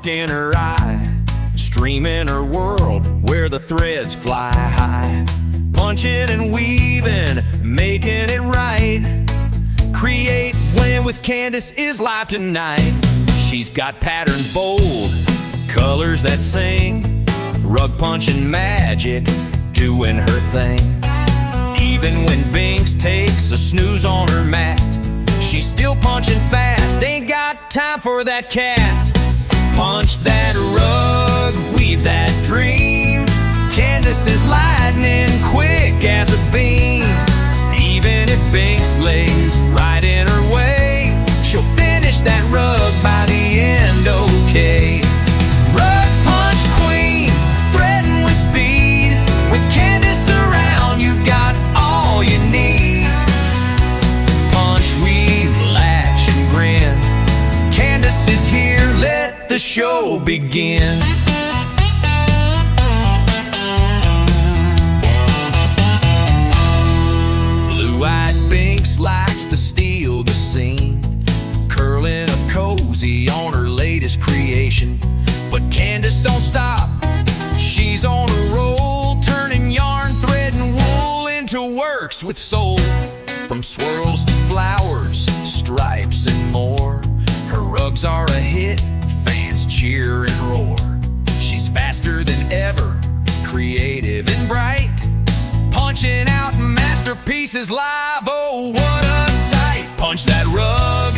spark in her eye, streaming her world where the threads fly high. Punching and weaving, making it right. Create when with Candace is live tonight. She's got patterns bold, colors that sing, rug punching magic, doing her thing. Even when Binks takes a snooze on her mat, she's still punching fast, ain't got time for that cat. Punch that rug, weave that dream. Candace is lightning, quick as a beam. Even if Binks lays right in her way, she'll finish that rug by the end, okay. Rug punch queen, threading with speed. With Candace around, you've got all you need. Punch, weave, latch, and grin. Candace is here, let the show begin. Blue-eyed Binks likes to steal the scene, curling up cozy on her latest creation. But Candace don't stop, she's on a roll, turning yarn, thread, and wool into works with soul. From swirls to flowers, stripes, and more, her rugs are a hit, fans cheer and roar. She's faster than ever, creative and bright, punching out masterpieces live, oh what a sight. Punch that rug,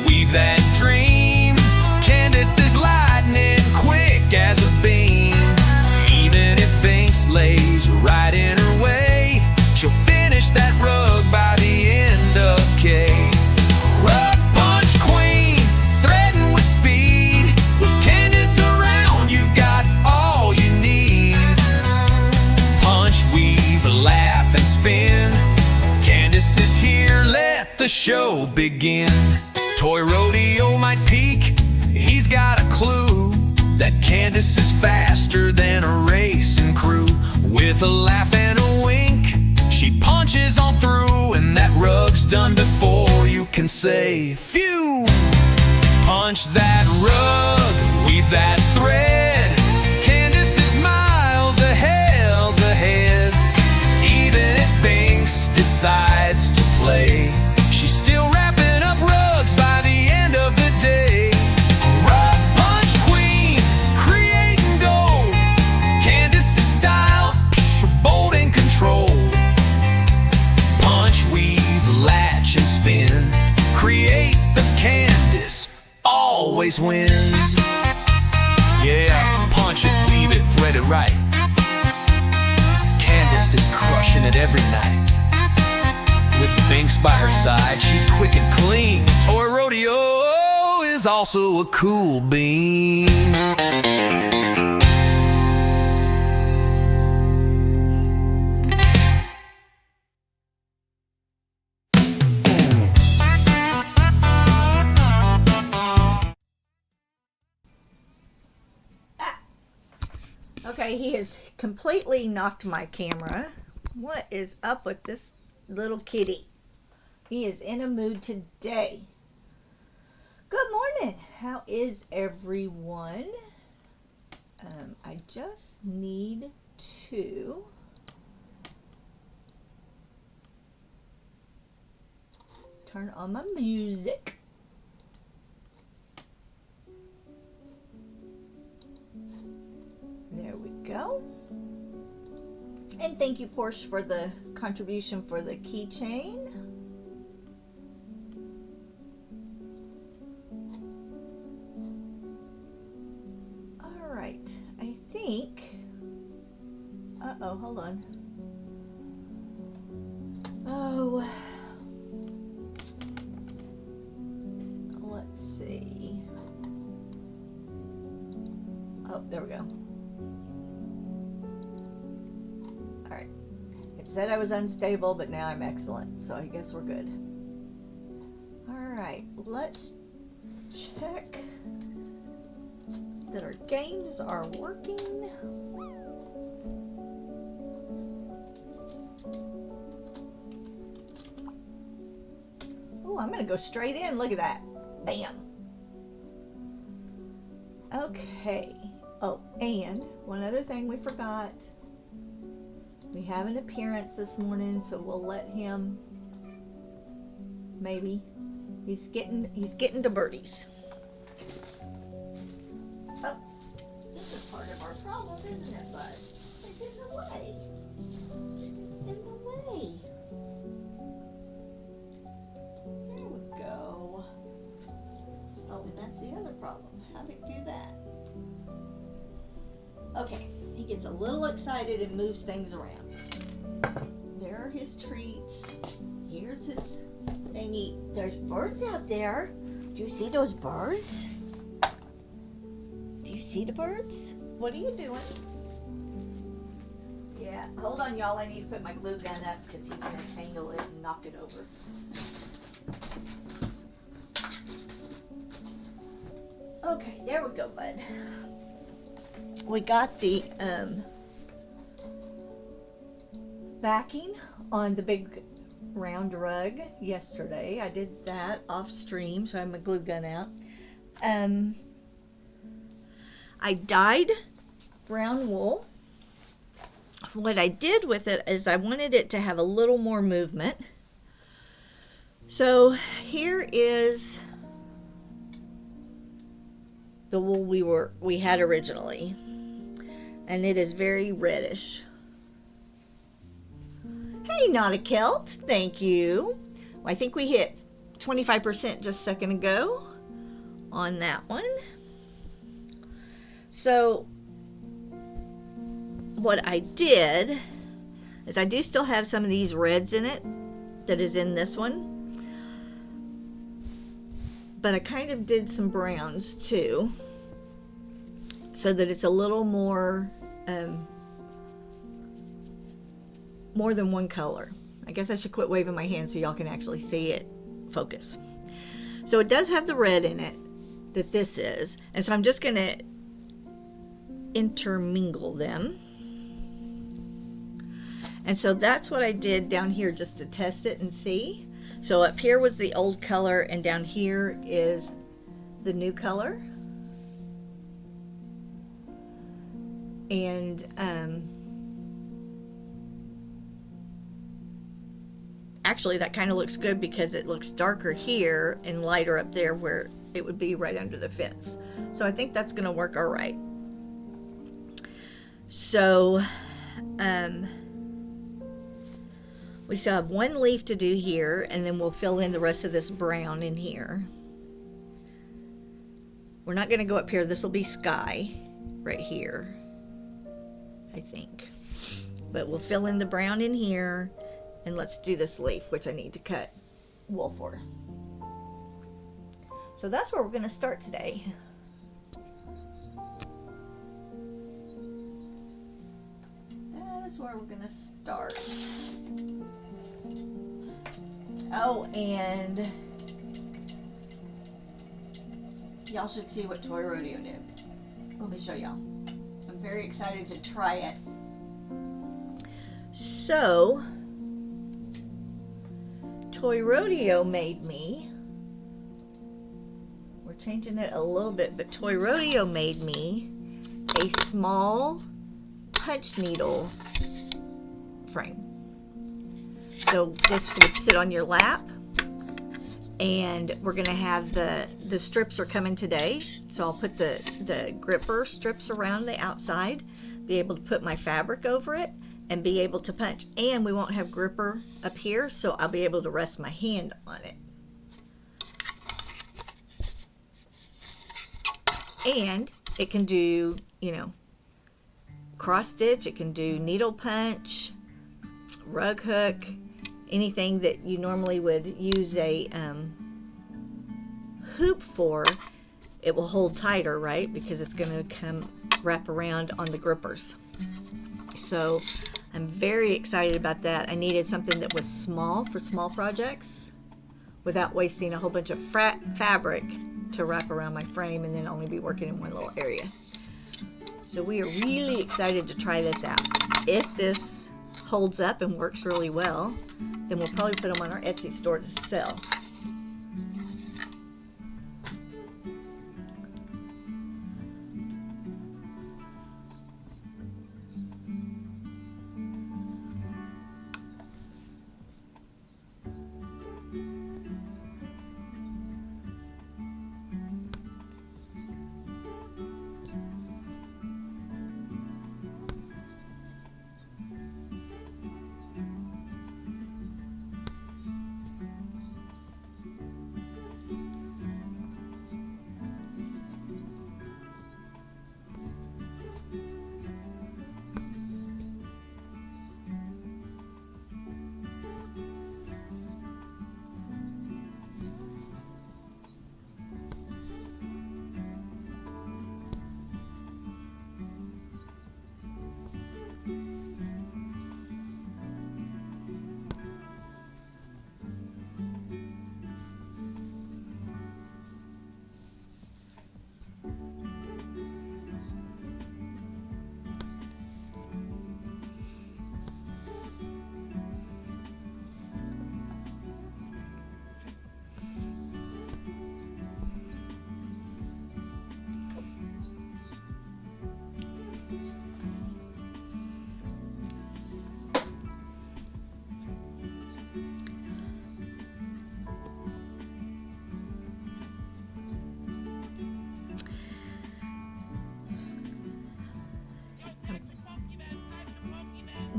weave that dream. Candace is lightning, quick as a beam. Even if Binks lays right in her way, she'll finish that rug by the end, okay. Rug punch queen, threading with speed. With Candace around, you've got all you need. Punch, weave, laugh, and spin. Candace is here, let the show begin. Toy Rodeo might peak, he's got a clue that Candace is faster than a racing crew. With a laugh and a wink, she punches on through, and that rug's done before you can say phew. Punch that rug, weave that thread. Candace is miles ahead. Even if Binks decides to play, she's still wrapping up rugs by the end of the day. Rug punch queen, create and go. Candace's style, bold and control. Punch, weave, latch, and spin. Create the Candace always wins. Yeah, punch it, weave it, thread it right. Candace is crushing it every night. With Binks by her side, she's quick and clean. Toy Rodeo is also a cool bean. Okay, he has completely knocked my camera. What is up with this little kitty? He is in a mood today. Good morning. How is everyone? I just need to turn on my music. There we go. And thank you, Porsche, for the contribution for the keychain. All right, I think. Uh-oh, hold on. Oh, let's see. Oh, there we go. Alright. It said I was unstable, but now I'm excellent, so I guess we're good. Alright, let's check that our games are working. Oh, I'm going to go straight in. Look at that. Bam. Okay. Oh, and one other thing we forgot. We have an appearance this morning, so we'll let him. Maybe he's getting to birdies. Oh, this is part of our problem, isn't it, bud? It's in the way. It's in the way. There we go. Oh, and that's the other problem. How do you do that? Okay, he gets a little excited and moves things around. There are his treats. Here's his thingy. There's birds out there. Do you see those birds? Do you see the birds? What are you doing? Yeah, hold on, y'all. I need to put my glue gun up because he's going to tangle it and knock it over. Okay, there we go, bud. We got the backing on the big round rug yesterday. I did that off stream, so I have my glue gun out. I dyed brown wool. What I did with it is I wanted it to have a little more movement. So here is the wool we had originally, and it is very reddish. Hey, not a kilt, thank you. I think we hit 25% just a second ago on that one. So what I did is I do still have some of these reds in it that is in this one, but I kind of did some browns too, so that it's a little more than one color. I guess I should quit waving my hand so y'all can actually see it focus. So it does have the red in it that this is, and so I'm just going to intermingle them. And so that's what I did down here just to test it and see. So up here was the old color, and down here is the new color. And actually that kind of looks good because it looks darker here and lighter up there where it would be right under the fence. So I think that's going to work all right. So we still have one leaf to do here, and then we'll fill in the rest of this brown in here. We're not going to go up here. This will be sky right here, I think. But we'll fill in the brown in here, and let's do this leaf, which I need to cut wool for. So that's where we're going to start today. That is where we're going to start. Oh, and y'all should see what Toy Rodeo did. Let me show y'all. I'm very excited to try it. So, Toy Rodeo made me, we're changing it a little bit, but Toy Rodeo made me a small punch needle frame. So this would sit on your lap, and we're going to have the strips are coming today, so I'll put the gripper strips around the outside, be able to put my fabric over it, and be able to punch. And we won't have gripper up here, so I'll be able to rest my hand on it. And it can do, you know, cross stitch, it can do needle punch, rug hook, anything that you normally would use a hoop for. It will hold tighter, right? Because it's going to come wrap around on the grippers. So I'm very excited about that. I needed something that was small for small projects without wasting a whole bunch of fabric to wrap around my frame and then only be working in one little area. So we are really excited to try this out. If this holds up and works really well, then we'll probably put them on our Etsy store to sell.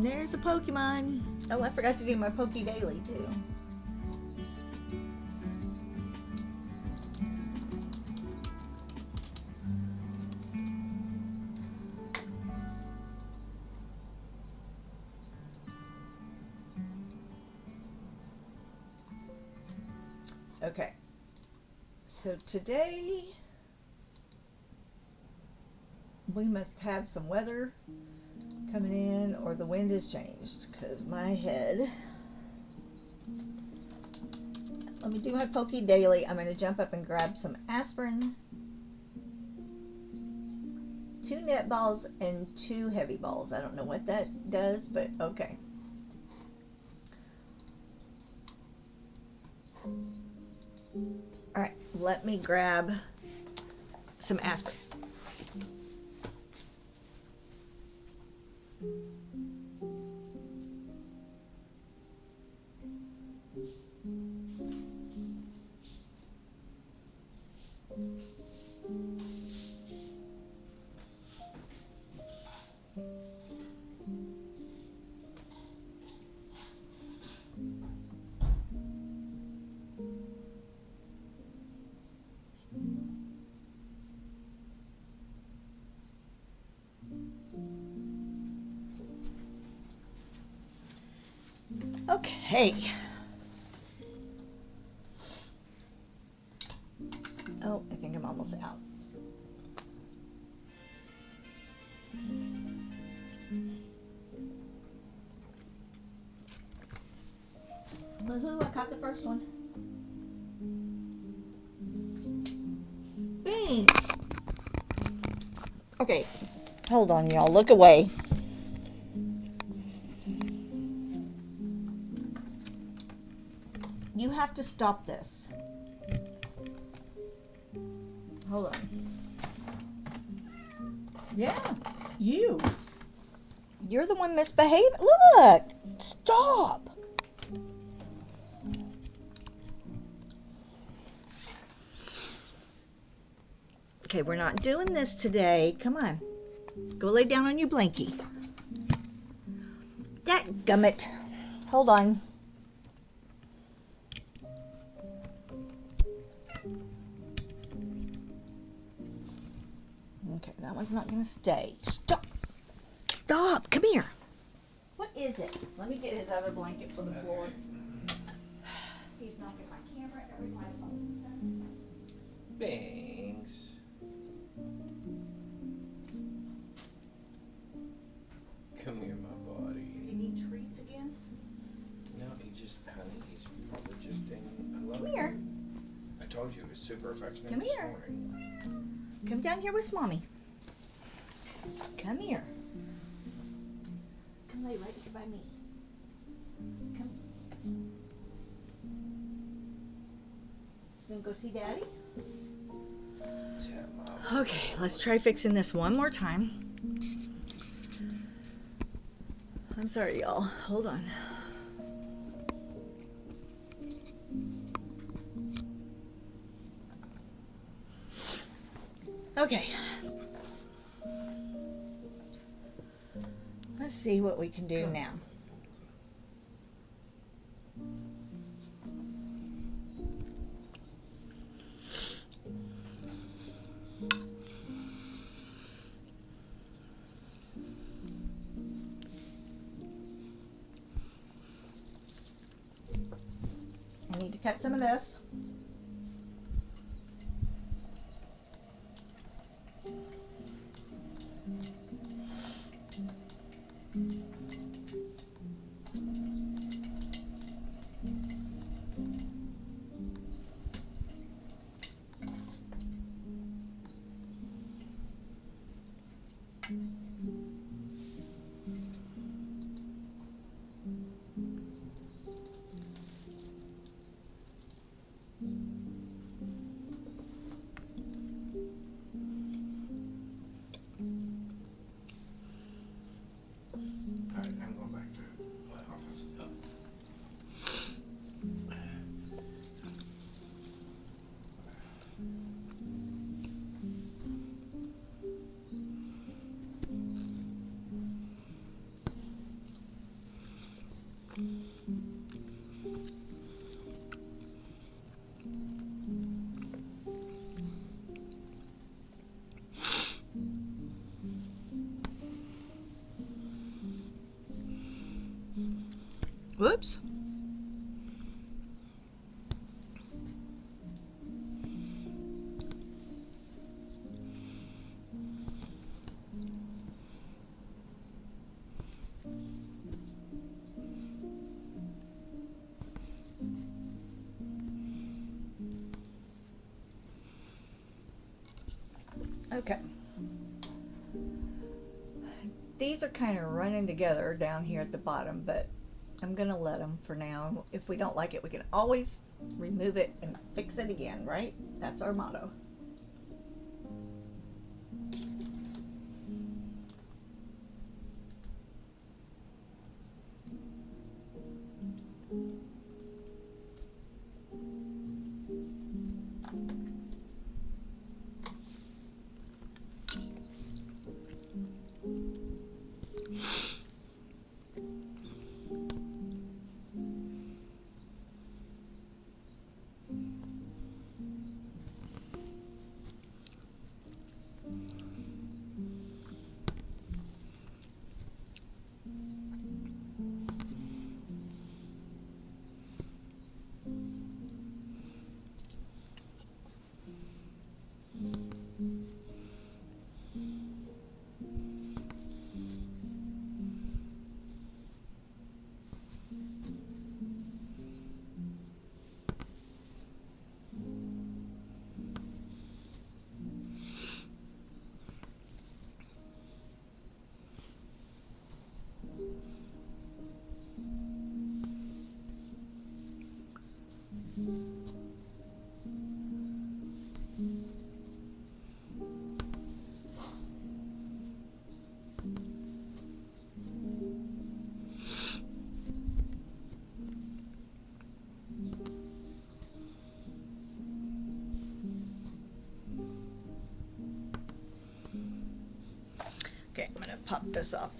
There's a Pokemon. Oh, I forgot to do my Poke Daily too. Okay. So today we must have some weather coming in or the wind has changed because my head. Let me do my Poke Daily. I'm going to jump up and grab some aspirin, 2 net balls, and 2 heavy balls. I don't know what that does, but okay. Alright, let me grab some aspirin. Okay. Oh, I think I'm almost out. Woohoo, I caught the first one. Bing! Okay, hold on, y'all. Look away. You have to stop this. Hold on. Yeah, you. You're the one misbehaving. Look! Stop! Okay, we're not doing this today. Come on. Go lay down on your blankie. Dadgummit. Hold on. Okay, that one's not going to stay. Stop. Stop. Come here. What is it? Let me get his other blanket from the floor. He's knocking my camera every my phone. Thanks. Come here, my body. Does he need treats again? No, he's probably just in love. Come here. I told you he was super affectionate Come this here. morning. Come down here with Mommy. Come here. Come lay right here by me. Come. You want to go see Daddy? Yeah, Mom. Okay, let's try fixing this one more time. I'm sorry, y'all. Hold on. Okay. Let's see what we can do now. I need to cut some of this. Alright, I'm going back to my office. Whoops. Okay. These are kind of running together down here at the bottom, but I'm gonna let them for now. If we don't like it, we can always remove it and fix it again, right? That's our motto. Okay, I'm gonna pop this off.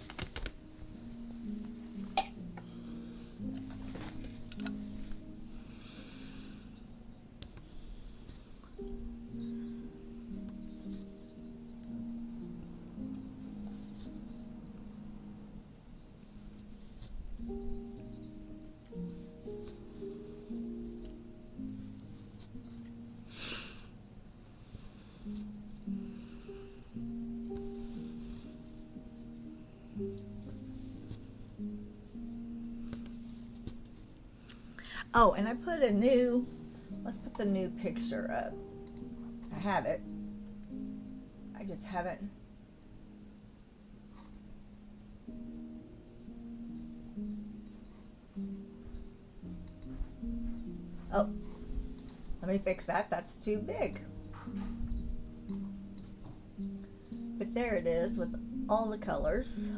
Oh, and I put a new, let's put the new picture up. I have it. I just haven't. Oh, let me fix that. That's too big. But there it is with all the colors.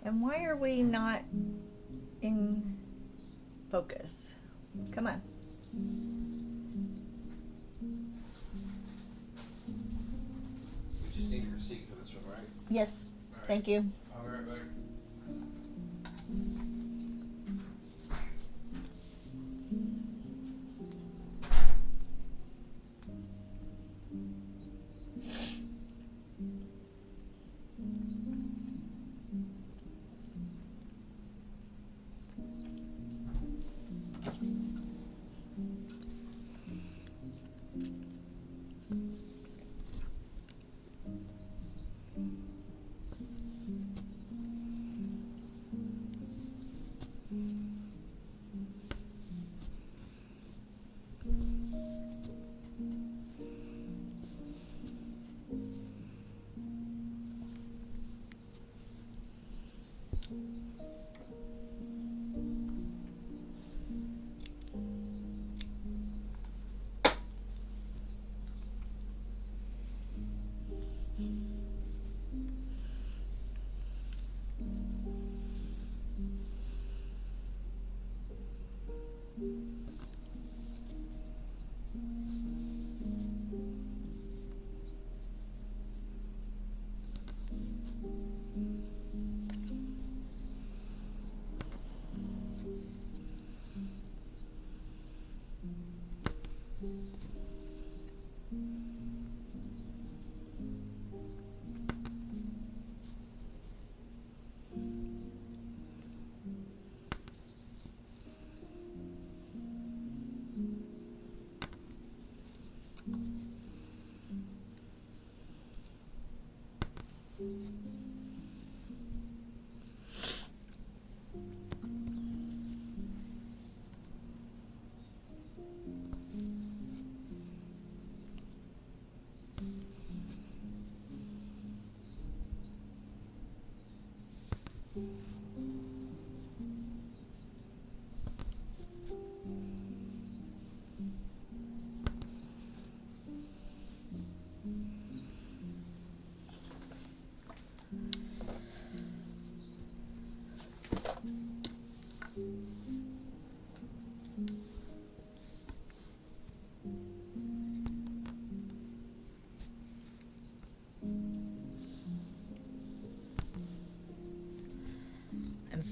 And why are we not in focus? Come on. We just need a receipt for this one, right? Yes, All right. thank you. I'll be right back.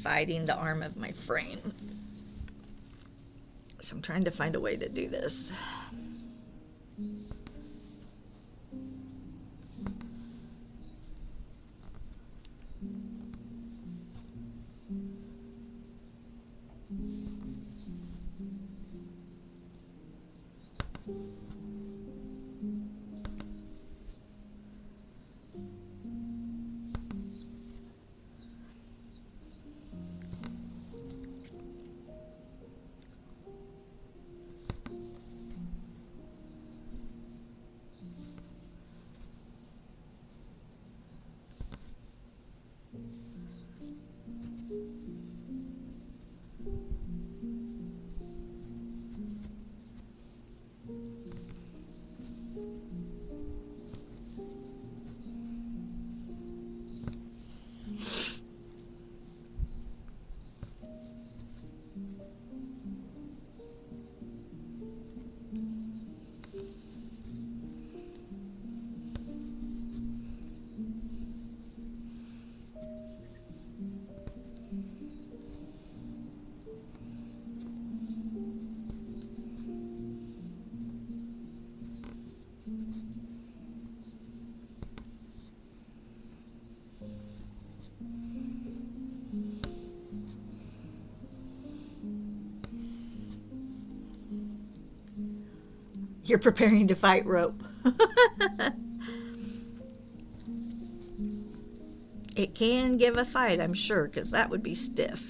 dividing the arm of my frame. So I'm trying to find a way to do this. You're preparing to fight rope. It can give a fight, I'm sure, because that would be stiff.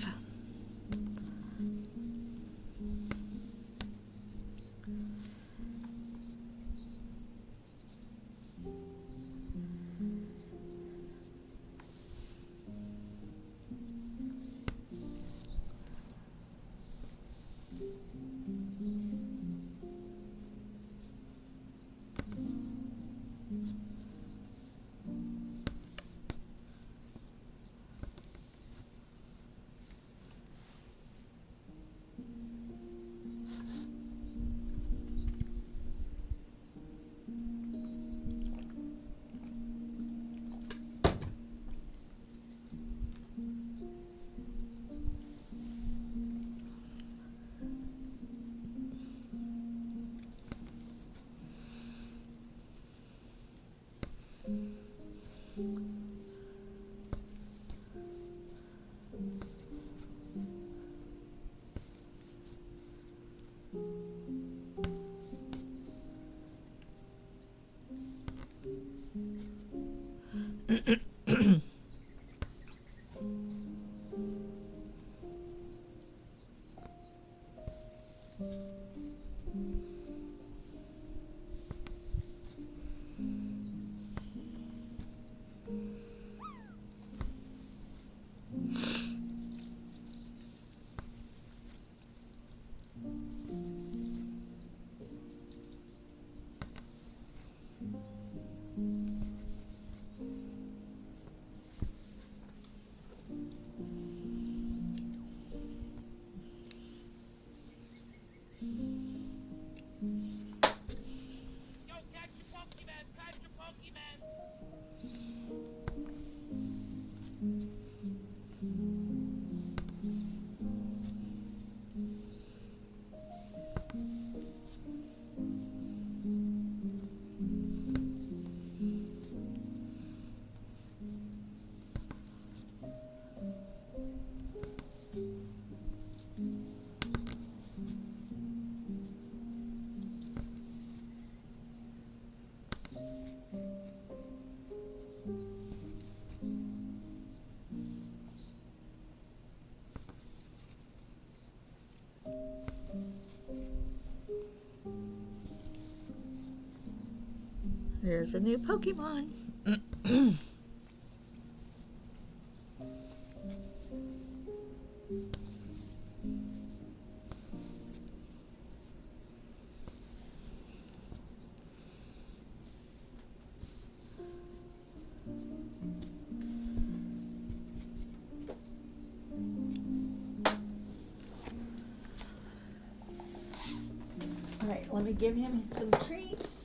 There's a new Pokemon. All right, let me give him some treats.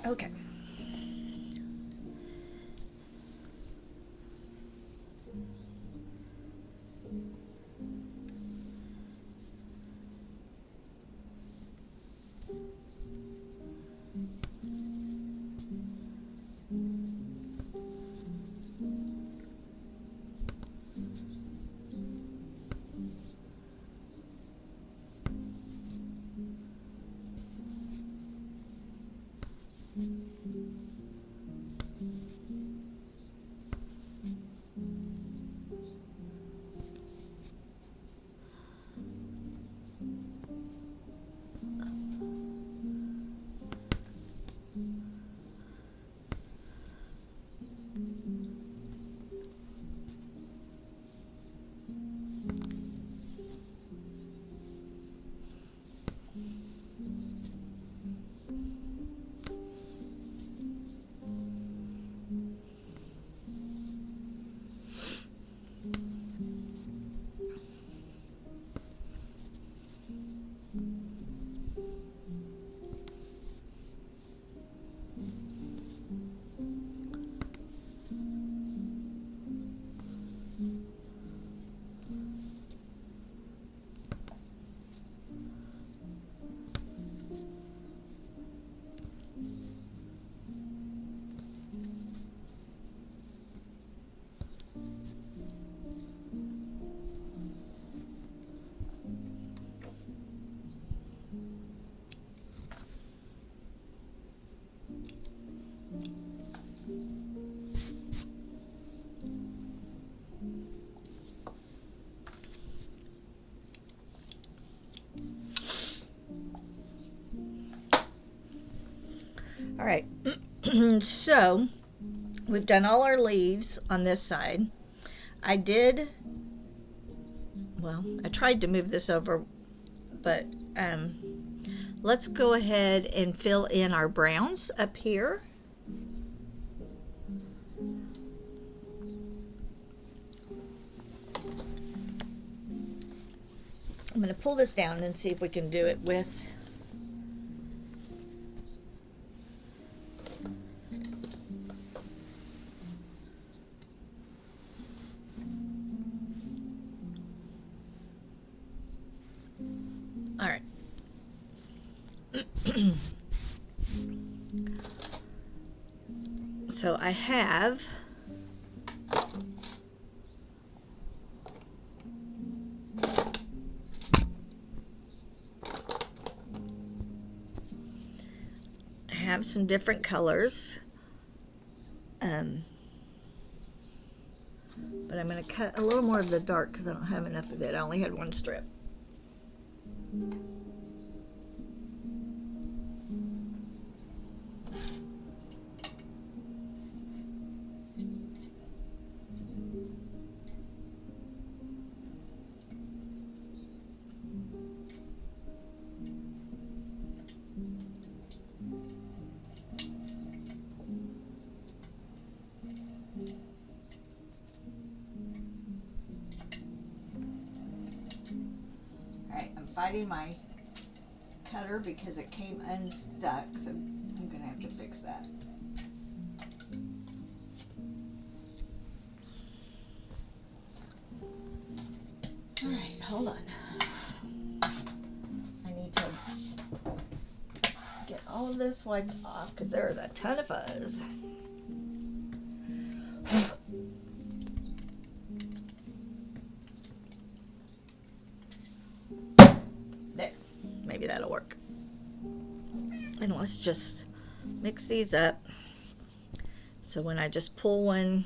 Okay. All right. So we've done all our leaves on this side. I tried to move this over, but let's go ahead and fill in our browns up here. I'm going to pull this down and see if we can do it with all right. So I have some different colors, but I'm going to cut a little more of the dark because I don't have enough of it. I only had one strip. Fighting my cutter because it came unstuck, so I'm gonna have to fix that. All right, hold on. I need to get all of this wiped off because there is a ton of fuzz. Maybe that'll work. And let's just mix these up. So when I just pull one,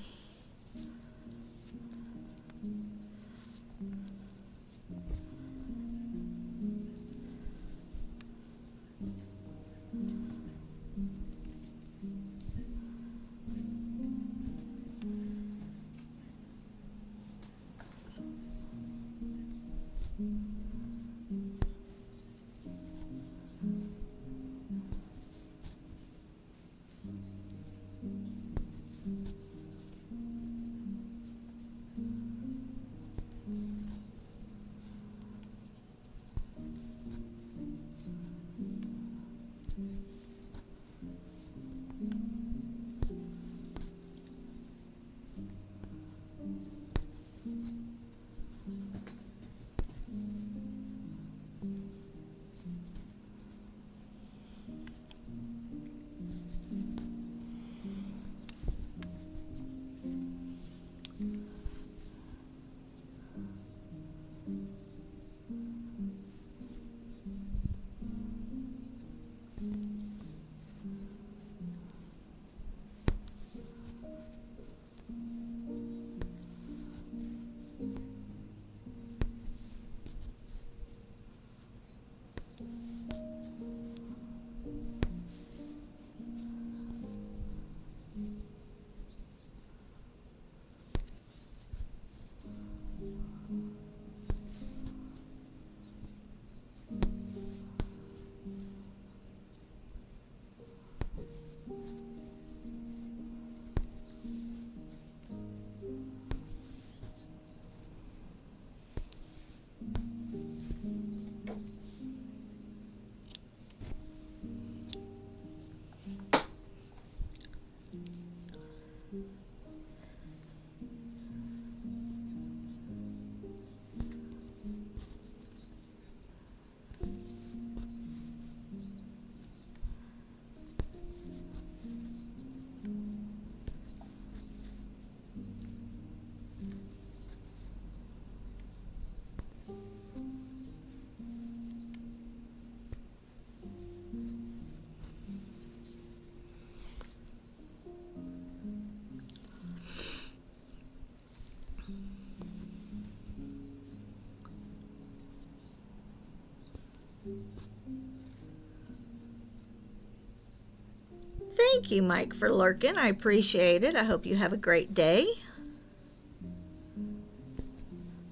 Thank you, Mike, for lurking. I appreciate it. I hope you have a great day.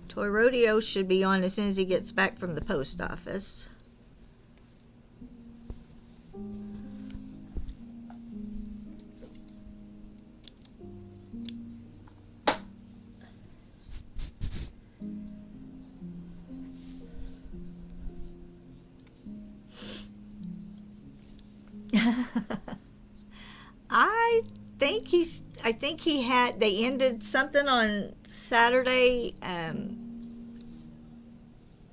Toy Rodeo should be on as soon as he gets back from the post office. I think they ended something on Saturday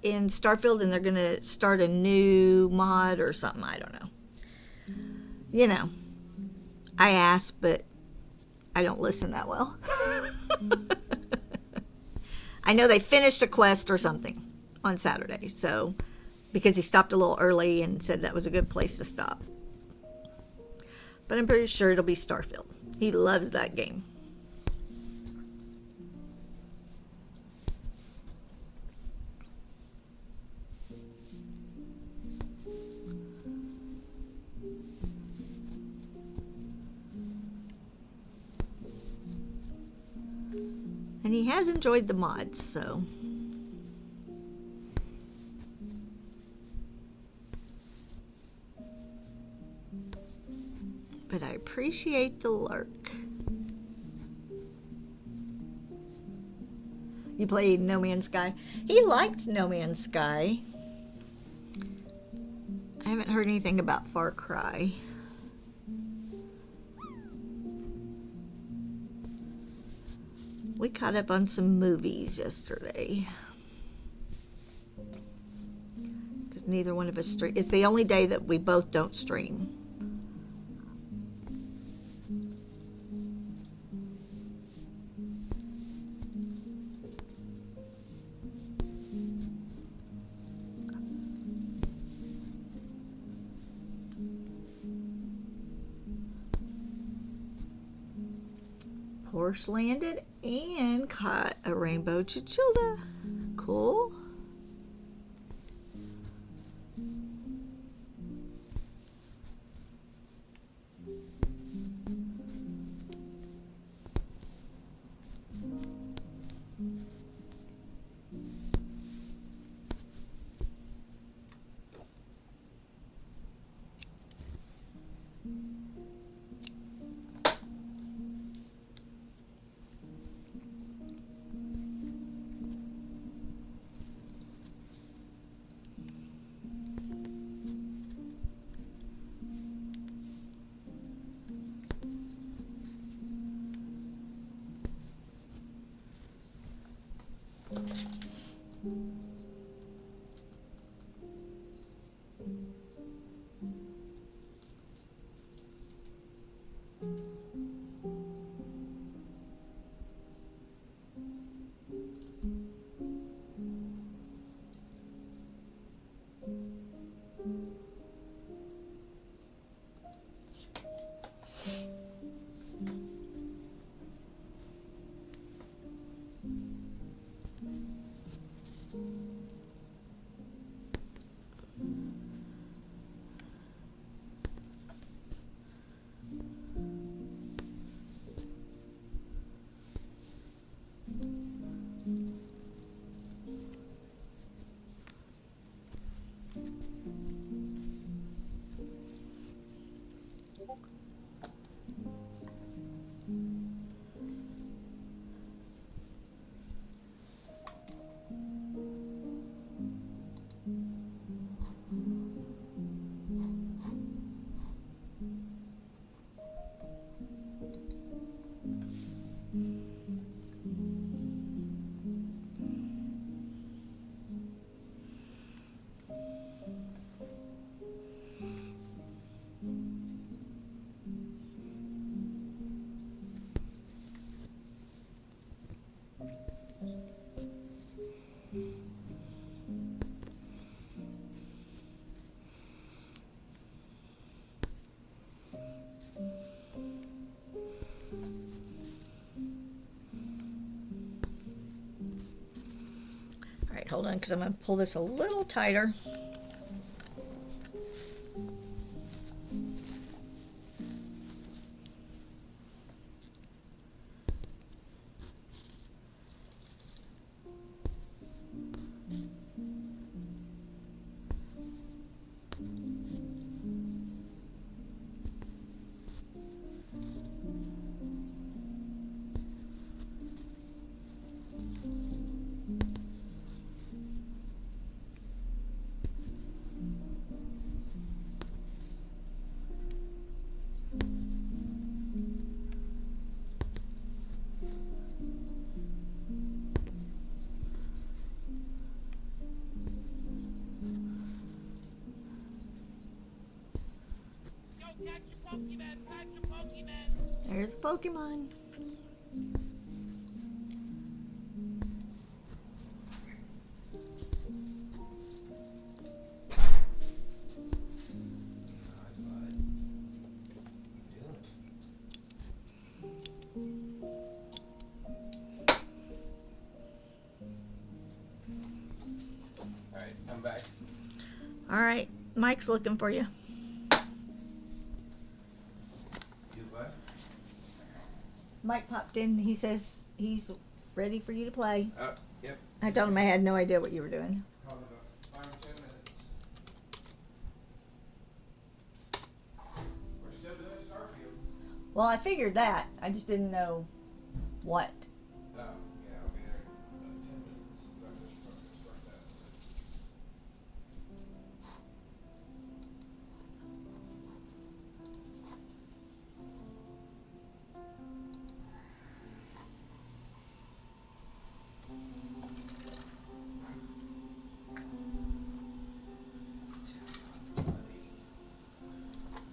in Starfield, and they're going to start a new mod or something. I don't know. You know, I asked, but I don't listen that well. I know they finished a quest or something on Saturday, so because he stopped a little early and said that was a good place to stop. But I'm pretty sure it'll be Starfield. He loves that game. And he has enjoyed the mods, so. But I appreciate the lurk. You played No Man's Sky? He liked No Man's Sky. I haven't heard anything about Far Cry. We caught up on some movies yesterday. Because neither one of us stream. It's the only day that we both don't stream. Porsche landed and caught a rainbow chinchilla. Cool. Hold on, because I'm going to pull this a little tighter. There's Pokemon. Alright, I'm back. All right, Mike's looking for you. You what? Mike popped in. He says he's ready for you to play. Oh, yep. I told him I had no idea what you were doing. Probably about 5 or 10 minutes. We're still doing Starfield. Well, I figured that. I just didn't know what. Oh, yeah, I'll be there in about 10 minutes. Start that.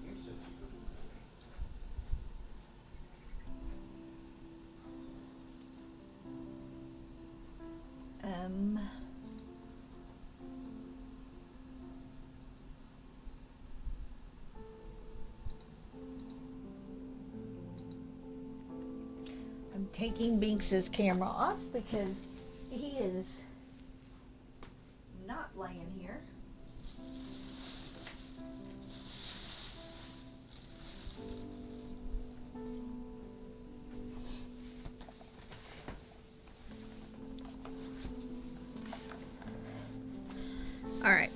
You're such a good boy. Um. I'm taking Binks's camera off because he is not laying here. All right.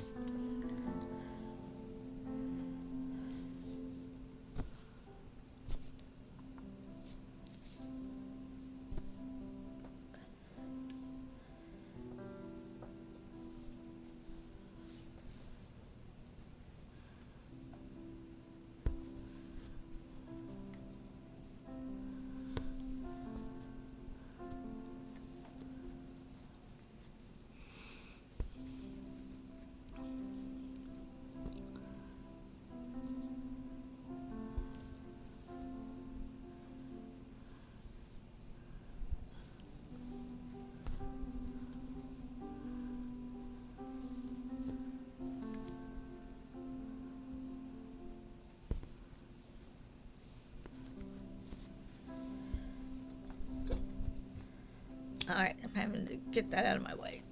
All right, I'm having to get that out of my way.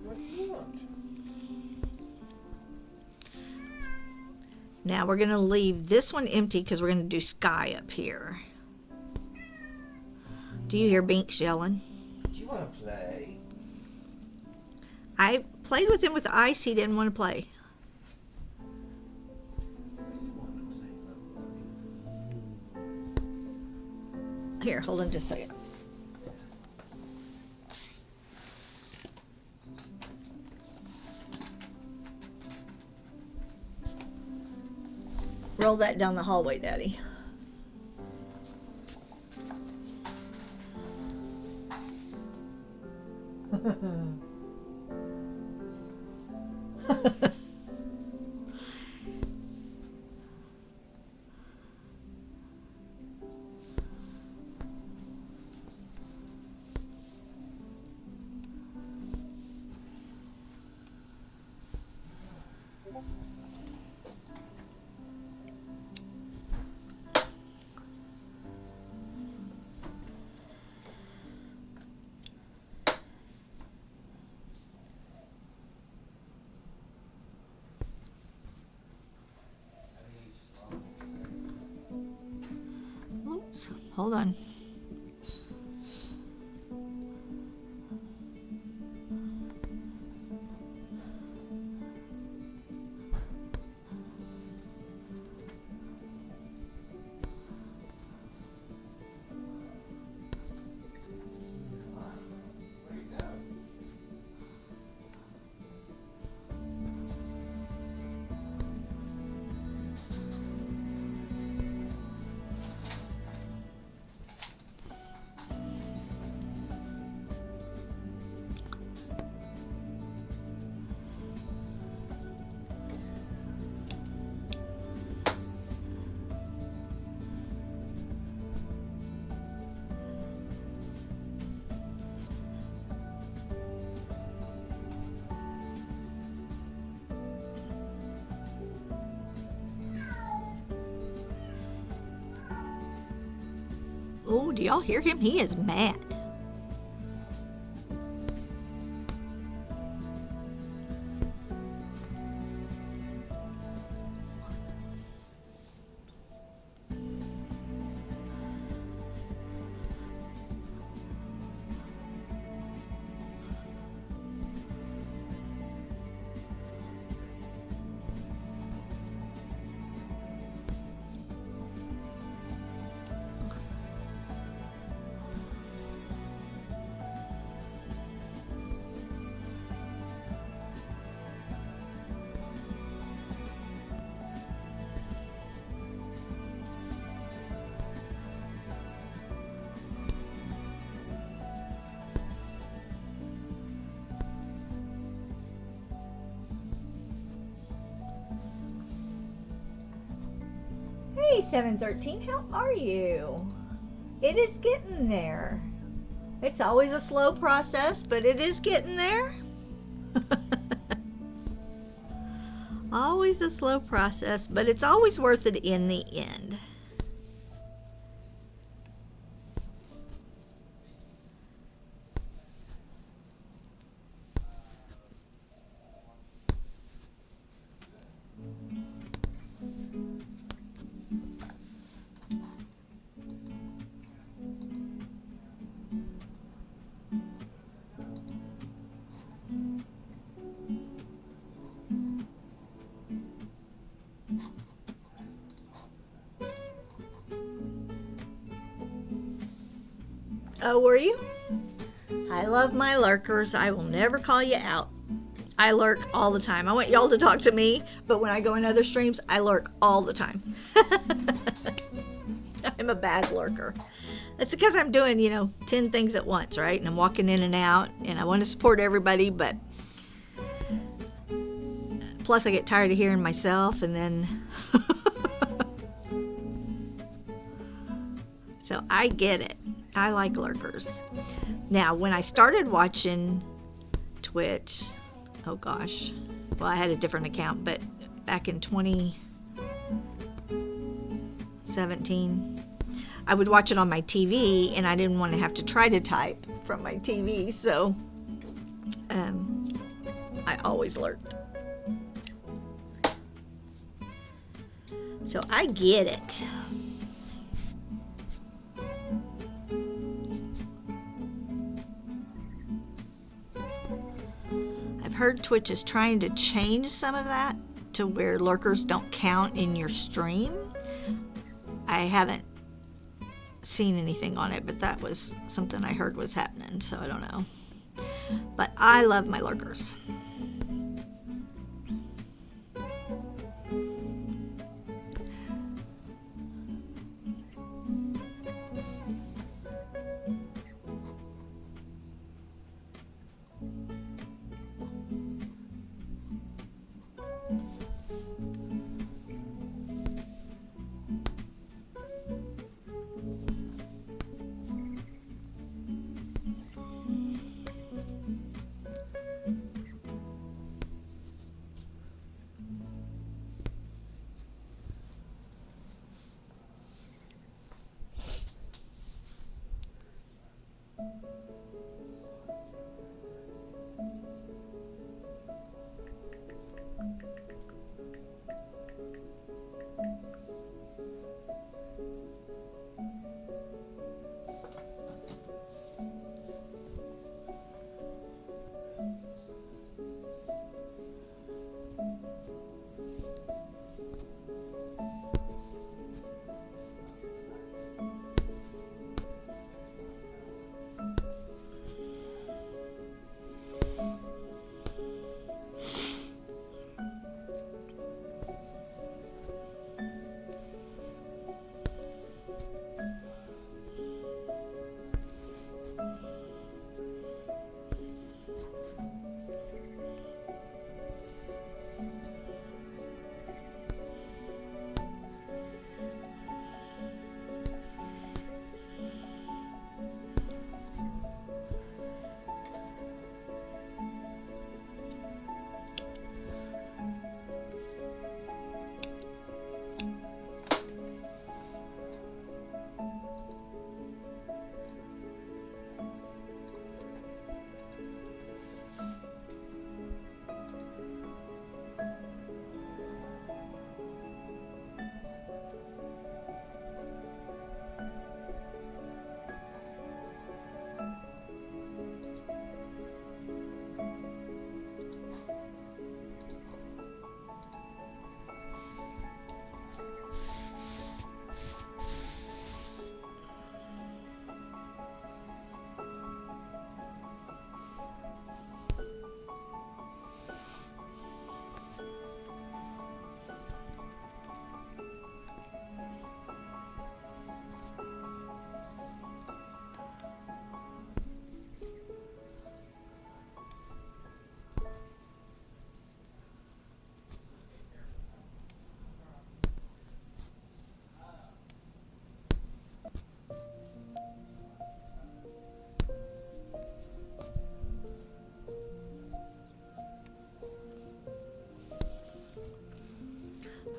What do you want? Now we're going to leave this one empty because we're going to do Sky up here. Do you hear Binks yelling? Do you want to play? I played with him with the ice. He didn't want to play. You want to play, little boy? Here, hold on just a second. Roll that down the hallway, Daddy. Oops, hold on. Oh, do y'all hear him? He is mad. Hey, 713, how are you? It is getting there. It's always a slow process, but it is getting there. Always a slow process, but it's always worth it in the end. Oh, were you? I love my lurkers. I will never call you out. I lurk all the time. I want y'all to talk to me, but when I go in other streams, I lurk all the time. I'm a bad lurker. That's because I'm doing, 10 things at once, right? And I'm walking in and out, and I want to support everybody, but plus I get tired of hearing myself, and then so I get it. I like lurkers. Now, when I started watching Twitch, oh gosh, well, I had a different account, but back in 2017, I would watch it on my TV, and I didn't want to have to try to type from my TV, so I always lurked. So I get it. I've heard Twitch is trying to change some of that to where lurkers don't count in your stream. I haven't seen anything on it, but that was something I heard was happening, so I don't know. But I love my lurkers.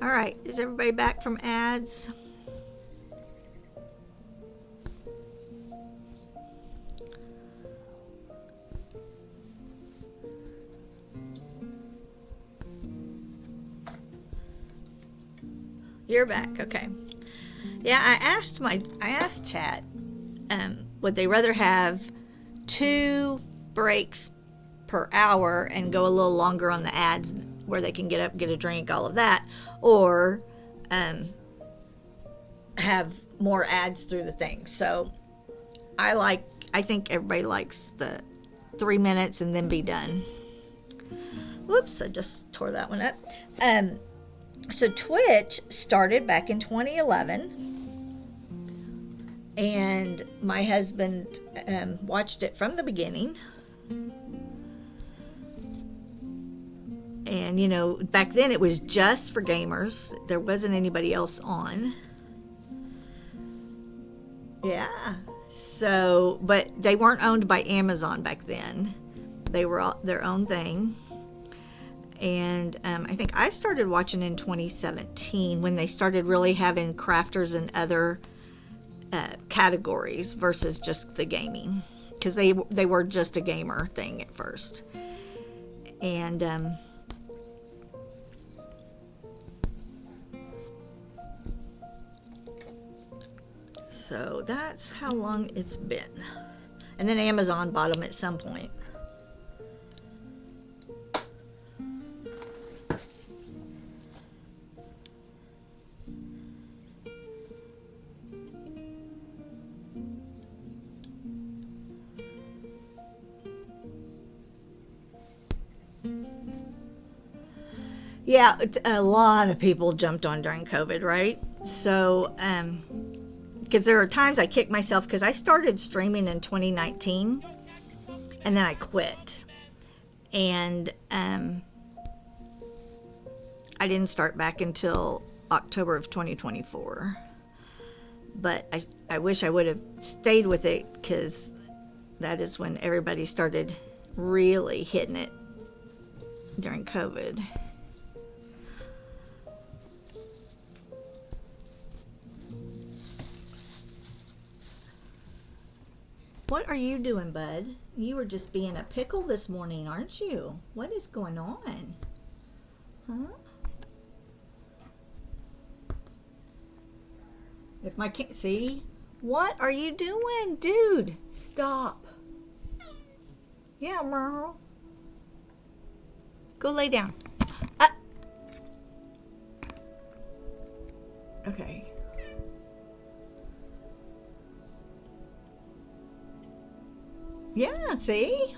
All right, is everybody back from ads? You're back, okay. Yeah, I asked chat, would they rather have 2 breaks per hour and go a little longer on the ads where they can get up, get a drink, all of that, or have more ads through the thing. So I think everybody likes the 3 minutes and then be done. Whoops, I just tore that one up. So Twitch started back in 2011, and my husband watched it from the beginning. And, you know, back then it was just for gamers. There wasn't anybody else on. Yeah. So, but they weren't owned by Amazon back then. They were their own thing. And I think I started watching in 2017 when they started really having crafters and other categories versus just the gaming, because they were just a gamer thing at first. And so that's how long it's been. And then Amazon bought them at some point. Yeah, a lot of people jumped on during COVID, right? So, because there are times I kick myself because I started streaming in 2019 and then I quit. And I didn't start back until October of 2024. But I wish I would have stayed with it, because that is when everybody started really hitting it during COVID. What are you doing, bud? You were just being a pickle this morning, aren't you? What is going on? Huh? If my kid, see? What are you doing? Dude, stop. Yeah, Merle. Go lay down. Okay. Yeah, see?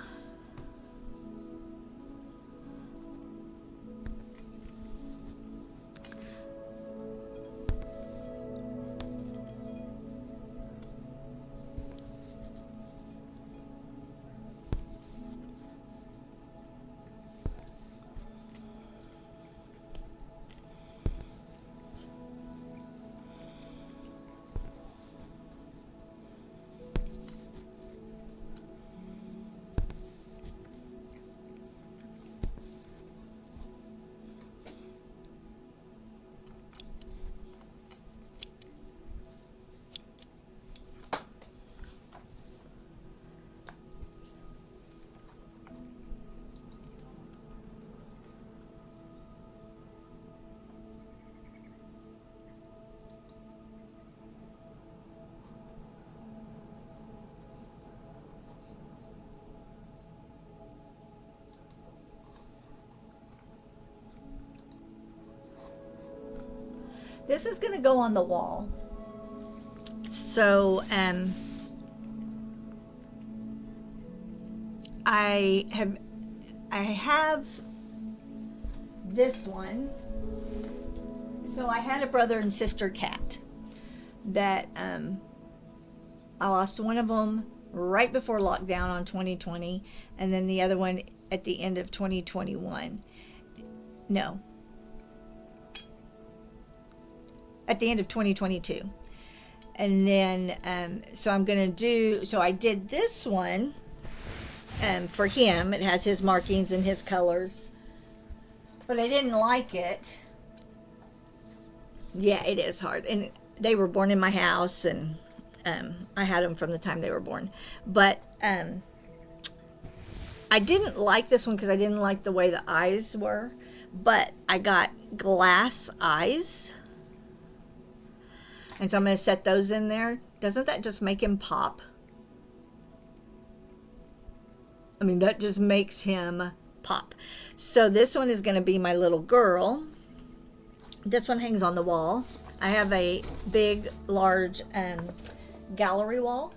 This is going to go on the wall. So, I have this one. So I had a brother and sister cat that I lost one of them right before lockdown on 2020, and then the other one at the end of 2021. No. At the end of 2022. And then, so I did this one for him. It has his markings and his colors. But I didn't like it. Yeah, it is hard. And they were born in my house, and I had them from the time they were born. But I didn't like this one because I didn't like the way the eyes were. But I got glass eyes. And so I'm going to set those in there. Doesn't that just make him pop? I mean, that just makes him pop. So this one is going to be my little girl. This one hangs on the wall. I have a big, large gallery wall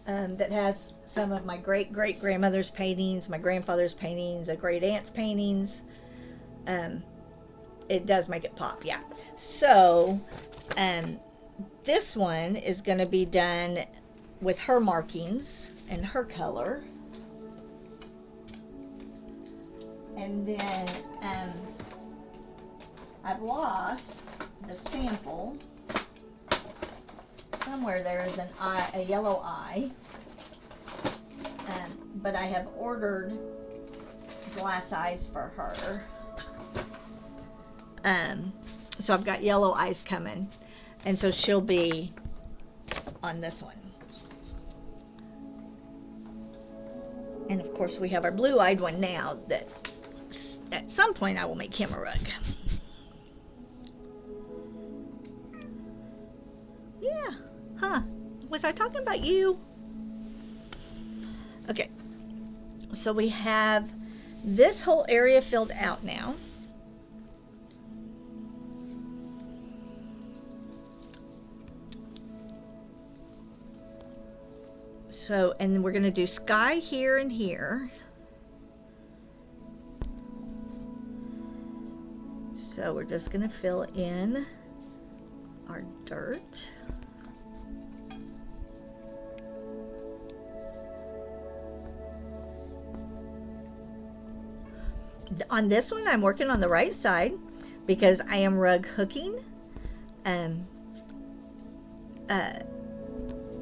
that has some of my great-great-grandmother's paintings, my grandfather's paintings, a great-aunt's paintings. It does make it pop, yeah. So this one is going to be done with her markings and her color. And then I've lost the sample. Somewhere there is an eye, a yellow eye. But I have ordered glass eyes for her. So I've got yellow eyes coming. And so she'll be on this one. And of course we have our blue-eyed one now that at some point I will make him a rug. Yeah. Huh. Was I talking about you? Okay. So we have this whole area filled out now. So, and we're going to do sky here and here. So we're just going to fill in our dirt. On this one, I'm working on the right side because I am rug hooking,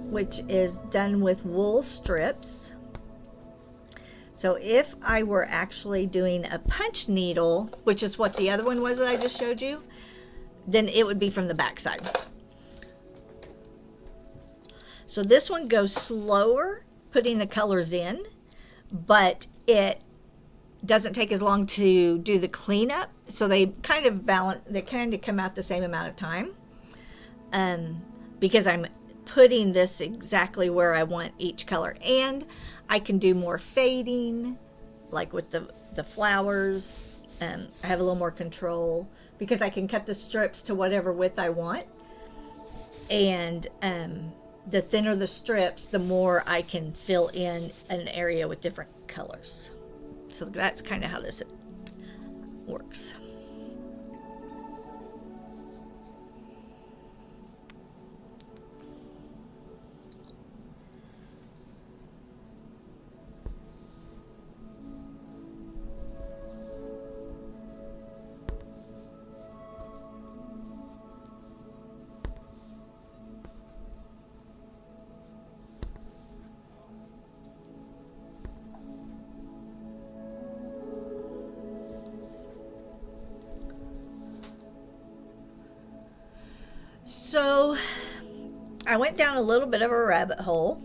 which is done with wool strips. So if I were actually doing a punch needle, which is what the other one was that I just showed you, then it would be from the back side. So this one goes slower putting the colors in, but it doesn't take as long to do the cleanup. So they kind of balance, they kind of come out the same amount of time. Because I'm putting this exactly where I want each color, and I can do more fading, like with the flowers. I have a little more control because I can cut the strips to whatever width I want, and the thinner the strips, the more I can fill in an area with different colors. So that's kind of how this works. So I went down a little bit of a rabbit hole.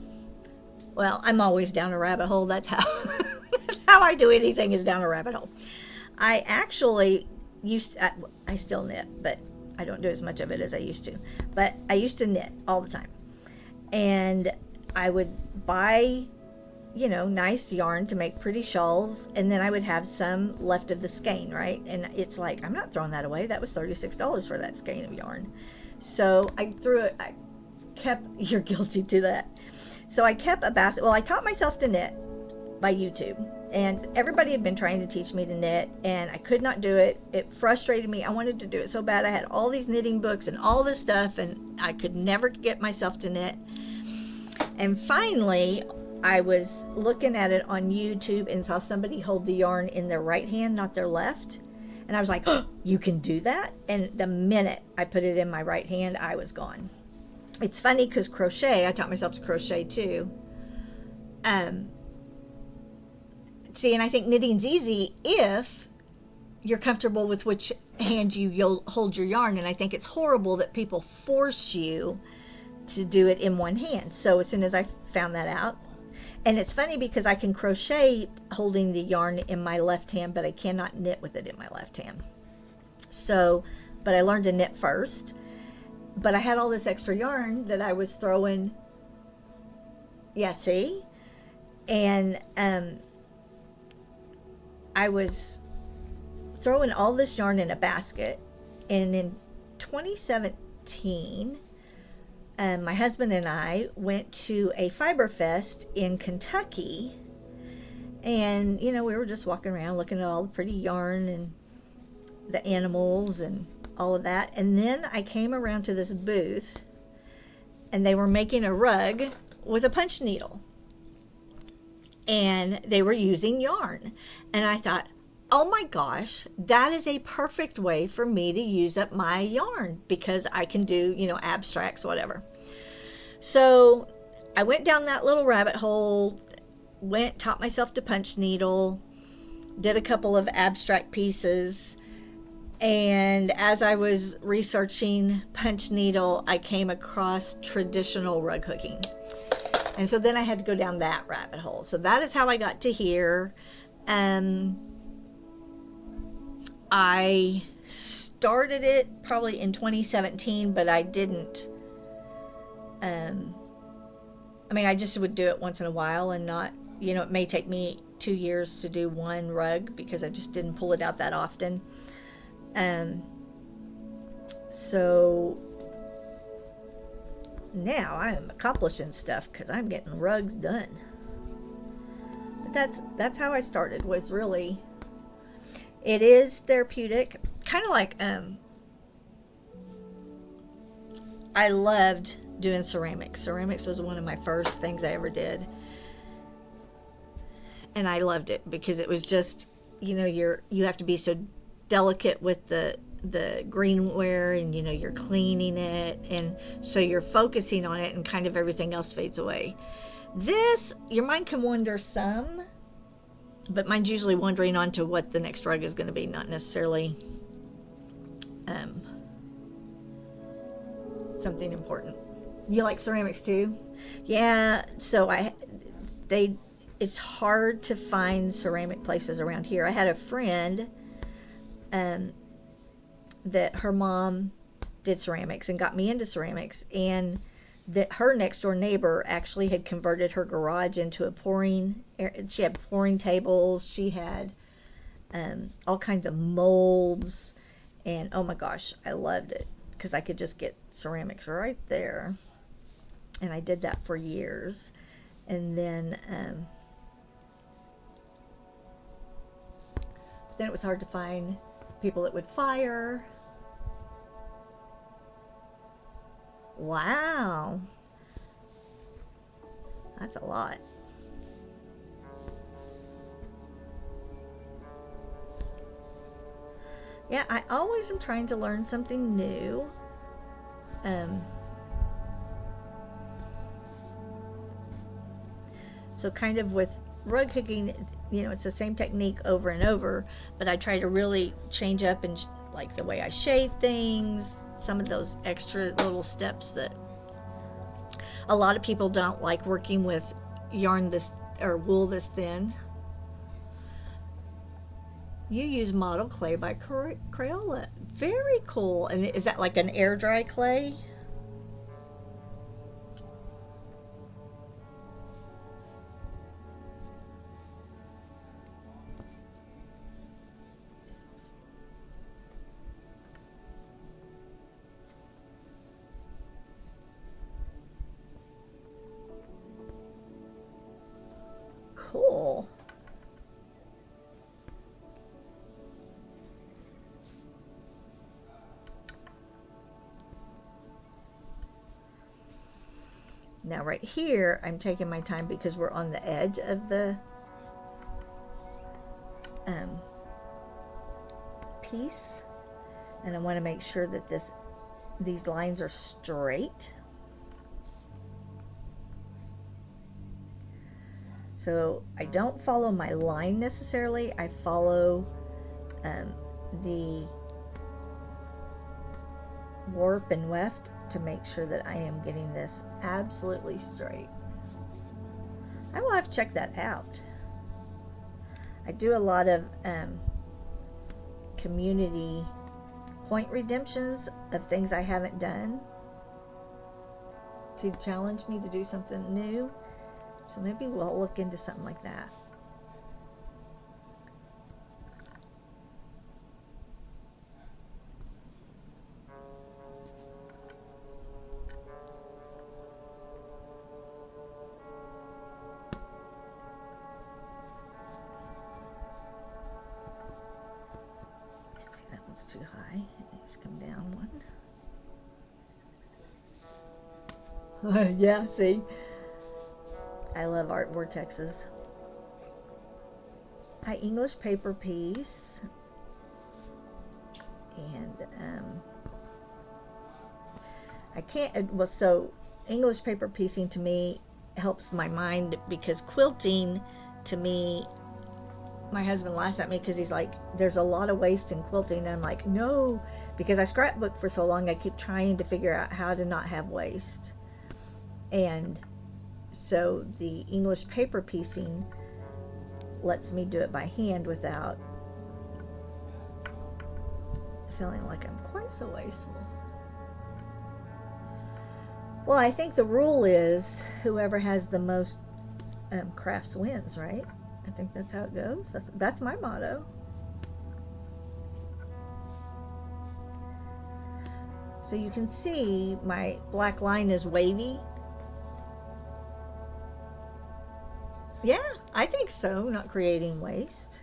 Well, I'm always down a rabbit hole. That's how that's how I do anything, is down a rabbit hole. I actually I still knit, but I don't do as much of it as I used to. But I used to knit all the time. And I would buy, you know, nice yarn to make pretty shawls, and then I would have some left of the skein, right? And it's like, I'm not throwing that away. That was $36 for that skein of yarn. So I threw it, I kept, you're guilty to that. So I kept a basket. Well, I taught myself to knit by YouTube, and everybody had been trying to teach me to knit, and I could not do it. It frustrated me. I wanted to do it so bad. I had all these knitting books and all this stuff, and I could never get myself to knit. And finally, I was looking at it on YouTube and saw somebody hold the yarn in their right hand, not their left. And I was like, oh, you can do that? And the minute I put it in my right hand, I was gone. It's funny because crochet, I taught myself to crochet too. See, and I think knitting's easy if you're comfortable with which hand you'll hold your yarn. And I think it's horrible that people force you to do it in one hand. So as soon as I found that out, and it's funny because I can crochet holding the yarn in my left hand, but I cannot knit with it in my left hand. So, but I learned to knit first. But I had all this extra yarn that I was throwing. Yeah, see? And I was throwing all this yarn in a basket. And in 2017, my husband and I went to a Fiber Fest in Kentucky. And, you know, we were just walking around looking at all the pretty yarn and the animals and all of that. And then I came around to this booth and they were making a rug with a punch needle. And they were using yarn. And I thought, oh my gosh, that is a perfect way for me to use up my yarn because I can do, you know, abstracts, whatever. So I went down that little rabbit hole, taught myself to punch needle, did a couple of abstract pieces. And as I was researching punch needle, I came across traditional rug hooking. And so then I had to go down that rabbit hole. So that is how I got to here. I started it probably in 2017, but I didn't. I mean, I just would do it once in a while and not, you know, it may take me 2 years to do one rug because I just didn't pull it out that often. So now I am accomplishing stuff because I'm getting rugs done. But that's how I started, was really, it is therapeutic. Kind of like, I loved doing ceramics. Ceramics was one of my first things I ever did. And I loved it because it was just, you know, you have to be so delicate with the greenware, and you know, you're cleaning it, and so you're focusing on it, and kind of everything else fades away. This, your mind can wander some, but mine's usually wandering on to what the next rug is going to be, not necessarily something important. You like ceramics too? Yeah, so it's hard to find ceramic places around here. I had a friend that her mom did ceramics and got me into ceramics, and that her next door neighbor actually had converted her garage into a pouring. She had pouring tables. She had all kinds of molds, and oh my gosh, I loved it because I could just get ceramics right there, and I did that for years. And then it was hard to find people that would fire. Wow, that's a lot. Yeah, I always am trying to learn something new. So kind of with rug hooking, you know, it's the same technique over and over, but I try to really change up and like the way I shade things, some of those extra little steps that a lot of people don't like working with yarn this or wool this thin. You use model clay by Crayola. Very cool. And is that like an air dry clay? Cool. Now right here, I'm taking my time because we're on the edge of the piece, and I want to make sure that these lines are straight. So I don't follow my line necessarily. I follow the warp and weft to make sure that I am getting this absolutely straight. I will have to check that out. I do a lot of community point redemptions of things I haven't done to challenge me to do something new. So maybe we'll look into something like that. See, that one's too high. It needs to come down one. Yeah, see? I love art vortexes. Hi, English paper piece. And I can't, well, so English paper piecing to me helps my mind, because quilting to me, my husband laughs at me because he's like, there's a lot of waste in quilting. And I'm like, no, because I scrapbook for so long, I keep trying to figure out how to not have waste. And so the English paper piecing lets me do it by hand without feeling like I'm quite so wasteful. Well, I think the rule is whoever has the most crafts wins, right? I think that's how it goes. That's my motto. So you can see my black line is wavy. Yeah, I think so, not creating waste.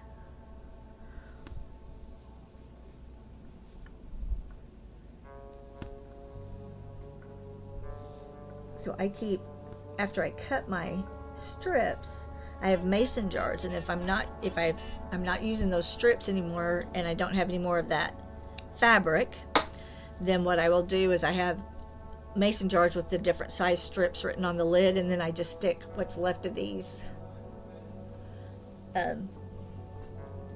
So I keep, after I cut my strips, I have mason jars, and if I'm not using those strips anymore and I don't have any more of that fabric, then what I will do is I have mason jars with the different size strips written on the lid, and then I just stick what's left of these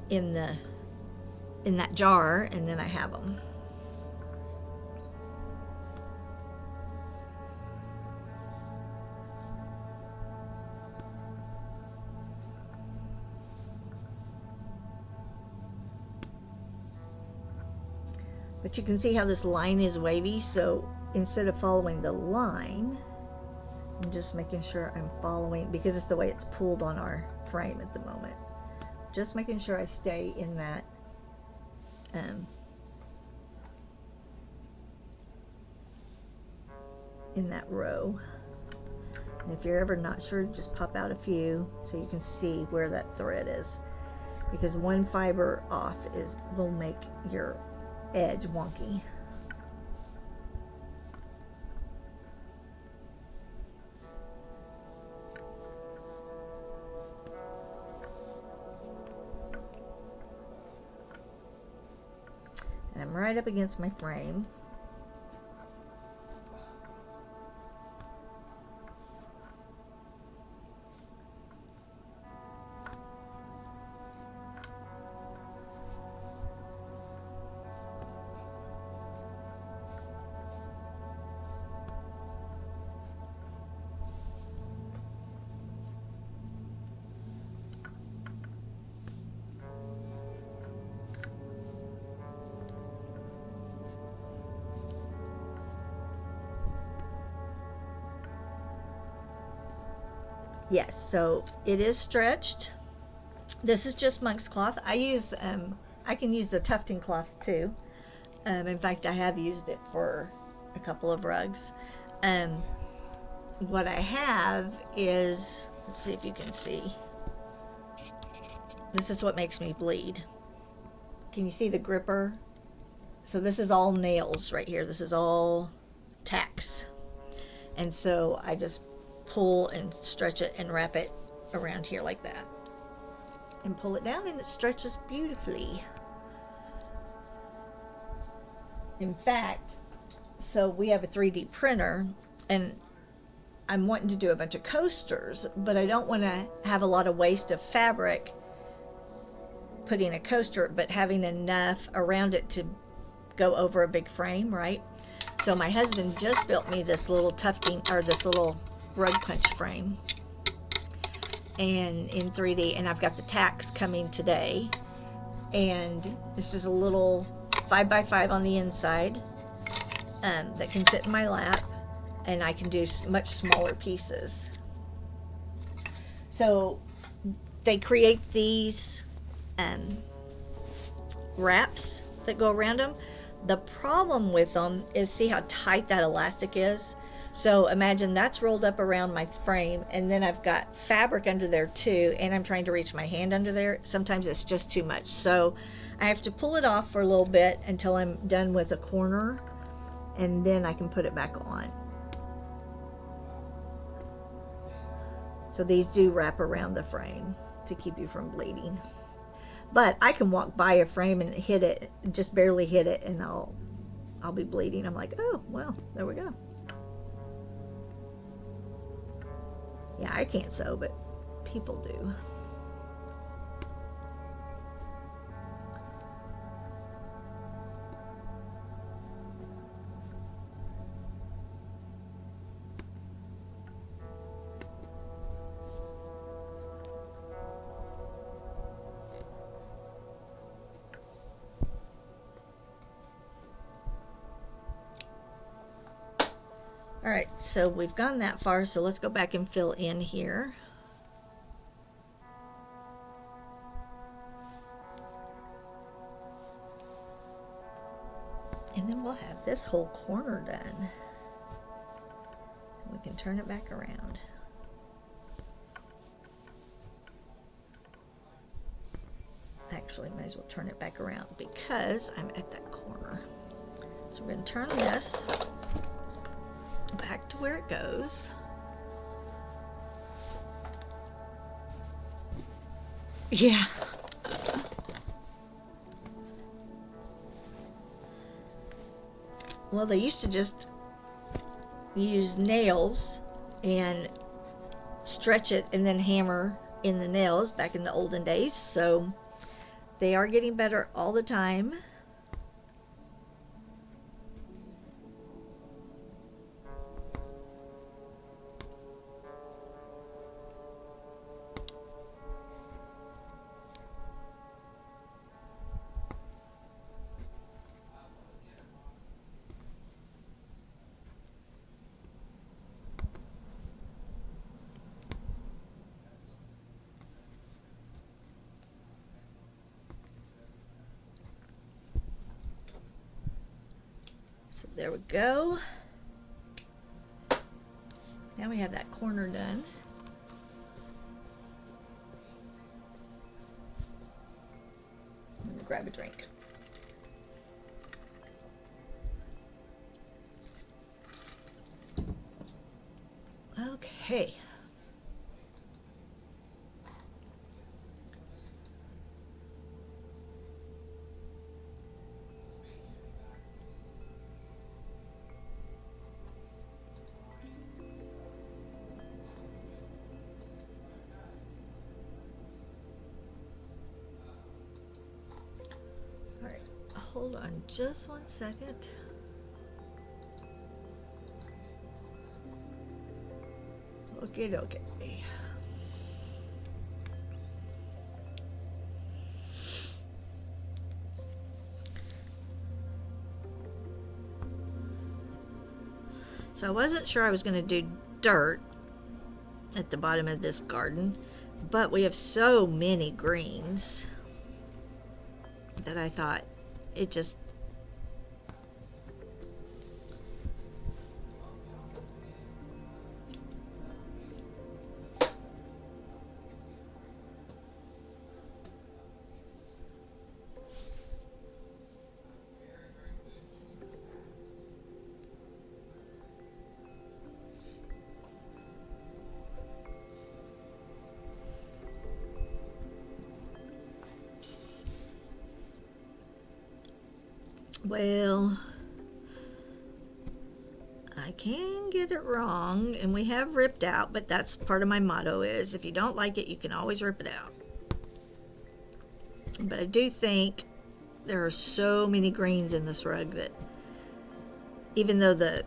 in that jar, and then I have them. But you can see how this line is wavy, so instead of following the line, I'm just making sure I'm following, because it's the way it's pulled on our frame at the moment. Just making sure I stay in that row. And if you're ever not sure, just pop out a few so you can see where that thread is, because one fiber off will make your edge wonky. And I'm right up against my frame. Yes, so it is stretched. This is just monk's cloth. I can use the tufting cloth too. In fact, I have used it for a couple of rugs. What I have is, let's see if you can see. This is what makes me bleed. Can you see the gripper? So this is all nails right here. This is all tacks. And so I just pull and stretch it and wrap it around here like that, and pull it down, and it stretches beautifully. In fact, so we have a 3D printer, and I'm wanting to do a bunch of coasters, but I don't want to have a lot of waste of fabric putting a coaster, but having enough around it to go over a big frame, right? So my husband just built me this little tufting, or this little rug punch frame, and in 3D, and I've got the tacks coming today, and this is a little 5x5 on the inside that can sit in my lap, and I can do much smaller pieces. So they create these wraps that go around them. The problem with them is, see how tight that elastic is? So imagine that's rolled up around my frame, and then I've got fabric under there too, and I'm trying to reach my hand under there. Sometimes it's just too much. So I have to pull it off for a little bit until I'm done with a corner, and then I can put it back on. So these do wrap around the frame to keep you from bleeding. But I can walk by a frame and hit it, just barely hit it, and I'll be bleeding. I'm like, oh, well, there we go. Yeah, I can't sew, but people do. All right, so we've gone that far, so let's go back and fill in here. And then we'll have this whole corner done. We can turn it back around. Actually, might as well turn it back around because I'm at that corner. So we're going to turn this back to where it goes. Yeah. Well, they used to just use nails and stretch it and then hammer in the nails back in the olden days. So they are getting better all the time. So there we go. Now we have that corner done. I'm gonna grab a drink. Okay. Hold on just 1 second. Okay. So I wasn't sure I was going to do dirt at the bottom of this garden, but we have so many greens that I thought it just well, I can get it wrong, and we have ripped out, but that's part of my motto is if you don't like it, you can always rip it out. But I do think there are so many greens in this rug that even though the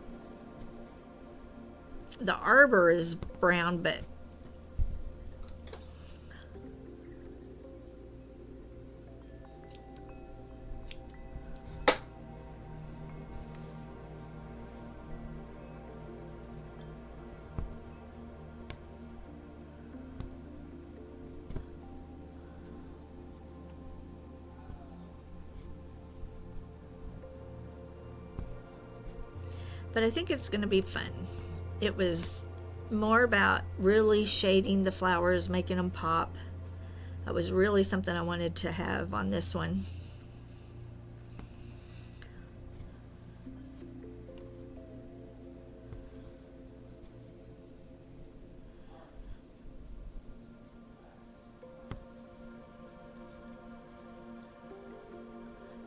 arbor is brown, but I think it's going to be fun. It was more about really shading the flowers, making them pop. That was really something I wanted to have on this one.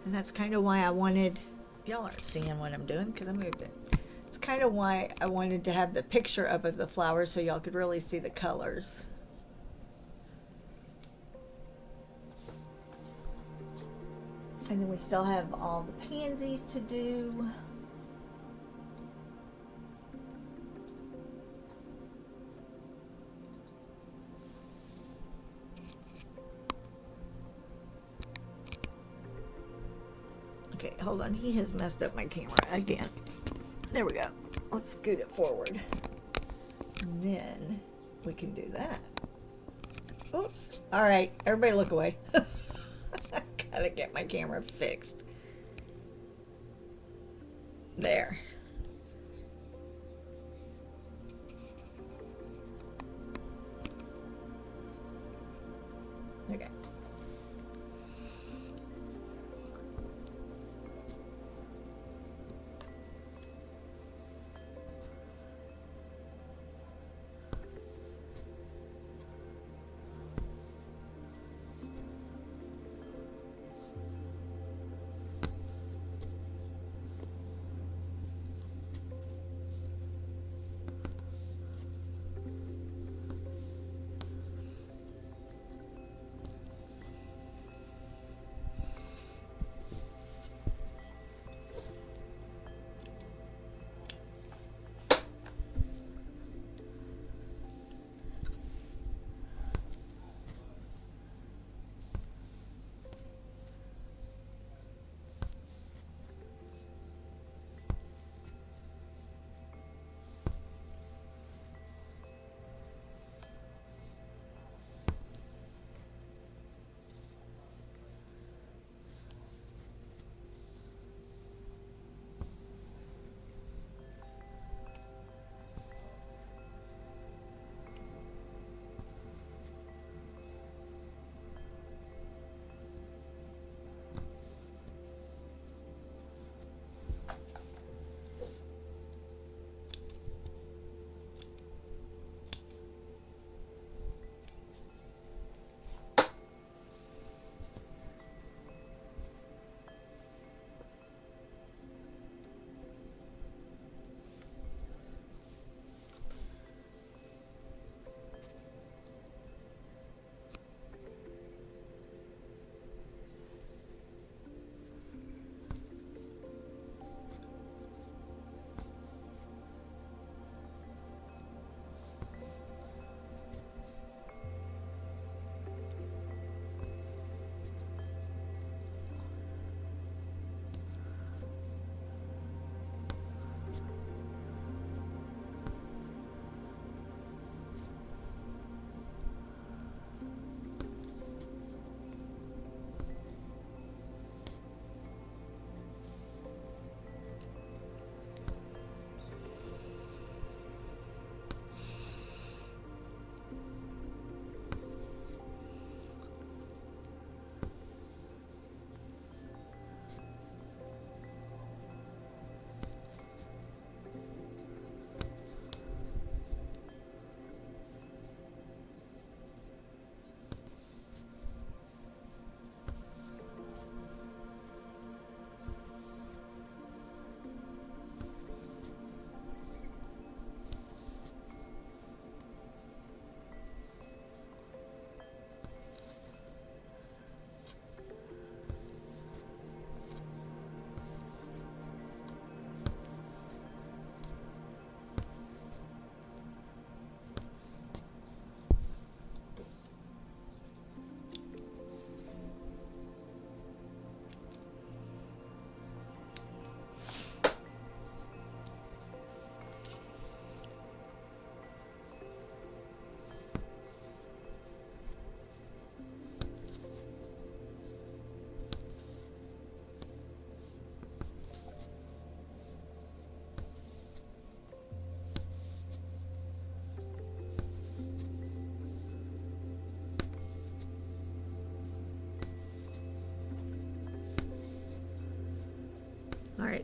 And that's kind of why I wanted, y'all aren't seeing what I'm doing because I moved it. It's kind of why I wanted to have the picture up of the flowers so y'all could really see the colors. And then we still have all the pansies to do. Okay, hold on. He has messed up my camera again. There we go. Let's scoot it forward. And then we can do that. Oops. All right, everybody look away. I gotta get my camera fixed. There. Okay.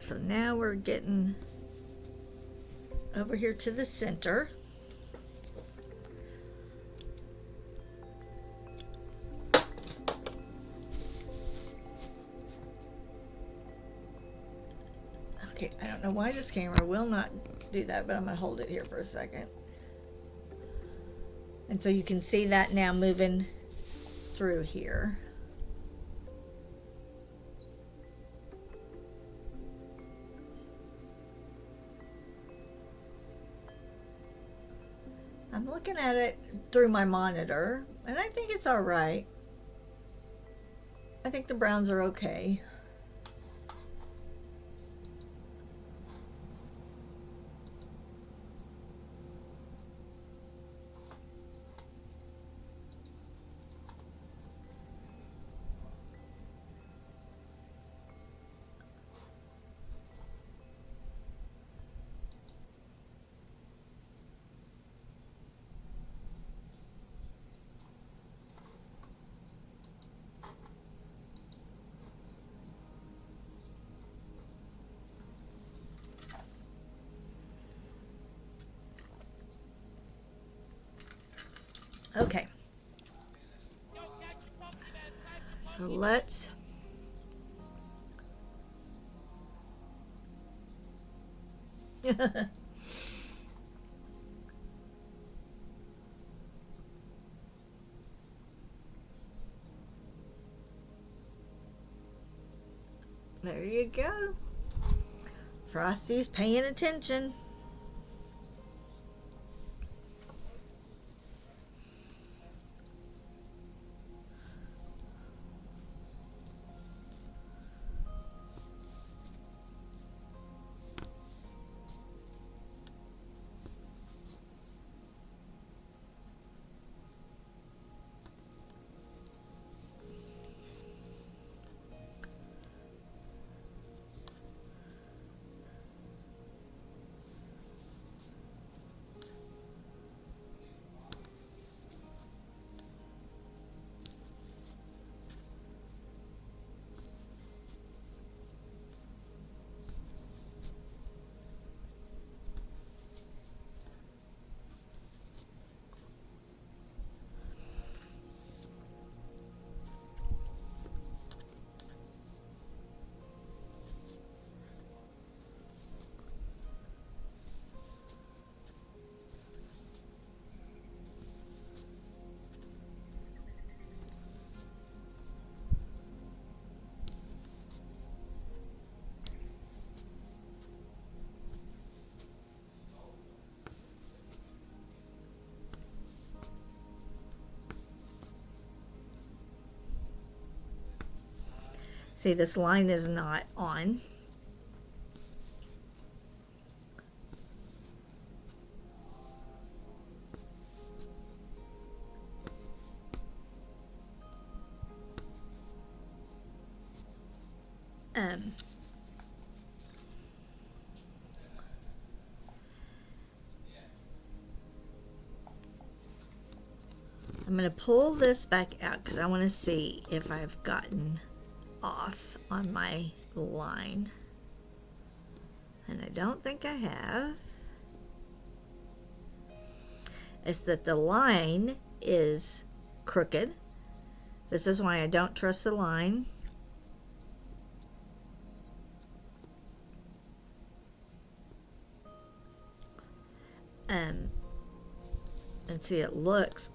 Alright, so now we're getting over here to the center. Okay, I don't know why this camera will not do that, but I'm going to hold it here for a second. And so you can see that now moving through here. I'm looking at it through my monitor, and I think it's all right. I think the browns are okay. Okay. So let's there you go. Frosty's paying attention. See, this line is not on. I'm going to pull this back out because I want to see if I've gotten off on my line, and I don't think I have. It's that the line is crooked. This is why I don't trust the line. And see, it looks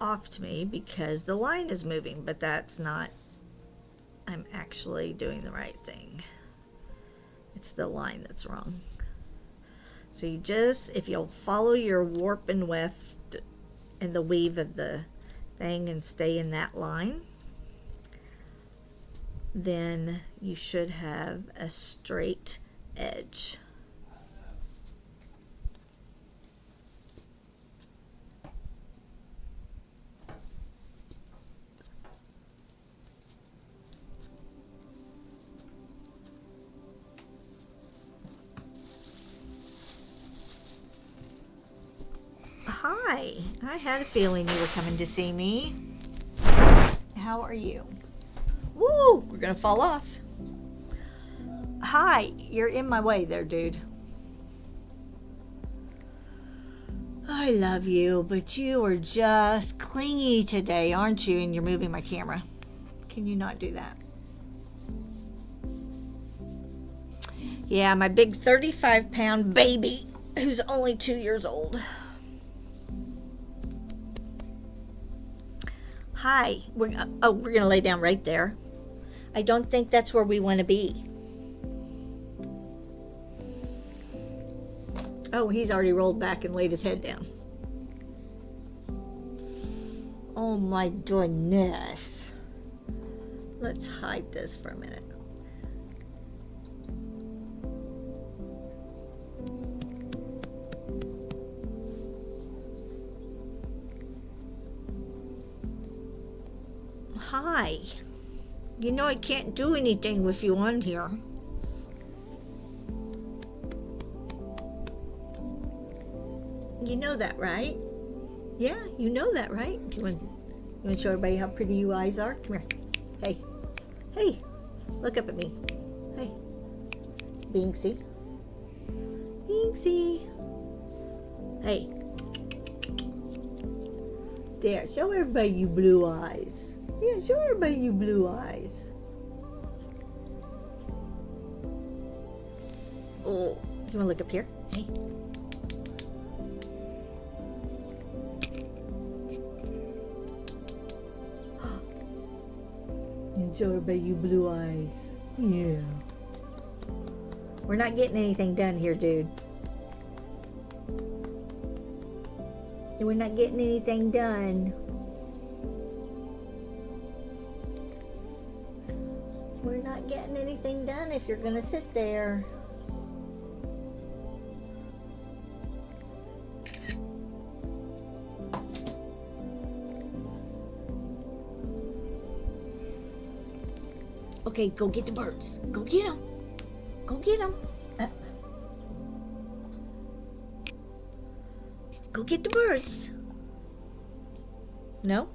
off to me because the line is moving, but that's not, I'm actually doing the right thing. It's the line that's wrong. So you just, if you'll follow your warp and weft and the weave of the thing and stay in that line, then you should have a straight edge. Hi, I had a feeling you were coming to see me. How are you? Woo, we're gonna fall off. Hi, you're in my way there, dude. I love you, but you are just clingy today, aren't you? And you're moving my camera. Can you not do that? Yeah, my big 35-pound baby who's only 2 years old. Hi, we're gonna lay down right there. I don't think that's where we want to be. Oh, he's already rolled back and laid his head down. Oh my goodness. Let's hide this for a minute. Hi. You know I can't do anything with you on here. You know that, right? Yeah, you know that, right? You want to show everybody how pretty your eyes are? Come here. Hey. Hey. Look up at me. Hey. Binksy. Binksy. Hey. There, show everybody you blue eyes. Yeah, show everybody you blue eyes. Oh, you want to look up here? Hey. And show everybody you blue eyes. Yeah. We're not getting anything done here, dude. We're not getting anything done. We're not getting anything done if you're gonna sit there. Okay, go get the birds. Go get them. Go get them. Go get the birds. No?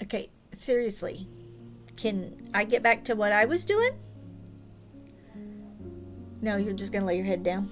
Okay, seriously. Can I get back to what I was doing? No, you're just gonna lay your head down.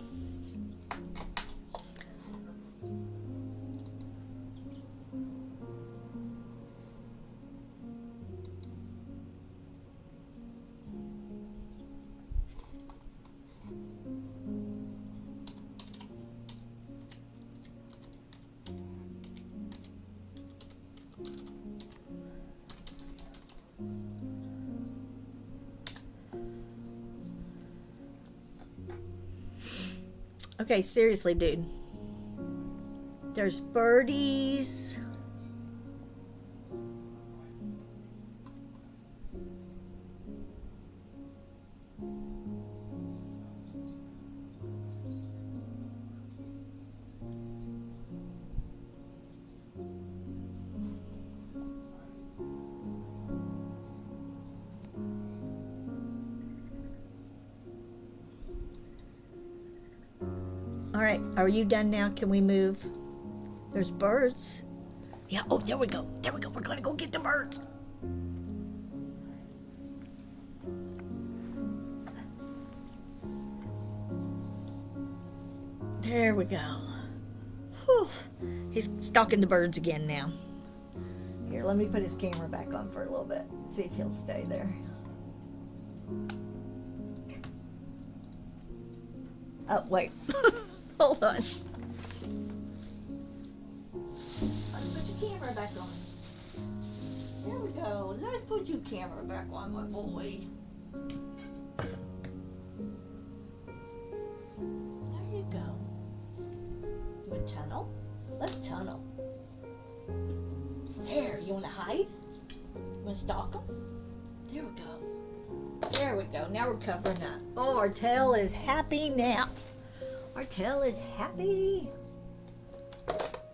Okay, seriously, dude. There's birdies. All right, are you done now? Can we move? There's birds. Yeah, oh, there we go. There we go. We're going to go get the birds. There we go. Whew. He's stalking the birds again now. Here, let me put his camera back on for a little bit. See if he'll stay there. Oh, wait. Hold on. Let's put your camera back on. There we go. Let's put your camera back on, my boy. There you go. You want to tunnel? Let's tunnel. There, you want to hide? You want to stalk them? There we go. There we go. Now we're covering up. Oh, our tail is happy now. Our tail is happy.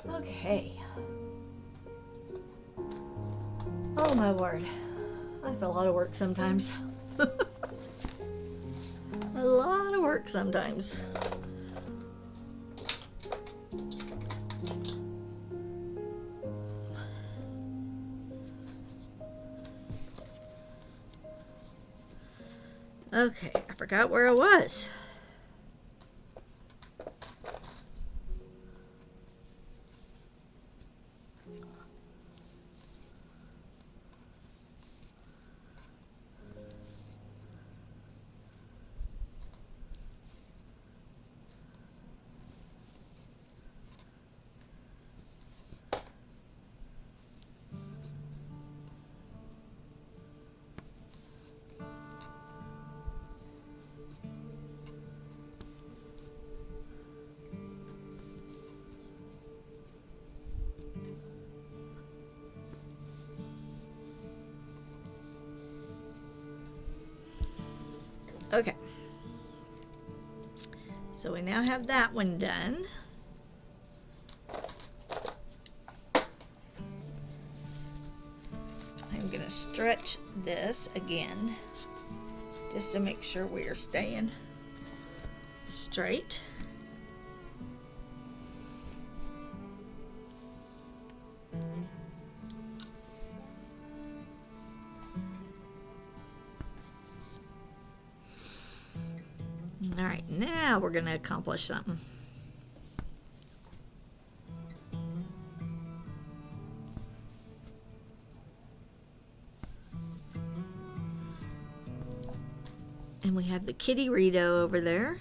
Okay. Oh my word. That's a lot of work sometimes. A lot of work sometimes. Okay, I forgot where I was. Okay. So we now have that one done. I'm going to stretch this again just to make sure we are staying straight. All right, now we're going to accomplish something. And we have the kitty Rito over there.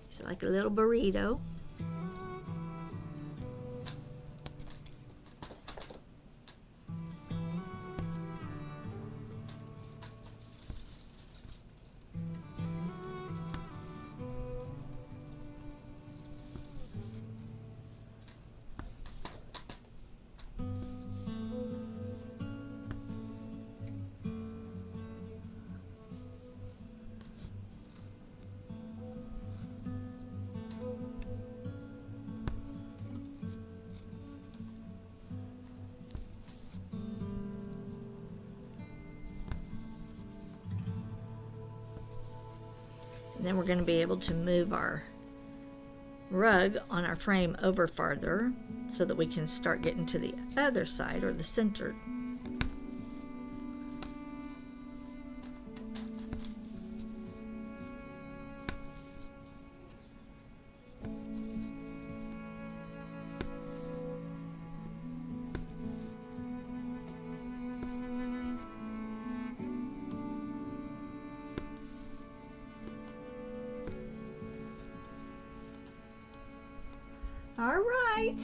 It's like a little burrito. And then we're going to be able to move our rug on our frame over farther so that we can start getting to the other side, or the center. All right.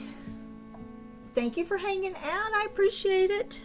Thank you for hanging out. I appreciate it.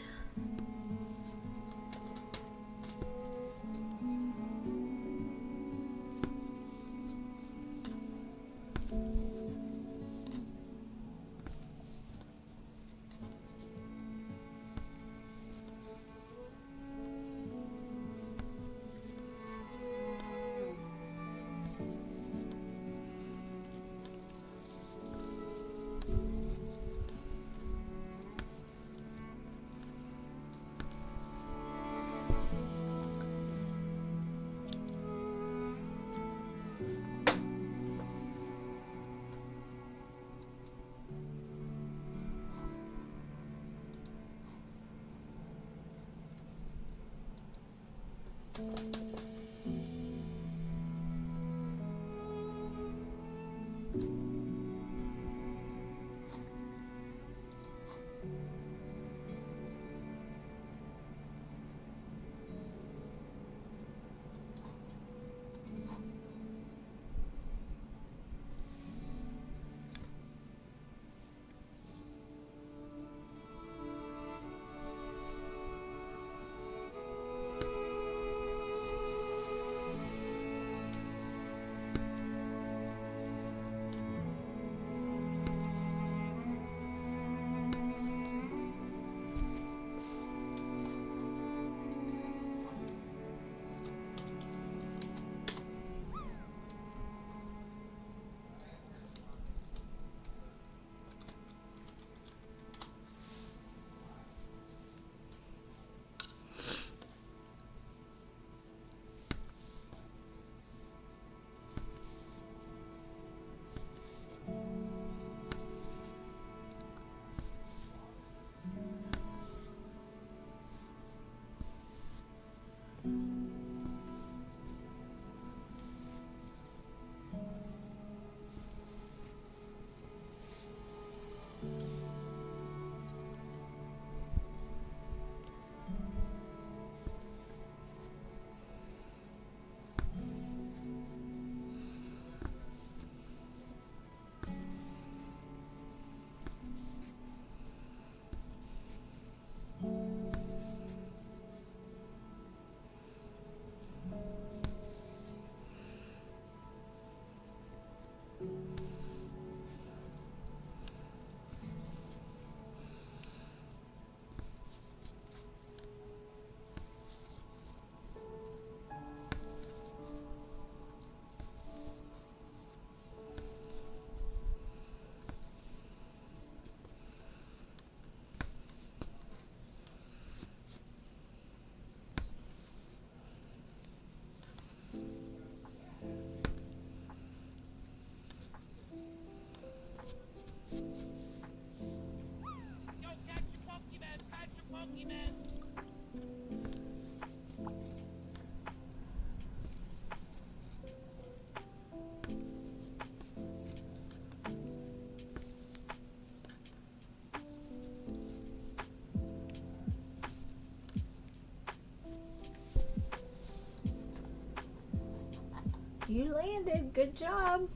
You landed. Good job.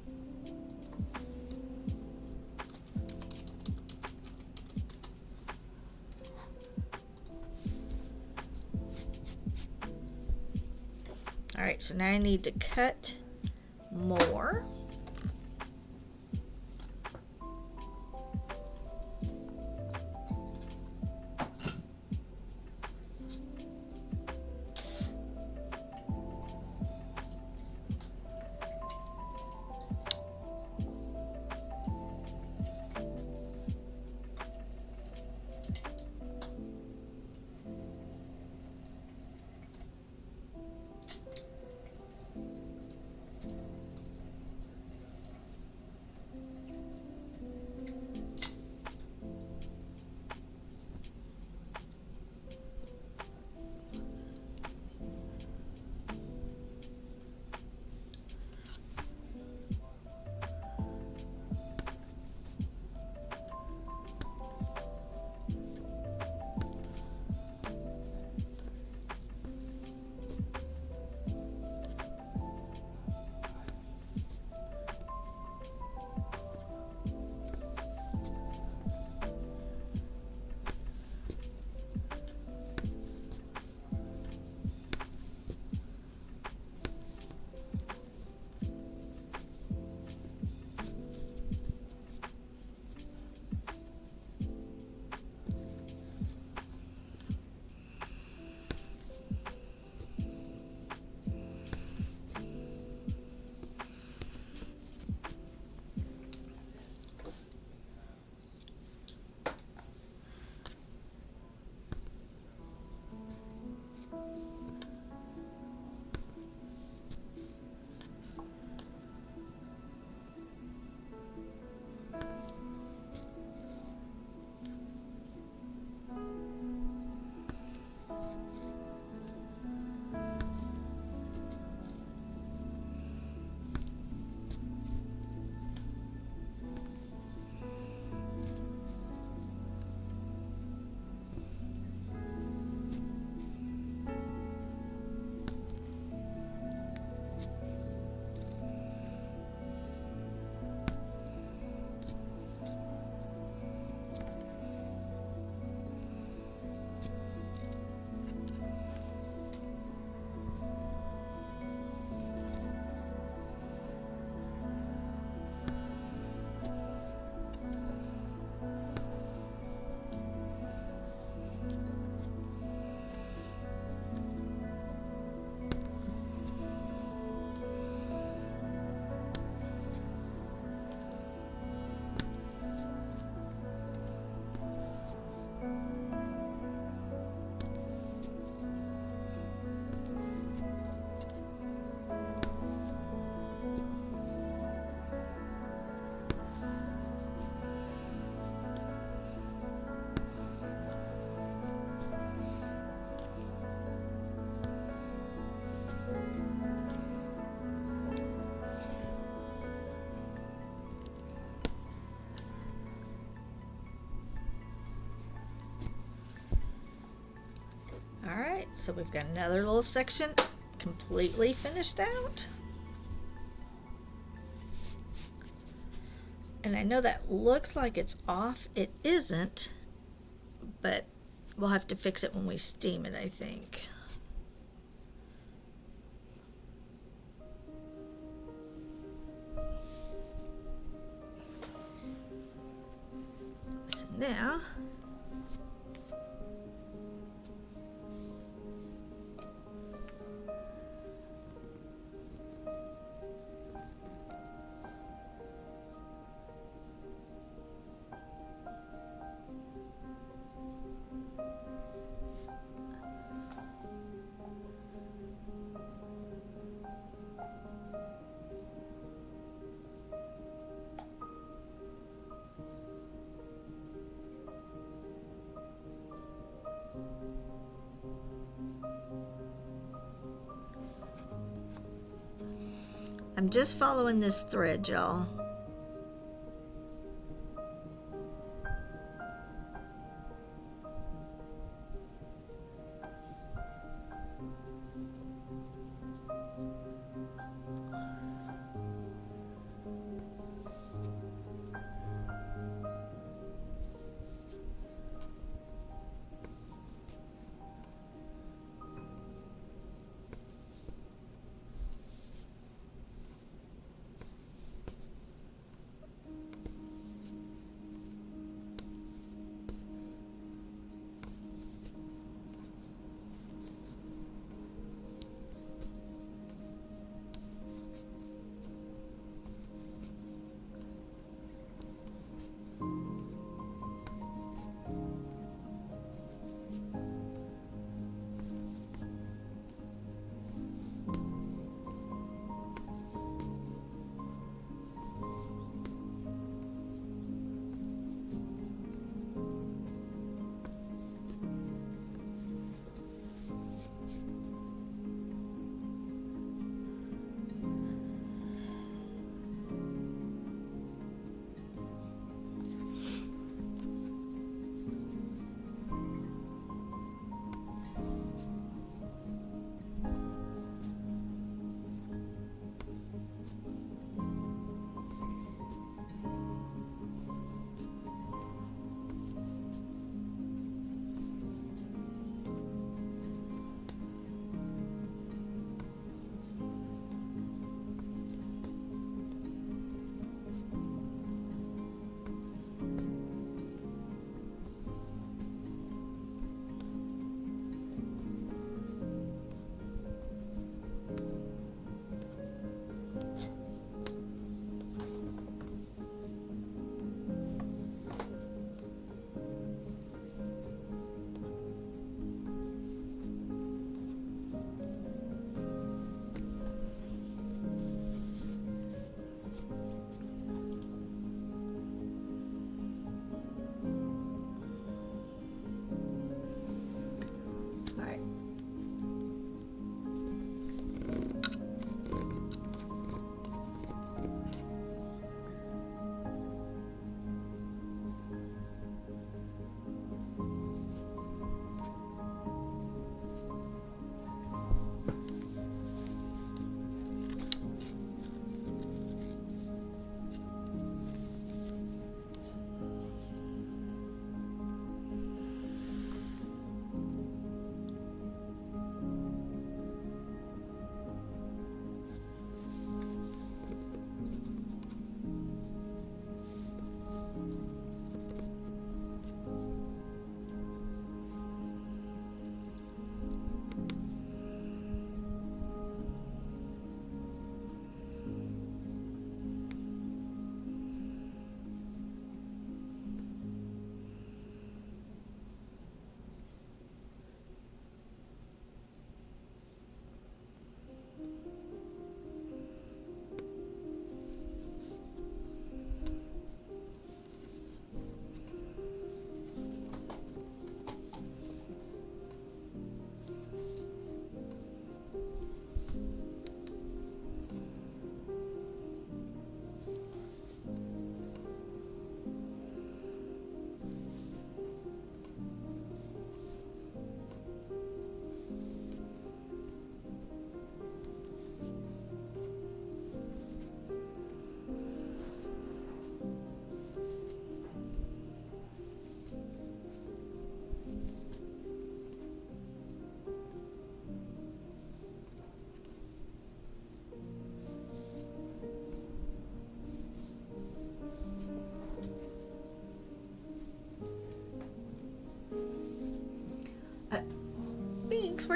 Alright, so now I need to cut more. Alright, so we've got another little section completely finished out. And I know that looks like it's off. It isn't, but we'll have to fix it when we steam it, I think. So now I'm just following this thread, y'all.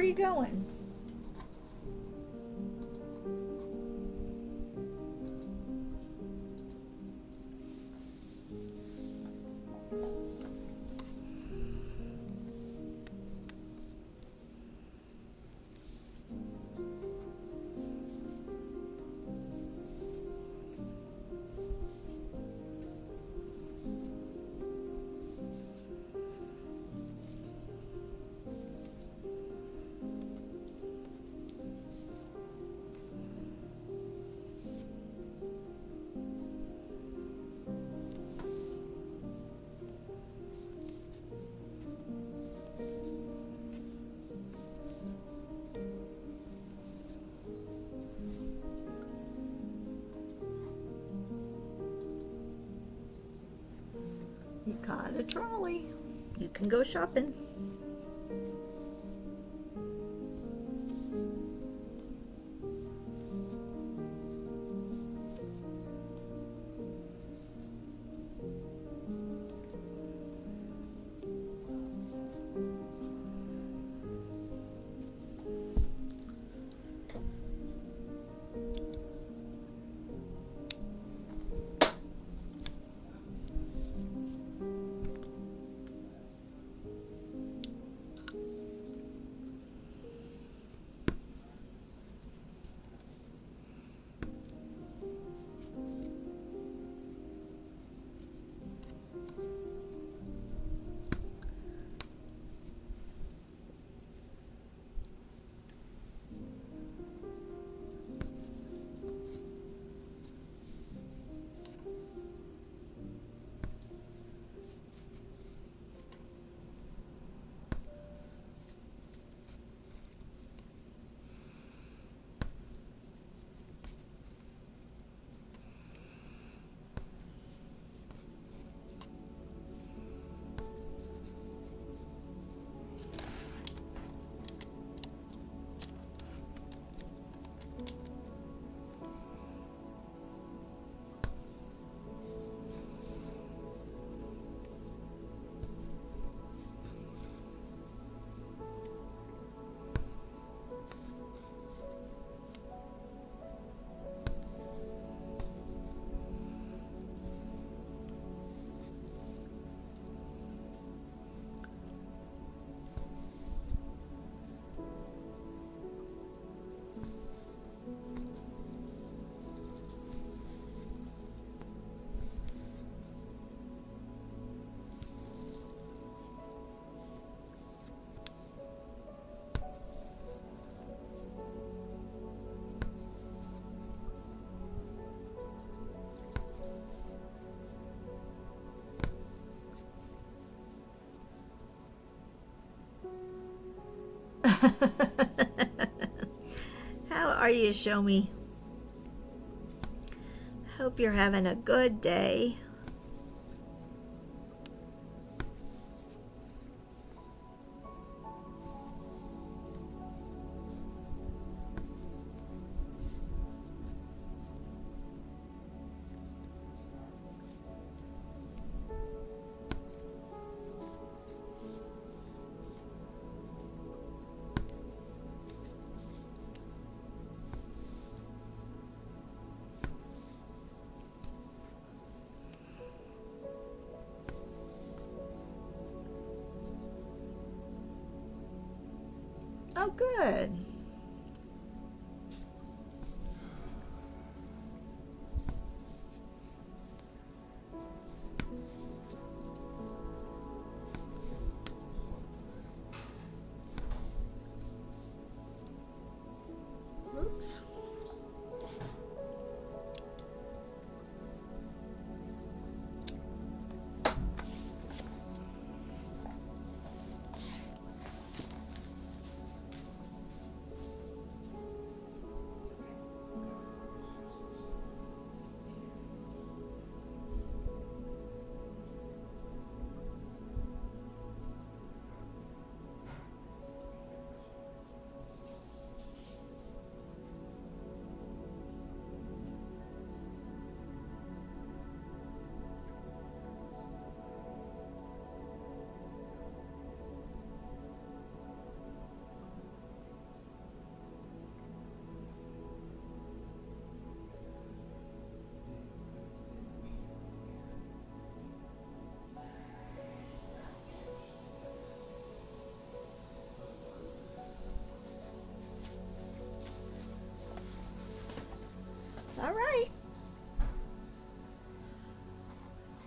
you going? You got a trolley. You can go shopping. How are you, Show Me? Hope you're having a good day. Oh, good. Oops.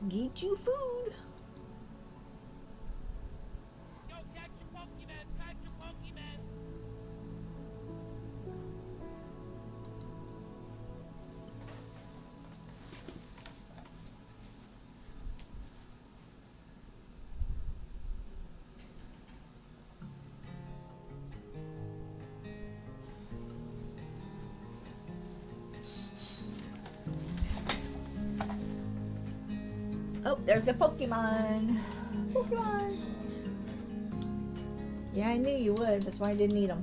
Get you food. Yo, catch your Pokemon! Catch your Pokemon! Oh, there's a Pokemon. Pokemon. Yeah, I knew you would. That's why I didn't eat them.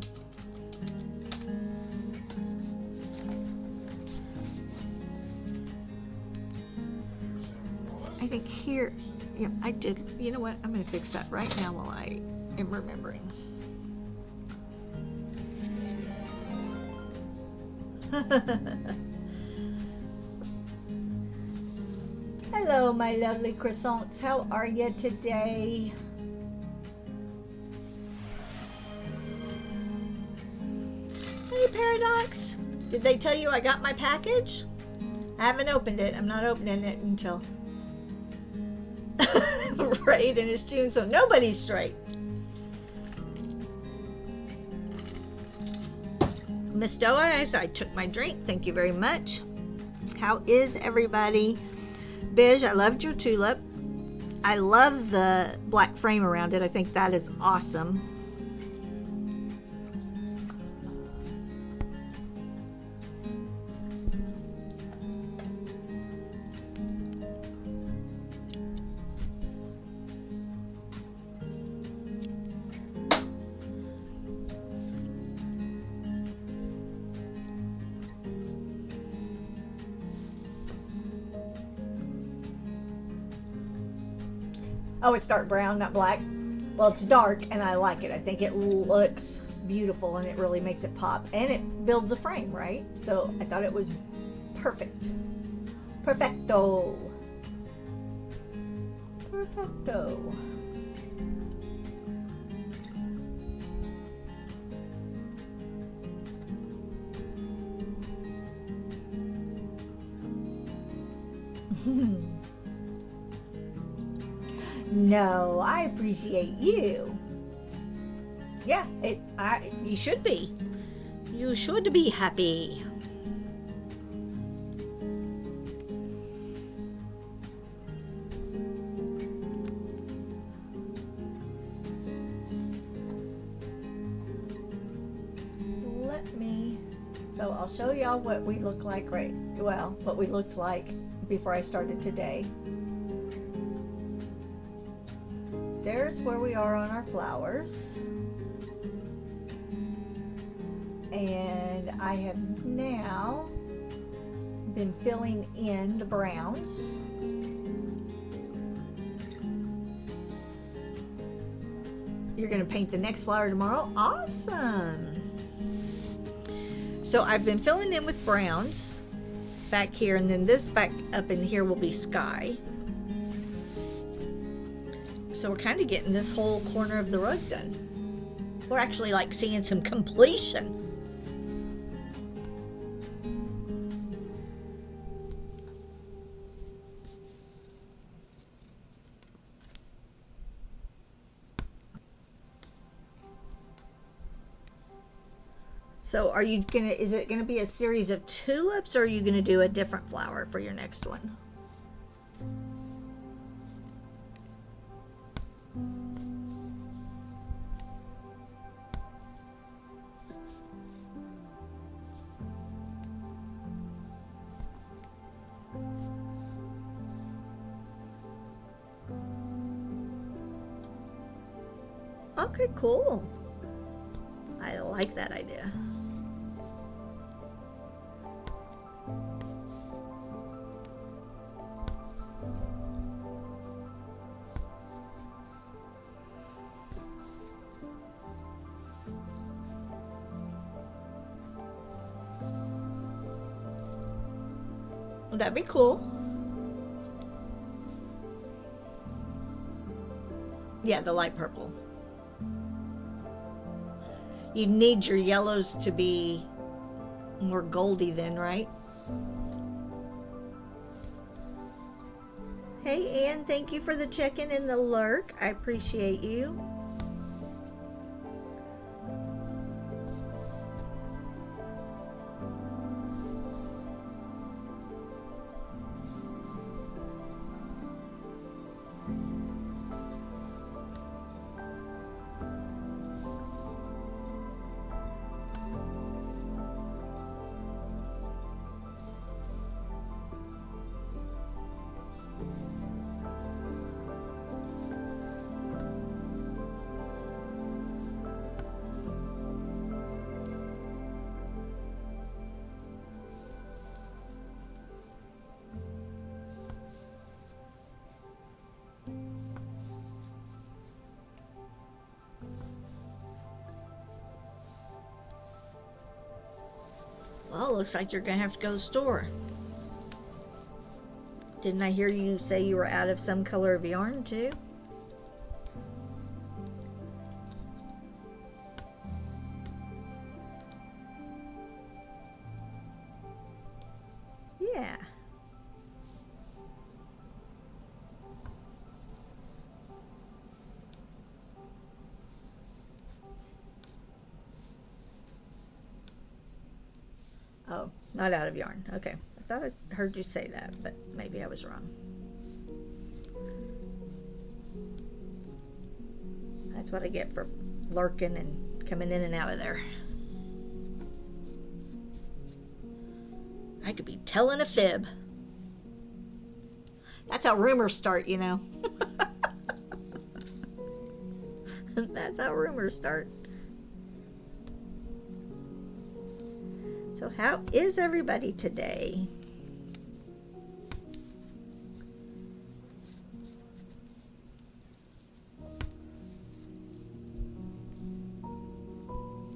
I think here, yeah, I did. You know what? I'm going to fix that right now while I am remembering. Hello, my lovely croissants. How are you today? Hey, Paradox. Did they tell you I got my package? I haven't opened it. I'm not opening it until... right, and it's June, so nobody's straight. Miss Doaz, I took my drink. Thank you very much. How is everybody? Biz, I loved your tulip. I love the black frame around it. I think that is awesome. Oh, it's dark brown, not black. Well, it's dark, and I like it. I think it looks beautiful, and it really makes it pop. And it builds a frame, right? So I thought it was perfect. Perfecto. Perfecto. No, I appreciate you. Yeah, you should be. You should be happy. So I'll show y'all what we look like what we looked like before I started today. There's where we are on our flowers. And I have now been filling in the browns. You're going to paint the next flower tomorrow? Awesome! So I've been filling in with browns back here, and then this back up in here will be sky. So we're kind of getting this whole corner of the rug done. We're actually like seeing some completion. So is it gonna be a series of tulips, or are you gonna do a different flower for your next one? Okay, cool. I like that idea. That'd be cool. Yeah, the light purple. You need your yellows to be more goldy then, right? Hey, Ann, thank you for the check-in and the lurk. I appreciate you. Well, looks like you're gonna have to go to the store. Didn't I hear you say you were out of some color of yarn too? Yeah. Oh, not out of yarn. Okay. I thought I heard you say that, but maybe I was wrong. That's what I get for lurking and coming in and out of there. I could be telling a fib. That's how rumors start, you know. That's how rumors start. So how is everybody today?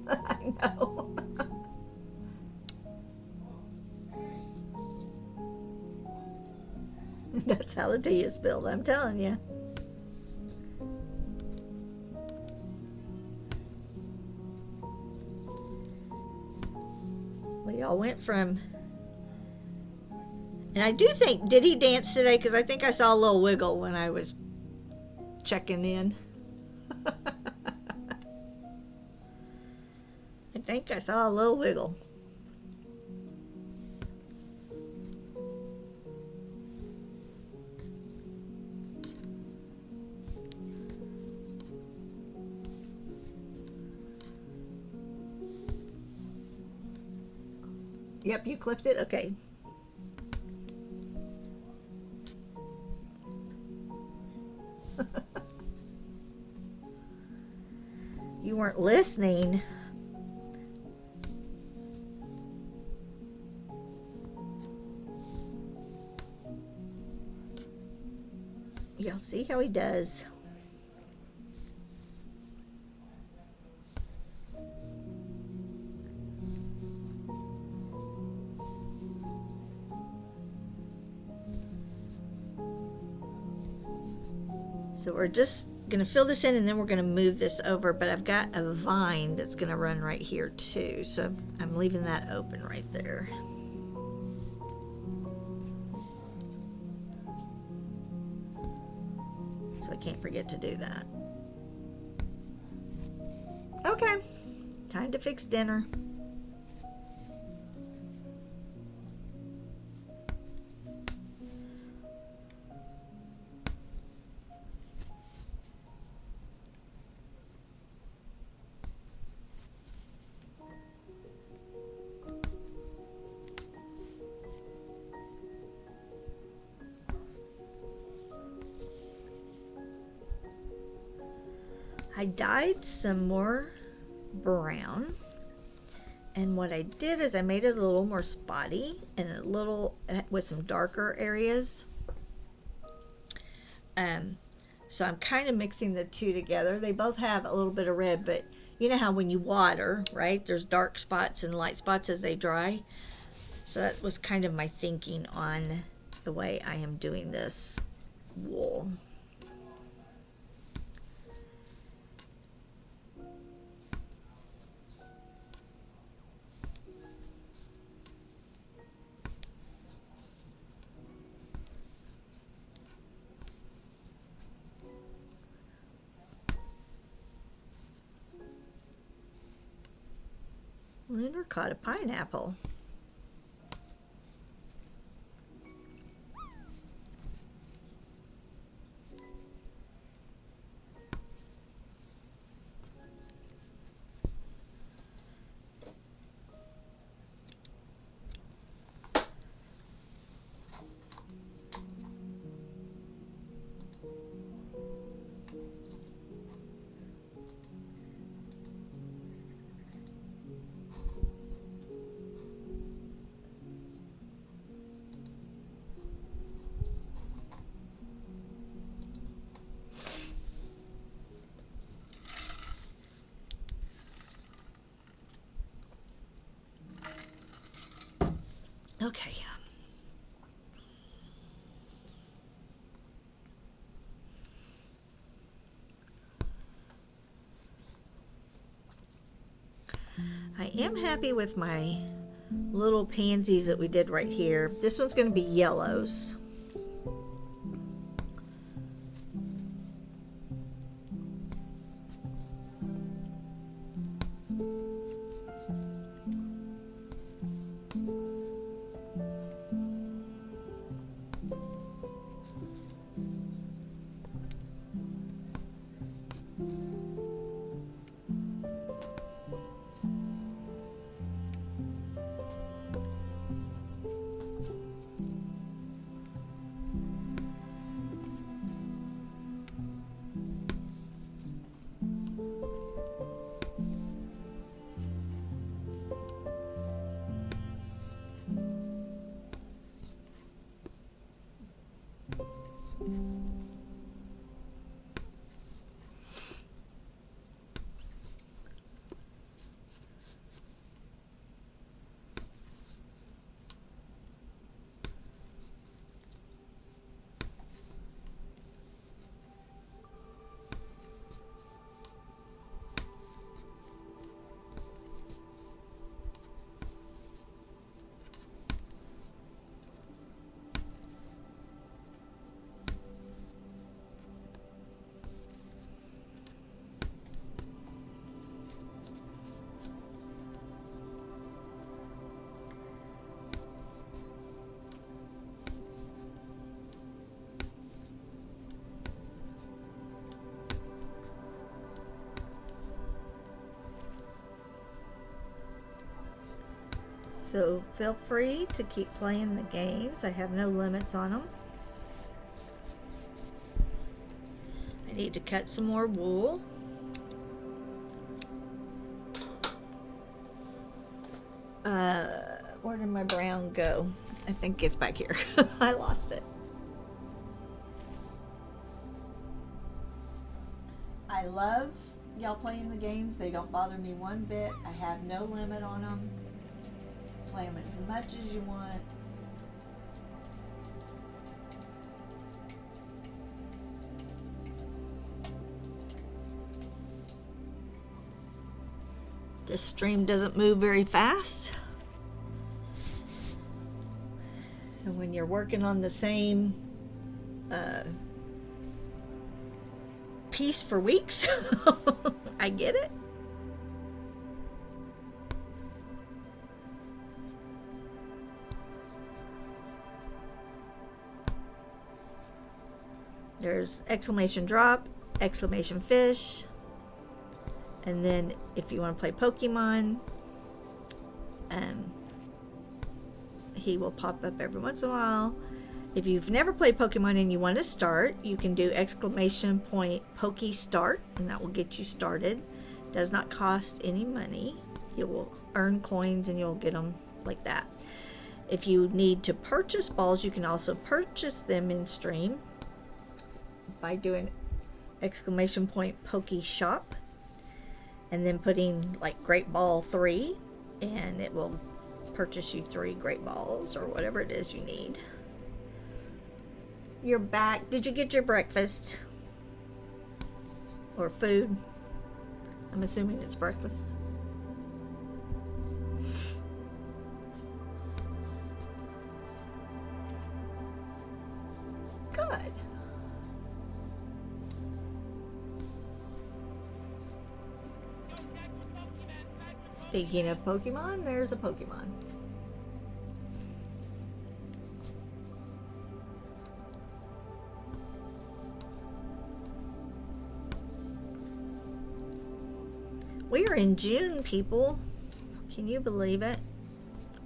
I know. That's how the tea is spilled, I'm telling you. We all went from, and I do think, did he dance today? Because I think I saw a little wiggle when I was checking in. I think I saw a little wiggle. Yep, you clipped it? Okay. You weren't listening. You'll see how he does. So we're just gonna fill this in and then we're gonna move this over, but I've got a vine that's gonna run right here too, so I'm leaving that open right there. So I can't forget to do that. Okay, time to fix dinner. I dyed some more brown, and what I did is I made it a little more spotty and a little with some darker areas. So I'm kind of mixing the two together. They both have a little bit of red, but you know how when you water, right, there's dark spots and light spots as they dry. So that was kind of my thinking on the way I am doing this wool. caught a pineapple. Okay. I am happy with my little pansies that we did right here. This one's going to be yellows. So feel free to keep playing the games. I have no limits on them. I need to cut some more wool. Where did my brown go? I think it's back here. I lost it. I love y'all playing the games. They don't bother me one bit. I have no limit on them. Play them as much as you want. This stream doesn't move very fast. And when you're working on the same piece for weeks, I get it. There's exclamation drop, exclamation fish, and then if you want to play Pokemon, he will pop up every once in a while. If you've never played Pokemon and you want to start, you can do exclamation point Poke Start, and that will get you started. Does not cost any money. You will earn coins and you'll get them like that. If you need to purchase balls, you can also purchase them in stream by doing exclamation point Poke Shop and then putting like Great Ball 3, and it will purchase you 3 great balls or whatever it is you need. You're back. Did you get your breakfast? Or food? I'm assuming it's breakfast. Good. Speaking of Pokemon, there's a Pokemon. We are in June, people. Can you believe it?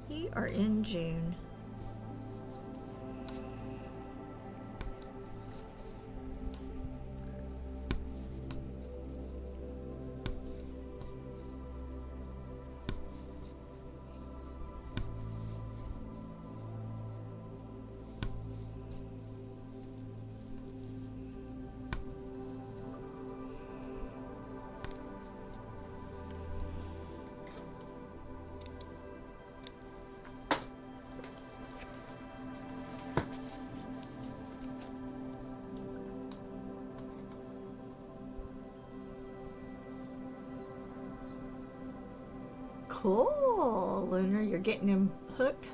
We are in June. Cool, Lunar, you're getting him hooked.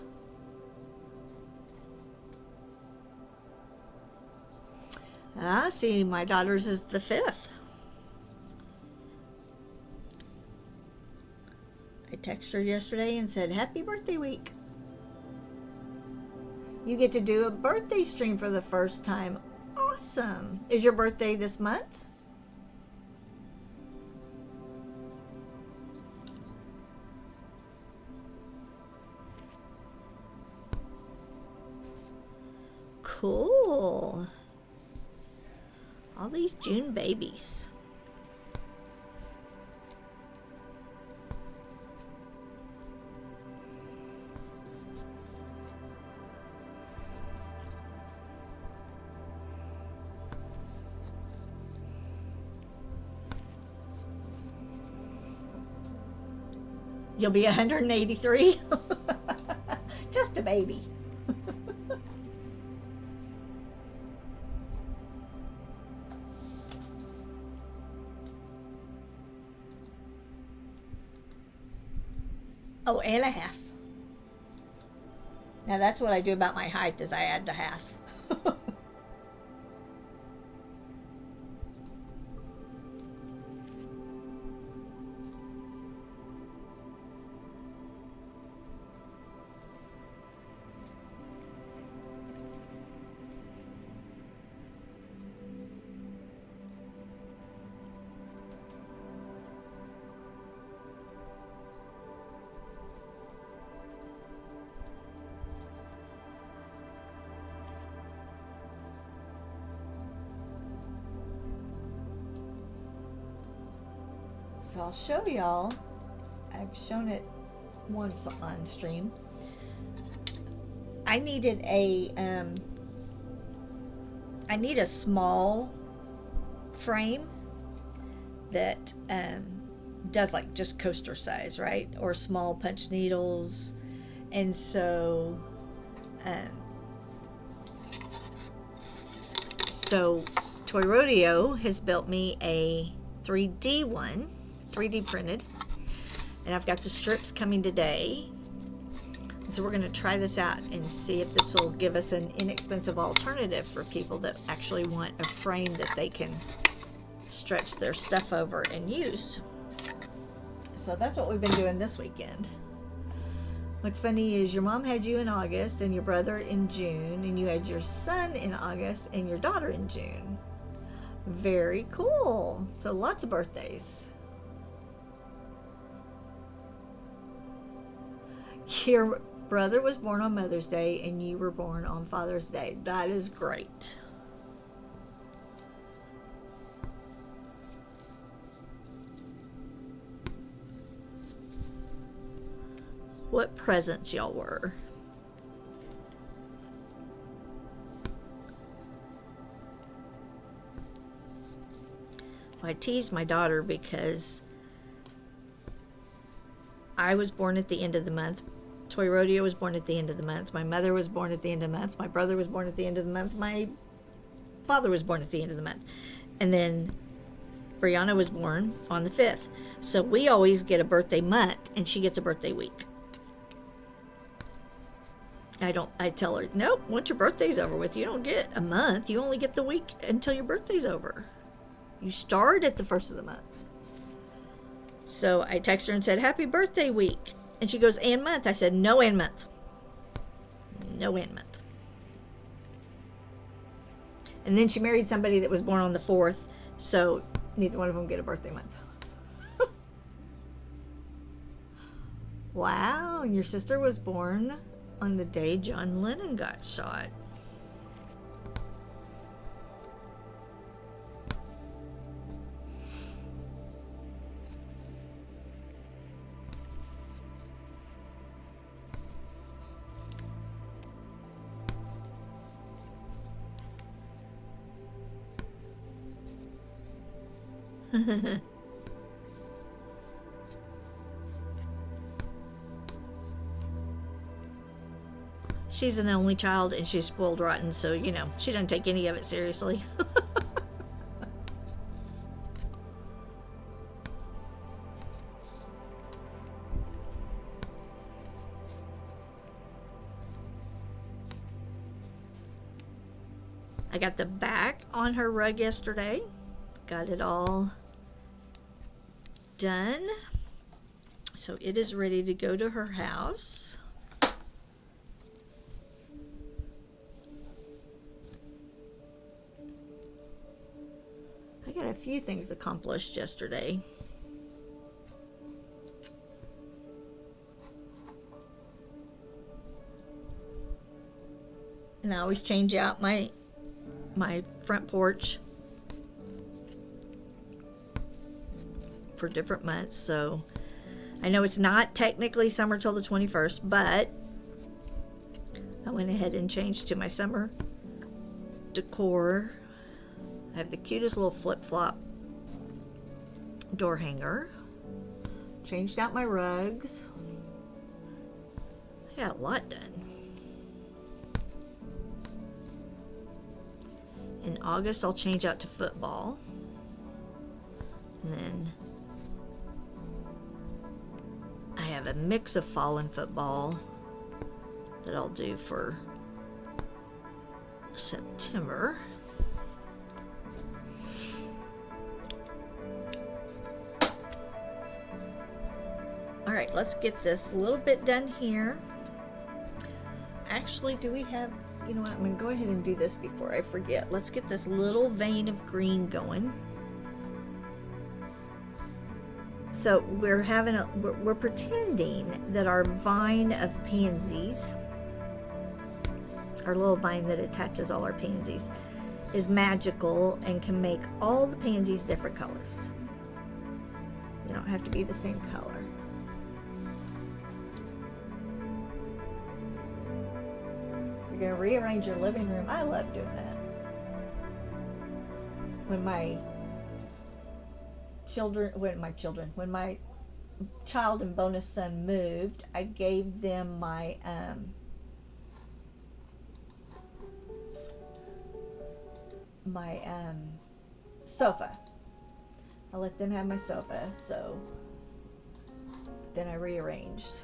I see, my daughter's is the 5th. I texted her yesterday and said, happy birthday week. You get to do a birthday stream for the first time. Awesome. Is your birthday this month? Cool. All these June babies. You'll be 183. Just a baby. Oh, and a half. Now that's what I do about my height, is I add the half. So I'll show y'all. I've shown it once on stream. I needed a I need a small frame that does like just coaster size, right? Or small punch needles. And so Toy Rodeo has built me a 3D one, 3D printed, and I've got the strips coming today. So we're going to try this out and see if this will give us an inexpensive alternative for people that actually want a frame that they can stretch their stuff over and use. So that's what we've been doing this weekend. What's funny is your mom had you in August and your brother in June, and you had your son in August and your daughter in June. Very cool. So lots of birthdays. Your brother was born on Mother's Day and you were born on Father's Day. That is great. What presents y'all were? I teased my daughter because I was born at the end of the month. Toy Rodeo was born at the end of the month. My mother was born at the end of the month. My brother was born at the end of the month. My father was born at the end of the month. And then Brianna was born on the 5th. So we always get a birthday month and she gets a birthday week. I tell her, nope, once your birthday's over with, you don't get a month. You only get the week until your birthday's over. You start at the 1st of the month. So I texted her and said, "Happy birthday week." And she goes, "And month." I said, "No and month. No and month." And then she married somebody that was born on the 4th, so neither one of them get a birthday month. Wow, and your sister was born on the day John Lennon got shot. She's an only child and she's spoiled rotten, so you know, she doesn't take any of it seriously. I got the back on her rug yesterday. Got it all done. So it is ready to go to her house. I got a few things accomplished yesterday. And I always change out my front porch for different months. So I know it's not technically summer till the 21st, but I went ahead and changed to my summer decor. I have the cutest little flip-flop door hanger. Changed out my rugs. I got a lot done. In August, I'll change out to football. And then I have a mix of fall and football that I'll do for September. All right, let's get this a little bit done here. Actually, do we have, you know what, I'm going to go ahead and do this before I forget. Let's get this little vein of green going. So we're pretending that our vine of pansies, our little vine that attaches all our pansies, is magical and can make all the pansies different colors. They don't have to be the same color. You're going to rearrange your living room. I love doing that. When my child and bonus son moved, I gave them my sofa. I let them have my sofa, so then I rearranged.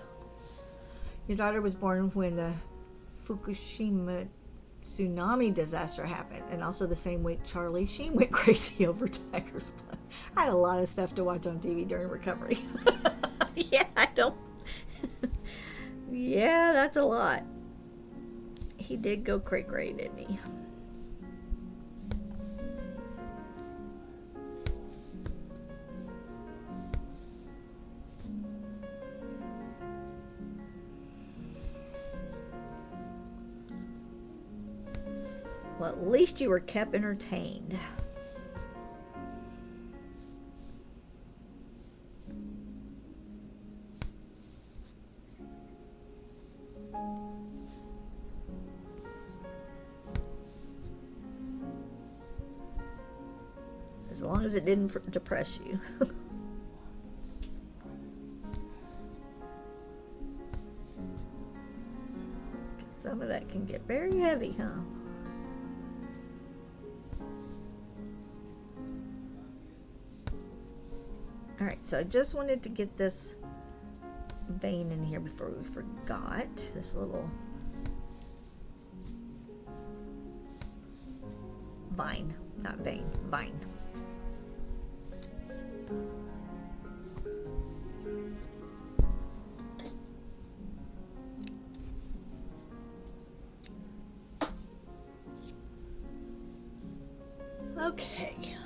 Your daughter was born when the Fukushima tsunami disaster happened, and also the same week Charlie Sheen went crazy over Tiger's Blood. I had a lot of stuff to watch on TV during recovery. Yeah, I don't. Yeah, that's a lot. He did go cray-cray, didn't he? Well, at least you were kept entertained. As long as it didn't depress you. Some of that can get very heavy, huh? Alright, so I just wanted to get this vein in here before we forgot. This little vine, not vein, vine. Okay.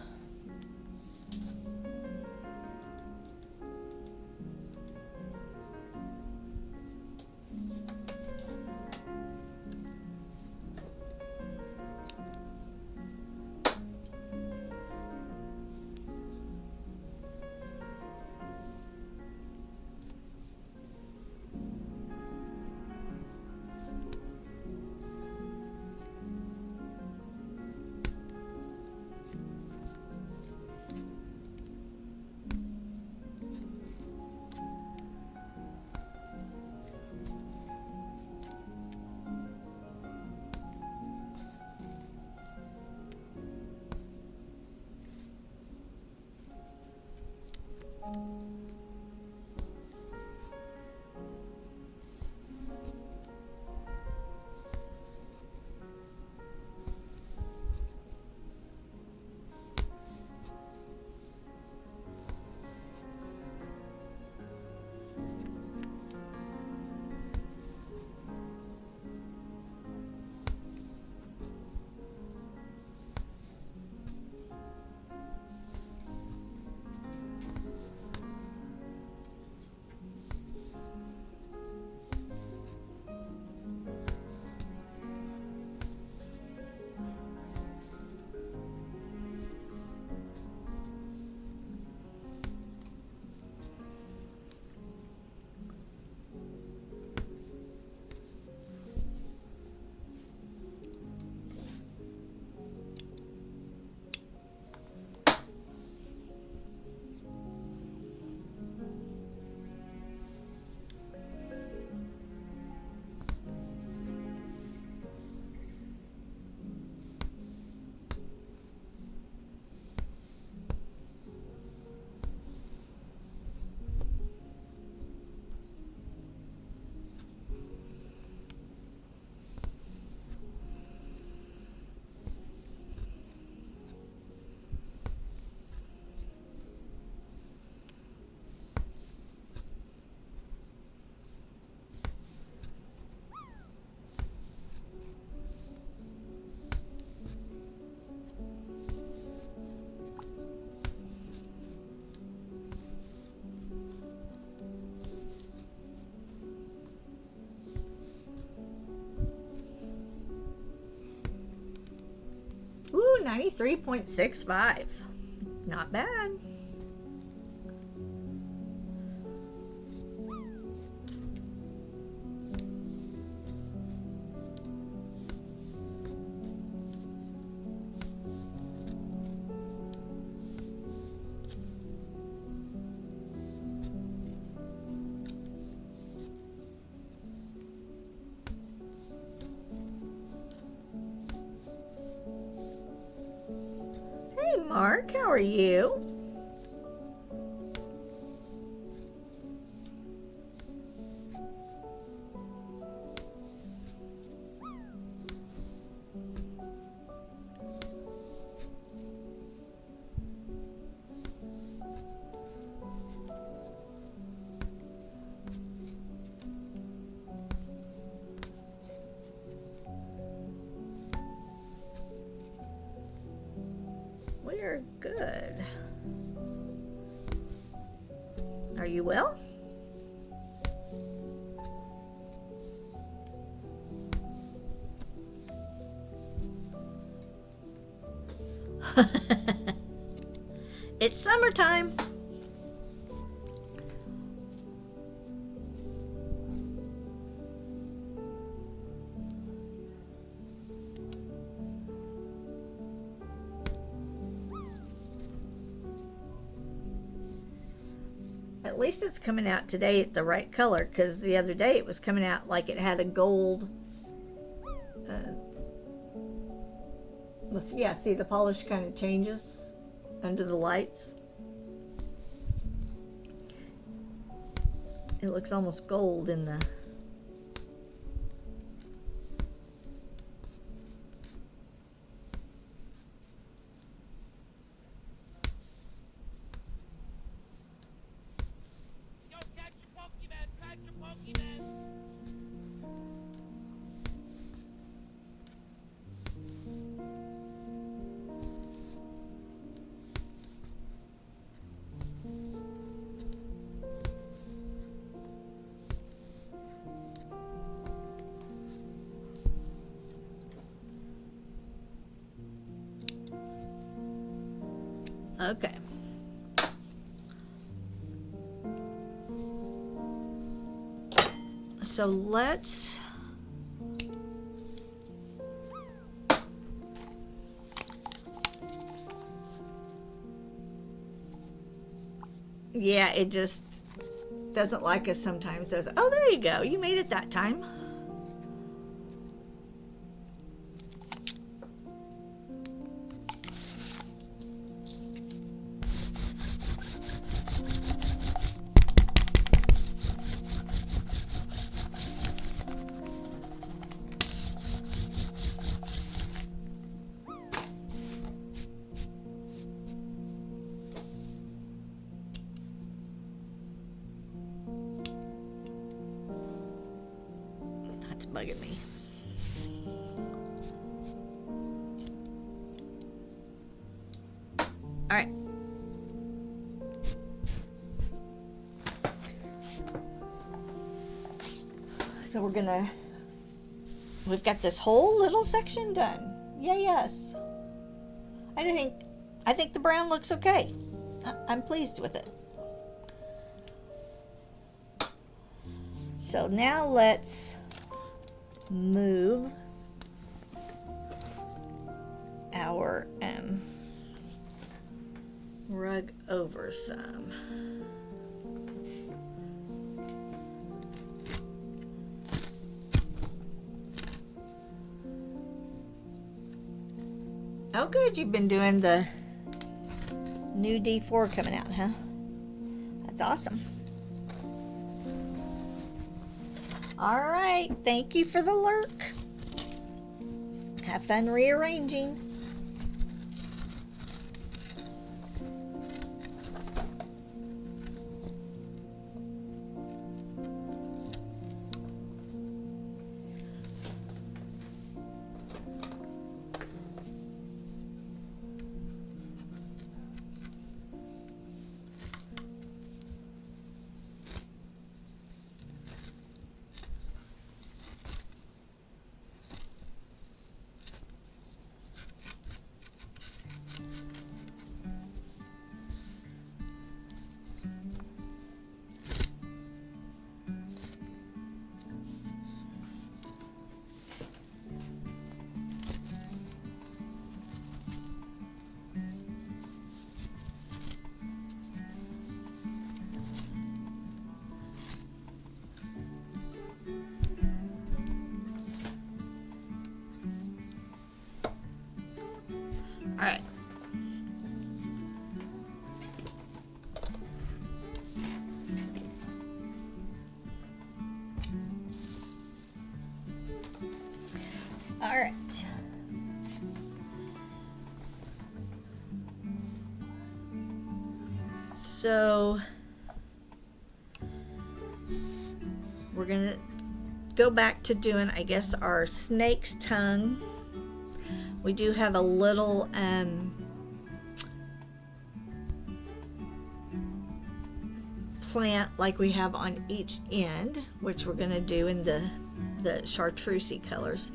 Ooh, 93.65. Not bad. Hey, Mark, how are you? We're good. Are you well? It's summertime. At least it's coming out today at the right color, because the other day it was coming out like it had a gold. Yeah, see, the polish kind of changes under the lights. It looks almost gold in the... Yo, catch your Pokemon, catch your Pokemon. Okay. So let's yeah, it just doesn't like us sometimes. Does it? Oh, there you go. You made it that time. That's bugging me. All right. So we've got this whole little section done. Yeah, yes. I think the brown looks okay. I'm pleased with it. So now let's move our rug over some. Oh, good. You've been doing the new D4 coming out, huh? That's awesome. All right. Thank you for the lurk. Have fun rearranging. All right. All right. So we're gonna go back to doing, I guess, our snake's tongue. We do have a little plant like we have on each end, which we're going to do in the chartreuse colors.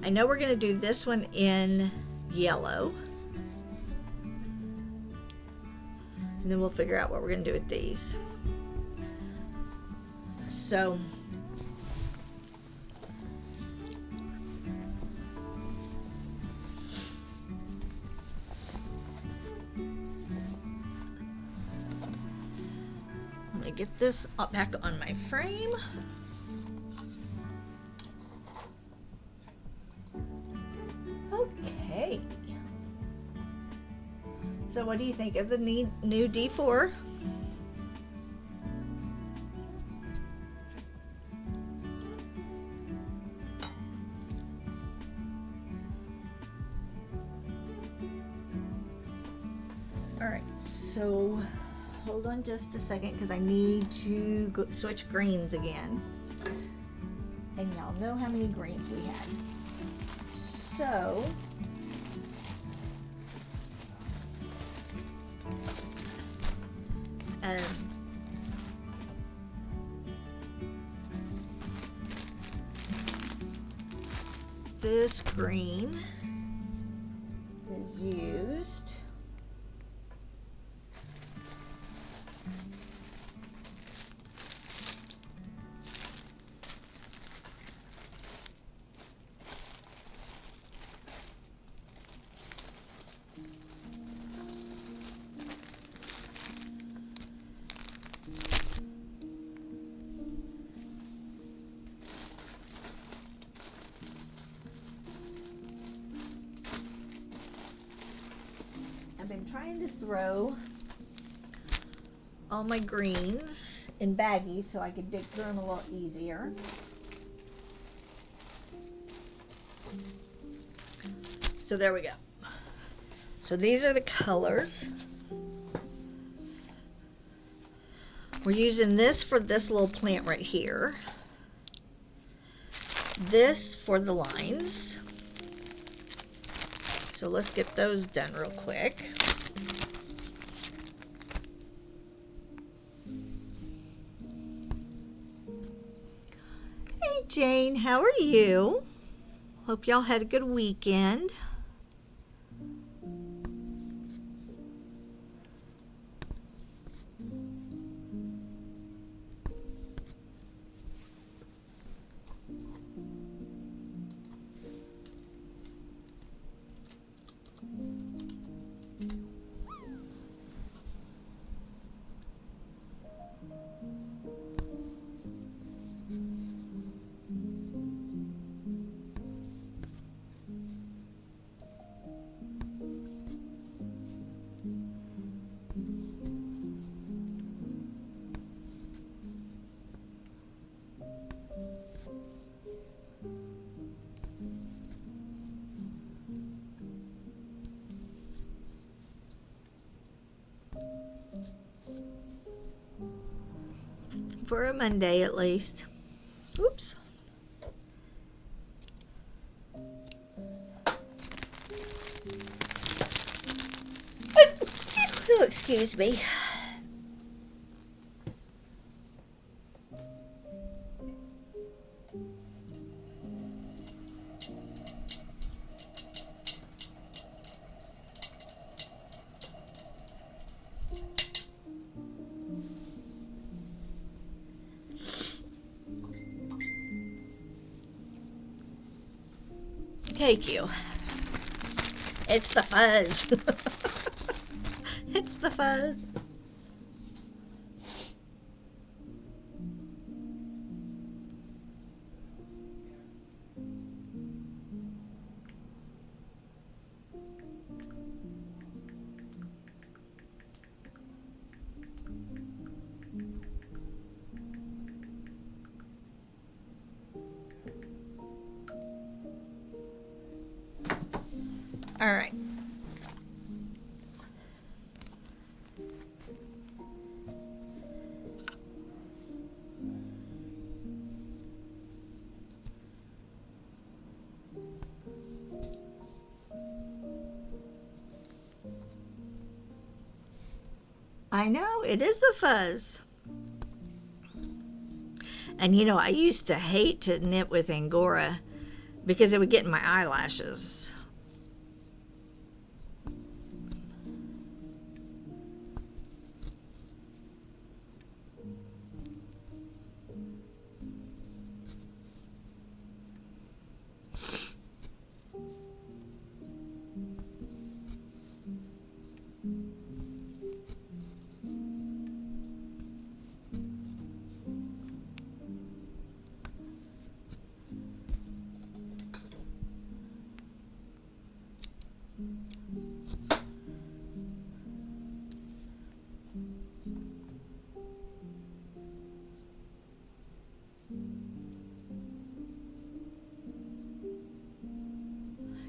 I know we're going to do this one in yellow. And then we'll figure out what we're going to do with these. So let me get this up back on my frame. Okay. So what do you think of the new D4? All right, so hold on just a second because I need to switch greens again. And y'all know how many greens we had. So this green is used I've been trying to throw all my greens in baggies so I could dig through them a little easier. So there we go. So these are the colors. We're using this for this little plant right here. This for the lines. So let's get those done real quick. Hey Jane, how are you? Hope y'all had a good weekend. For a Monday at least. Oops. Oh, excuse me. Thank you. It's the fuzz. It's the fuzz. All right. I know, it is the fuzz. And you know, I used to hate to knit with Angora because it would get in my eyelashes.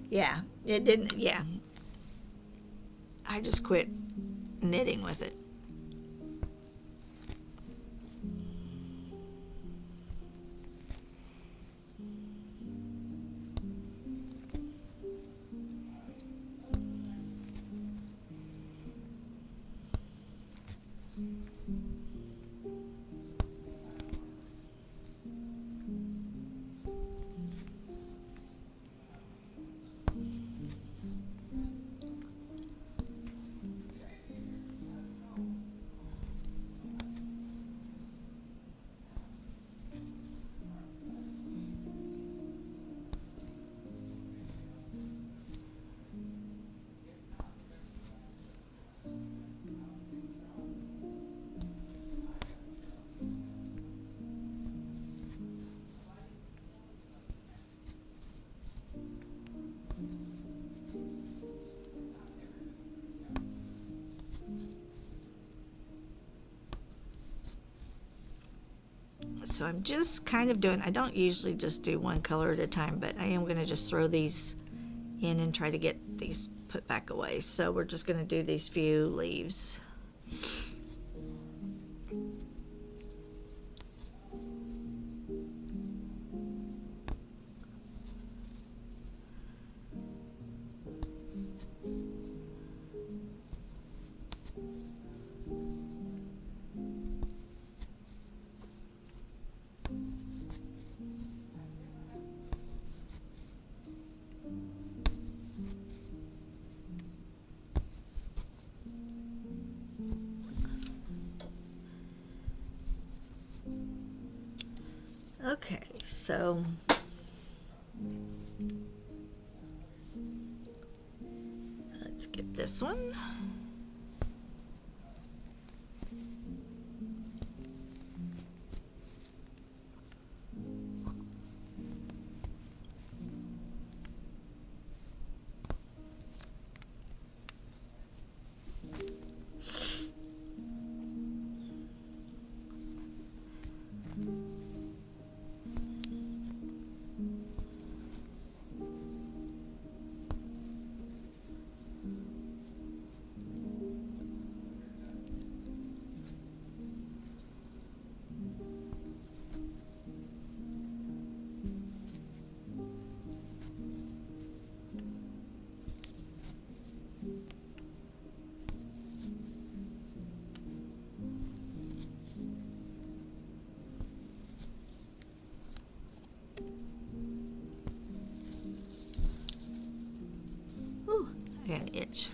Yeah, it didn't, yeah. I just quit knitting with it. So I'm just kind of doing, I don't usually just do one color at a time, but I am going to just throw these in and try to get these put back away. So we're just going to do these few leaves. Okay, so let's get this one. Ooh, I got an itch.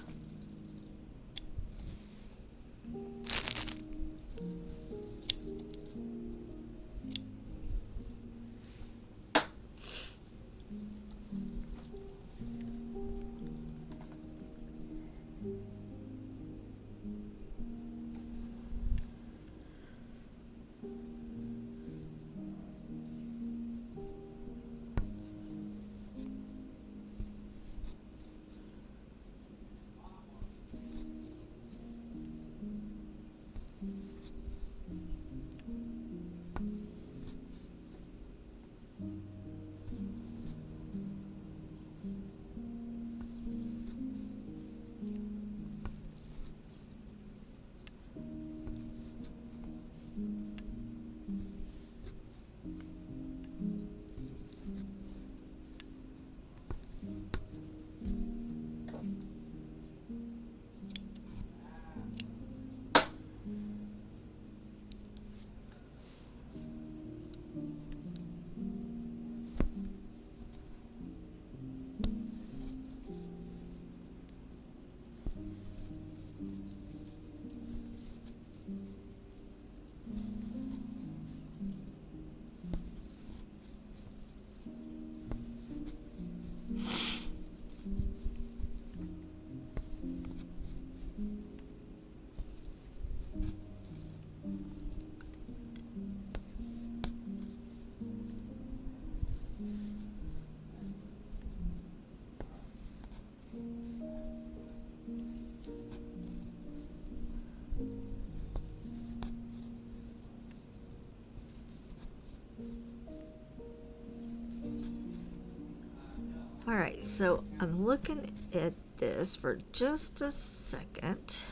Alright, so I'm looking at this for just a second.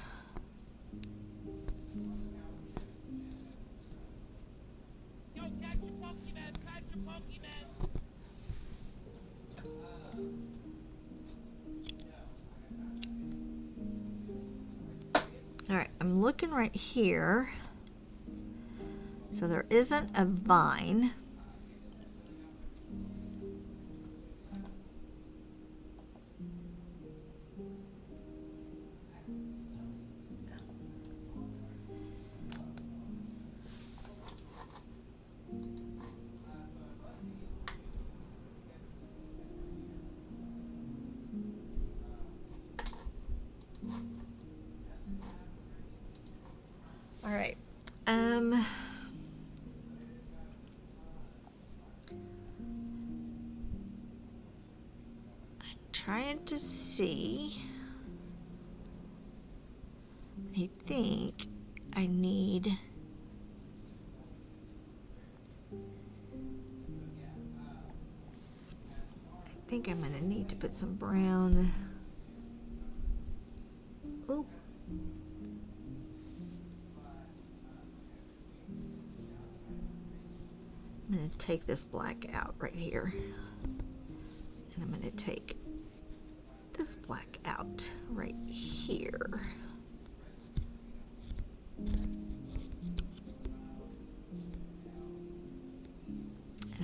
Yo, catch your Pokemon, catch your Pokemon. Alright, I'm looking right here. So there isn't a vine. All right. I'm trying to see. I think I need think I'm gonna need to put some brown. Oop. I'm gonna take this black out right here. And I'm gonna take this black out right here. And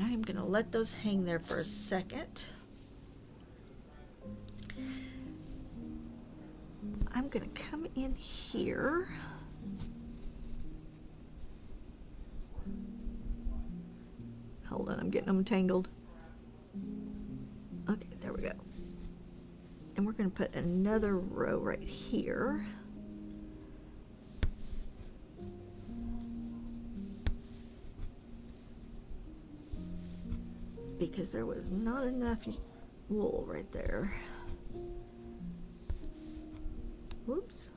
I'm gonna let those hang there for a second. I'm gonna come in here. Hold on, I'm getting them tangled. Okay, there we go. And we're gonna put another row right here. Because there was not enough wool right there. Whoops.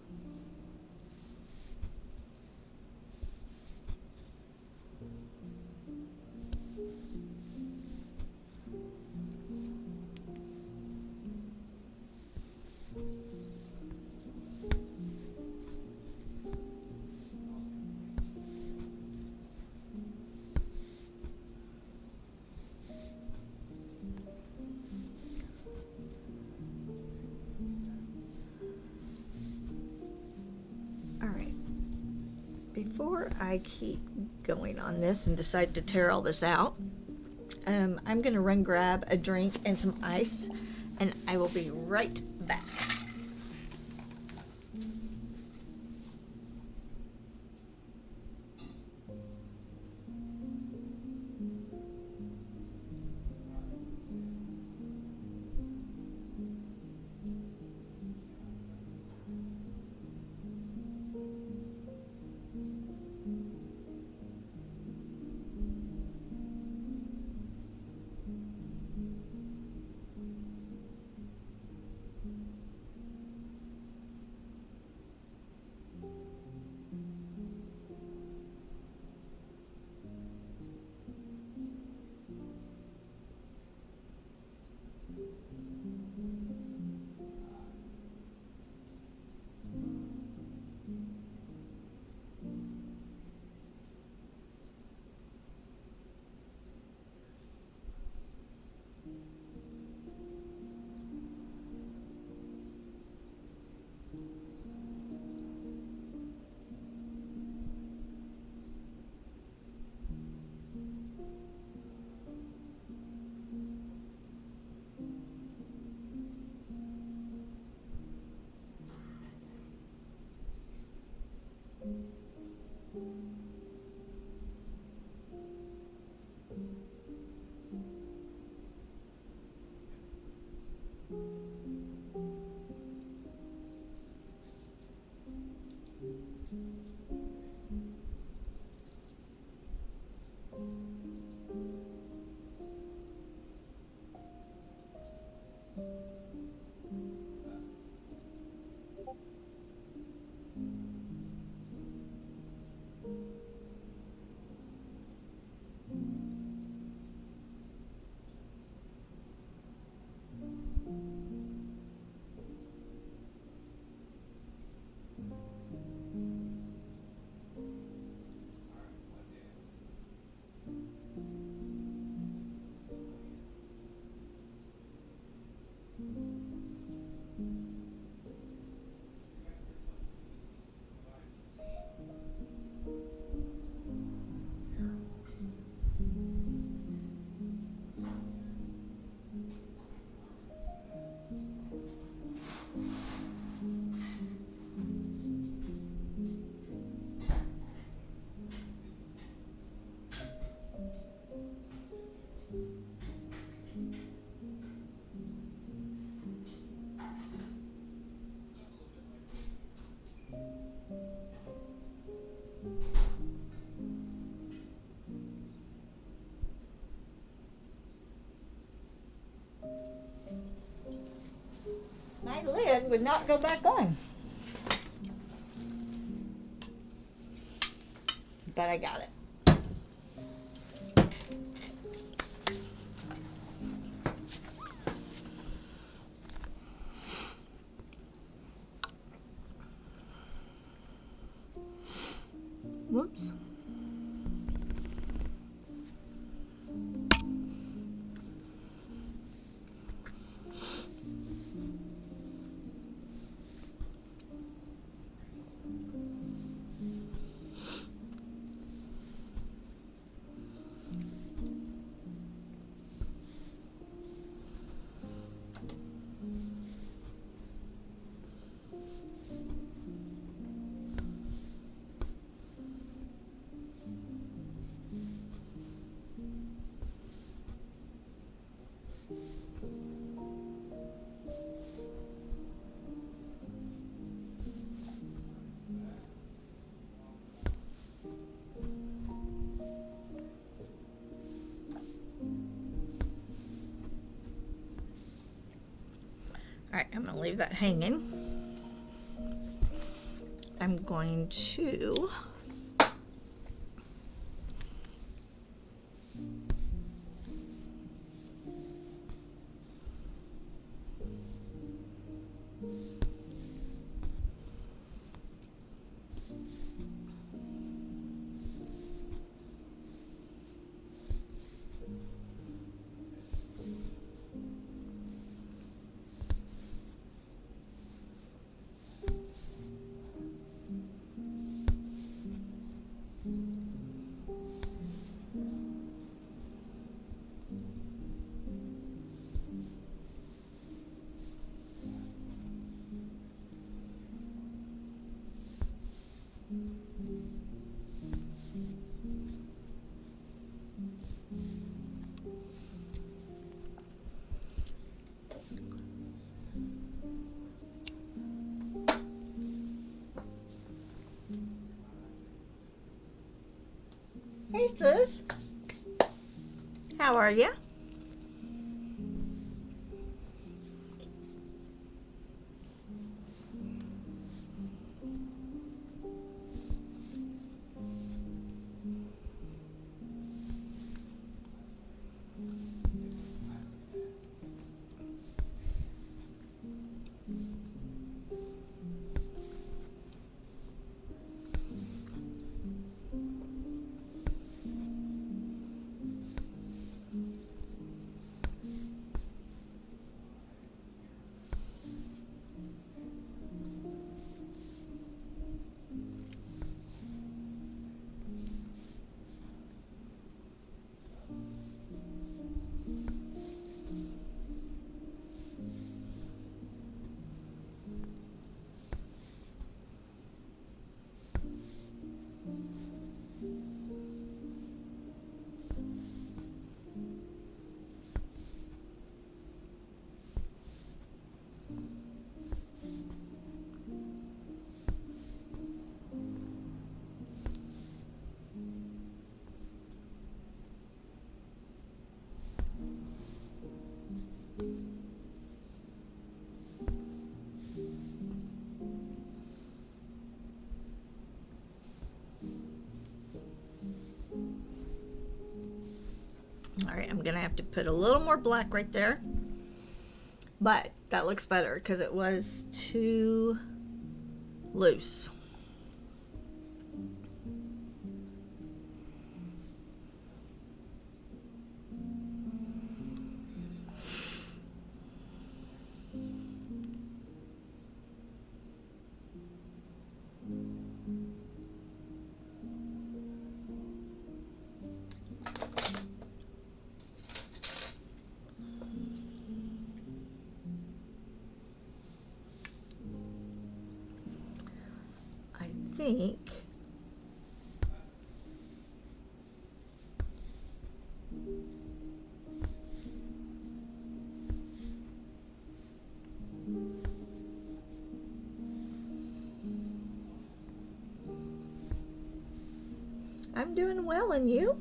Before I keep going on this and decide to tear all this out, I'm going to run grab a drink and some ice, and I will be right back. My lid would not go back on. But I got it. Whoops. Alright, I'm going to leave that hanging. I'm going to Hey, sis. How are you? Alright, I'm going to have to put a little more black right there. But that looks better because it was too loose. I think I'm doing well, and you?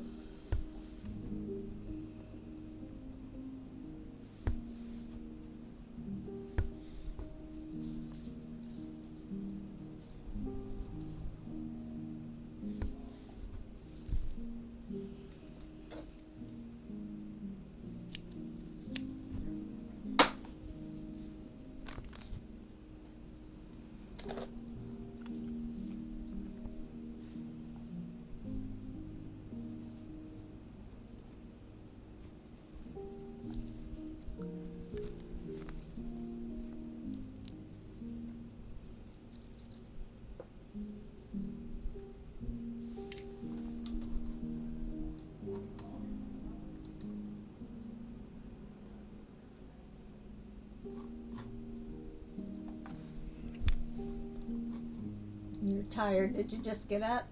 You're tired. Did you just get up?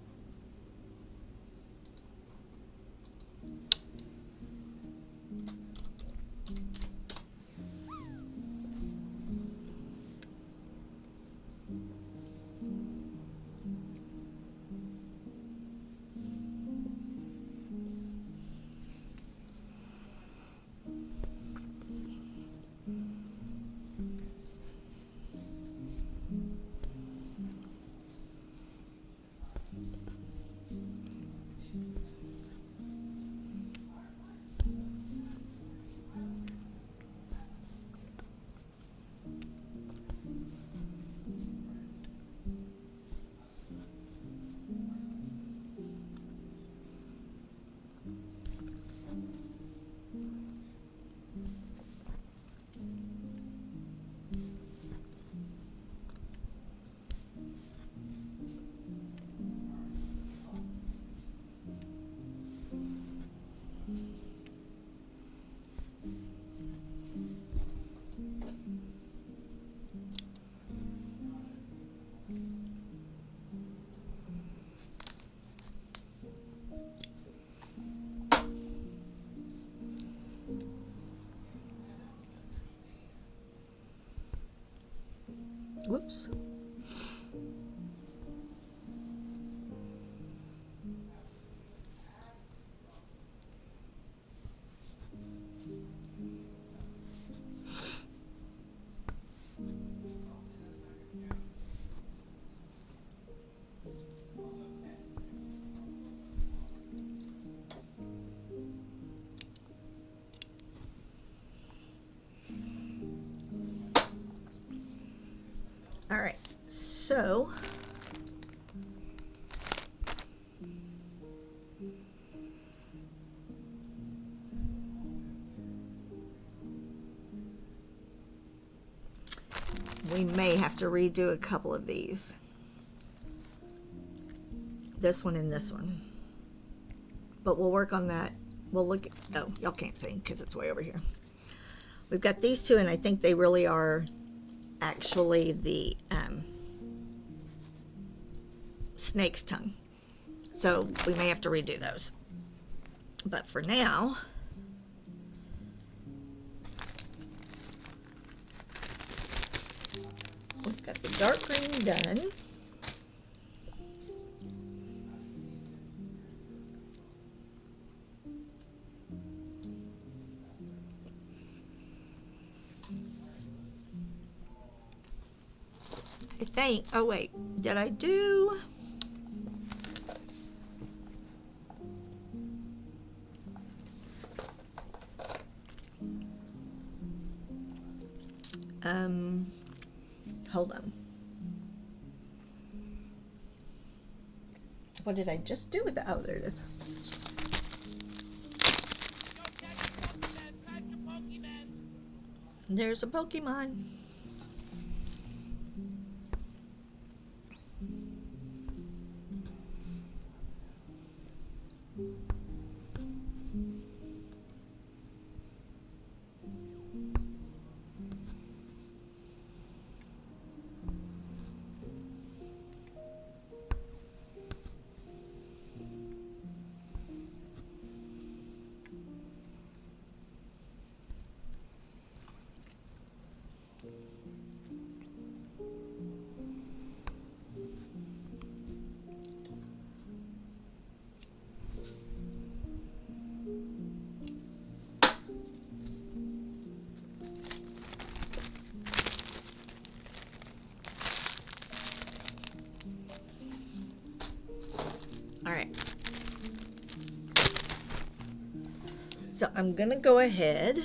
Whoops. All right, so we may have to redo a couple of these. This one and this one. But we'll work on that. We'll look at, oh, y'all can't see because it's way over here. We've got these two, and I think they really are actually the snake's tongue. So we may have to redo those. But for now, we've got the dark green done. I think, oh wait, did I do? Hold on. What did I just do with the, oh, there it is. Go catch a Pokemon! Catch a Pokemon! There's a Pokemon. All right. So I'm going to go ahead .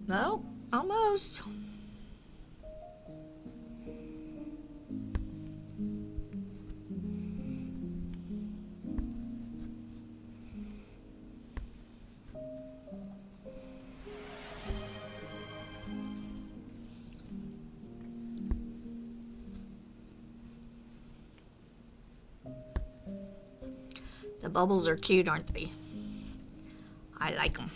No, almost. The bubbles are cute, aren't they? I like them.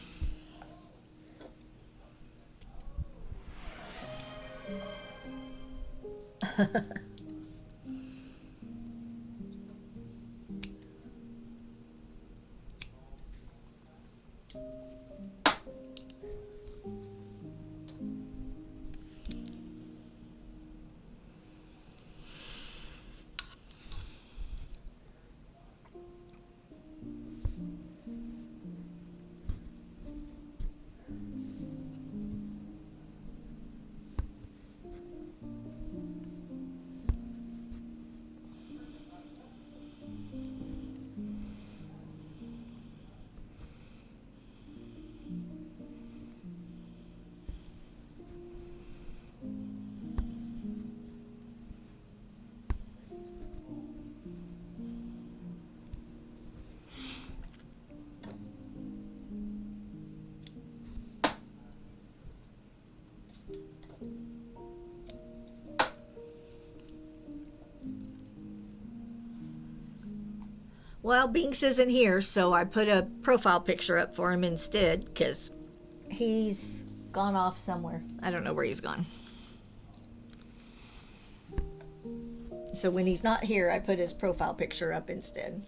Well, Binks isn't here, so I put a profile picture up for him instead because he's gone off somewhere. I don't know where he's gone. So when he's not here, I put his profile picture up instead.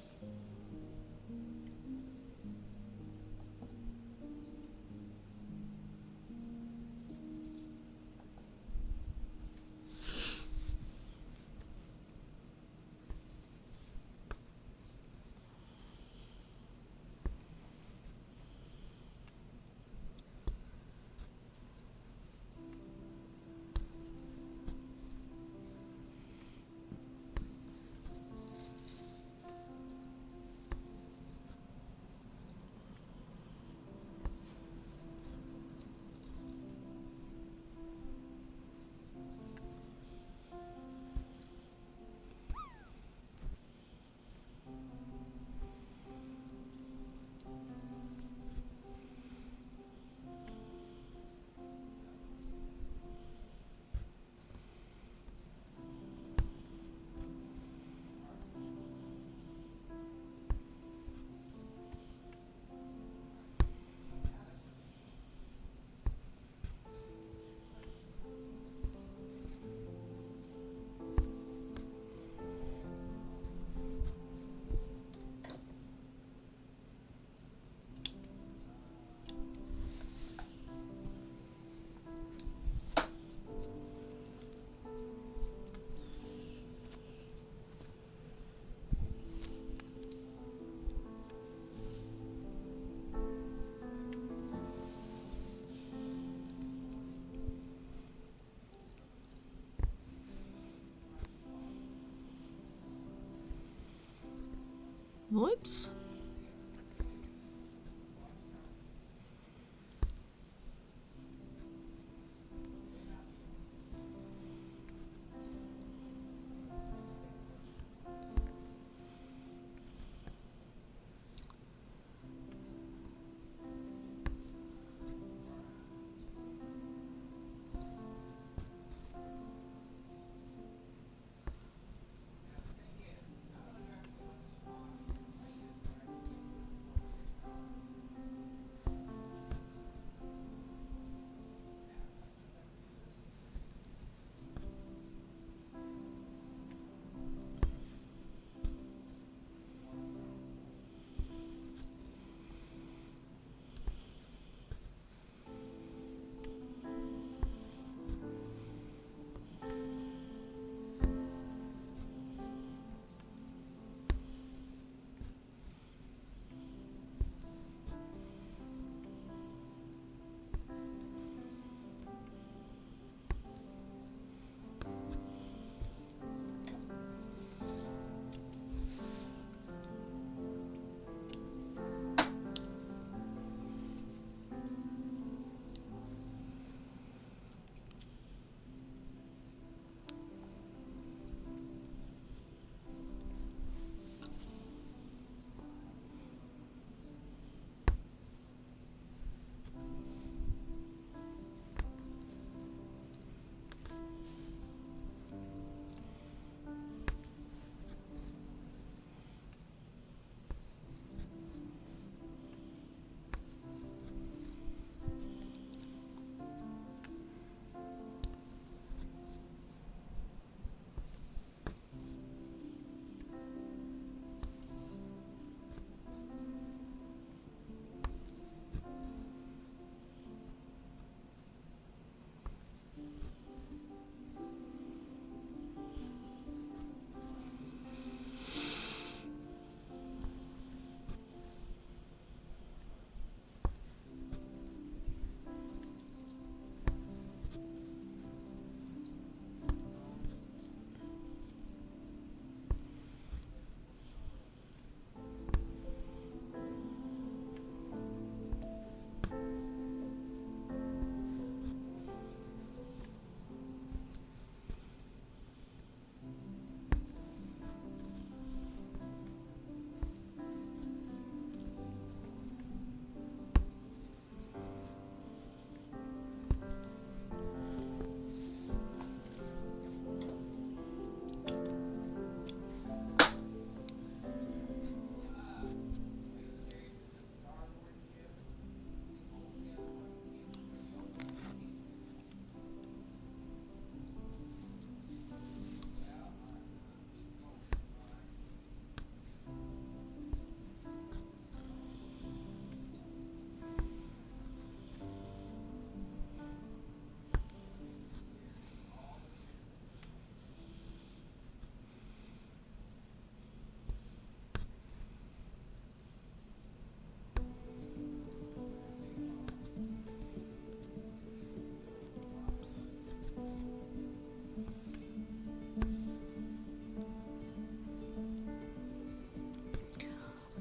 Whoops.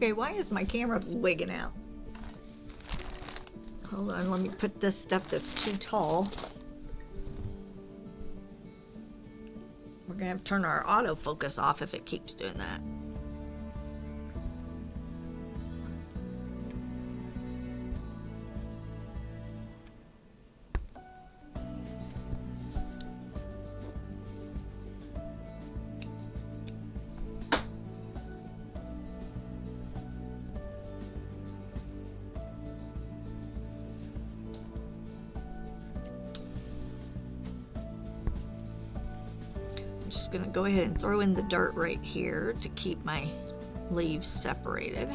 Okay, why is my camera wigging out? Hold on, let me put this stuff that's too tall. We're gonna have to turn our autofocus off if it keeps doing that. Just gonna go ahead and throw in the dirt right here to keep my leaves separated.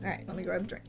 All right, let me grab a drink.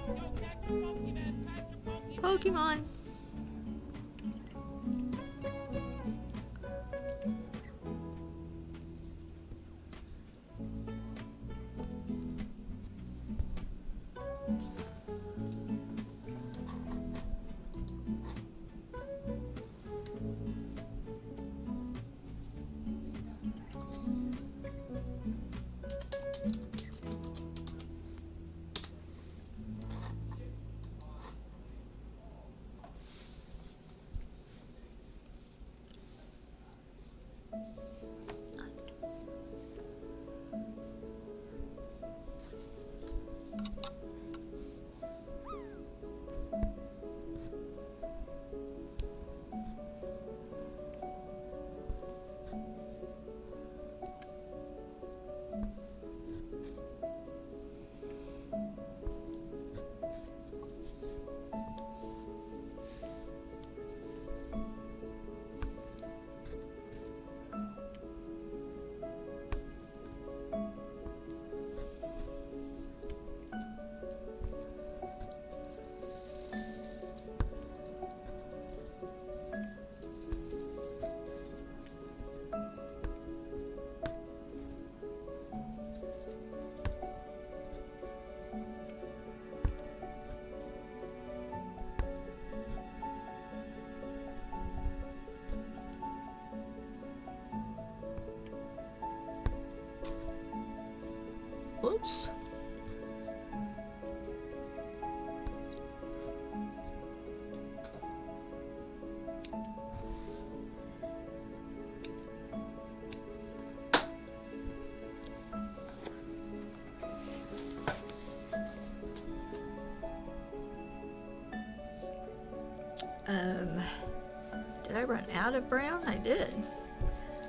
Yo, catch a Pokemon, catch a Pokemon. Pokemon. close. Did I run out of brown? I did.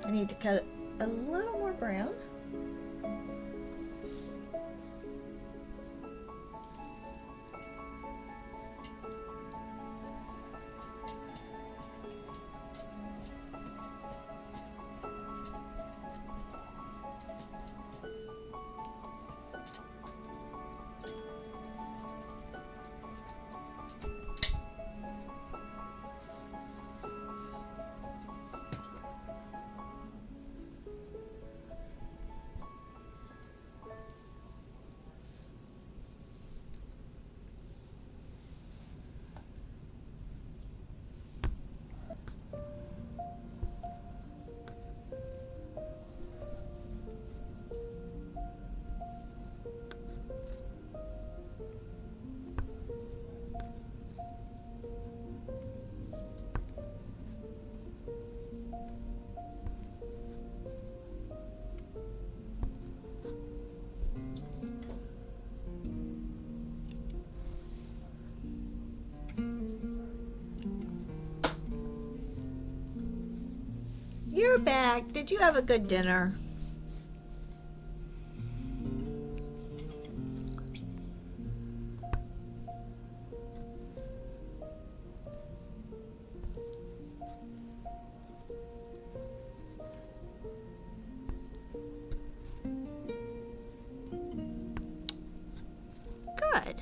I need to cut it a little more brown. You're back. Did you have a good dinner? Good.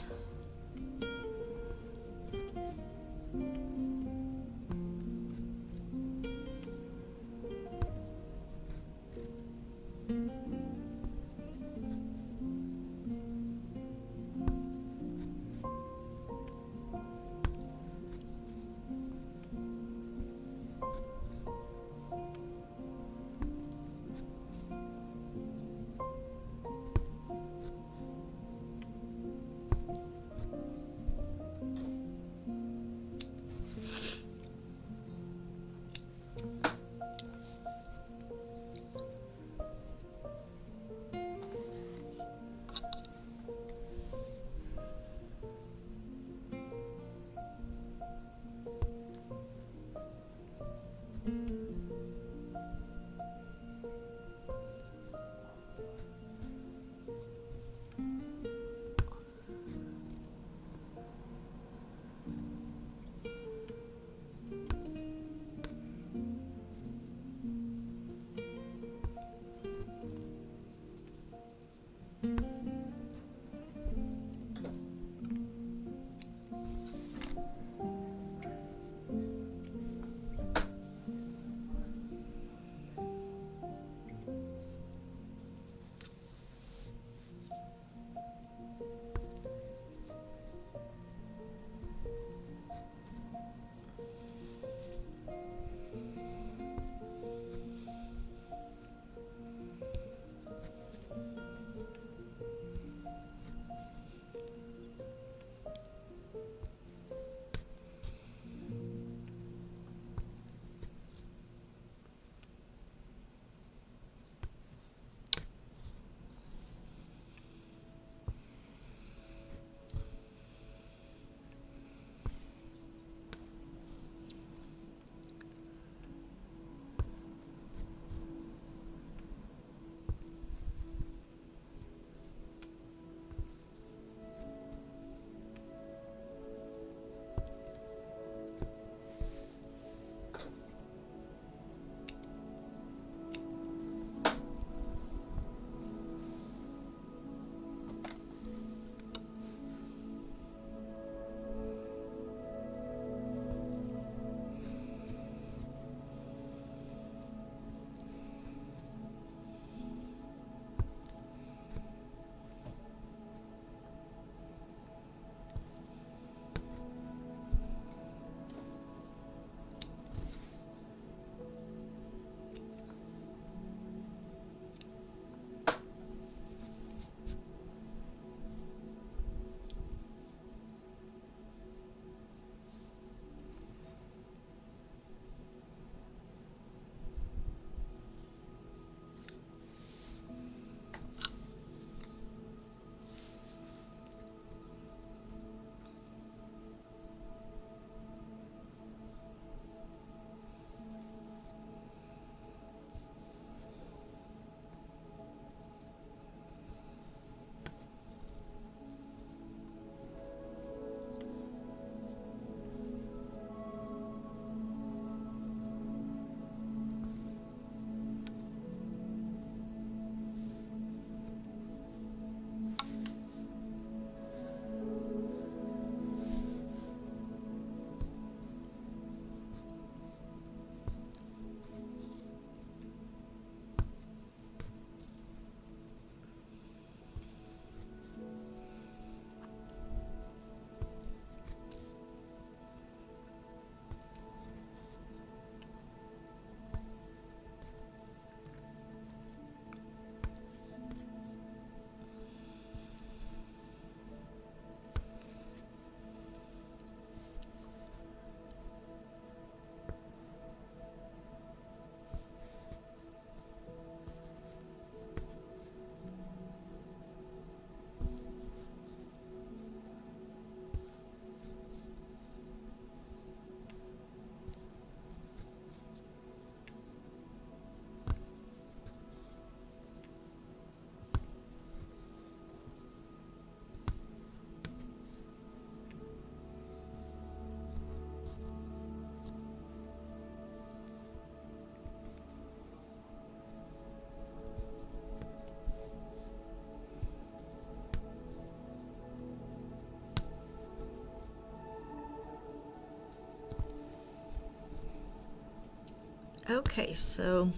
Okay, so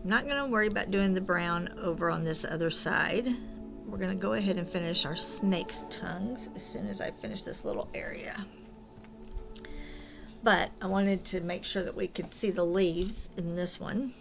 I'm not going to worry about doing the brown over on this other side. We're going to go ahead and finish our snake's tongues as soon as I finish this little area. But I wanted to make sure that we could see the leaves in this one.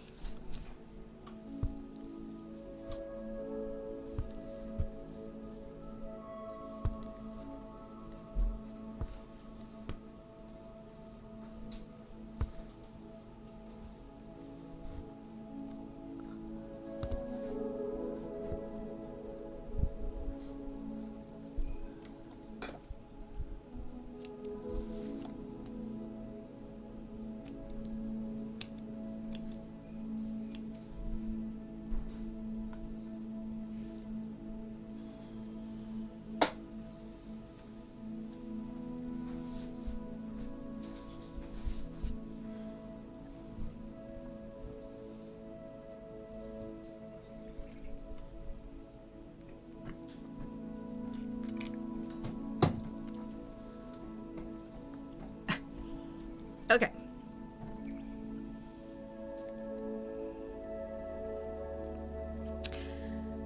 Okay.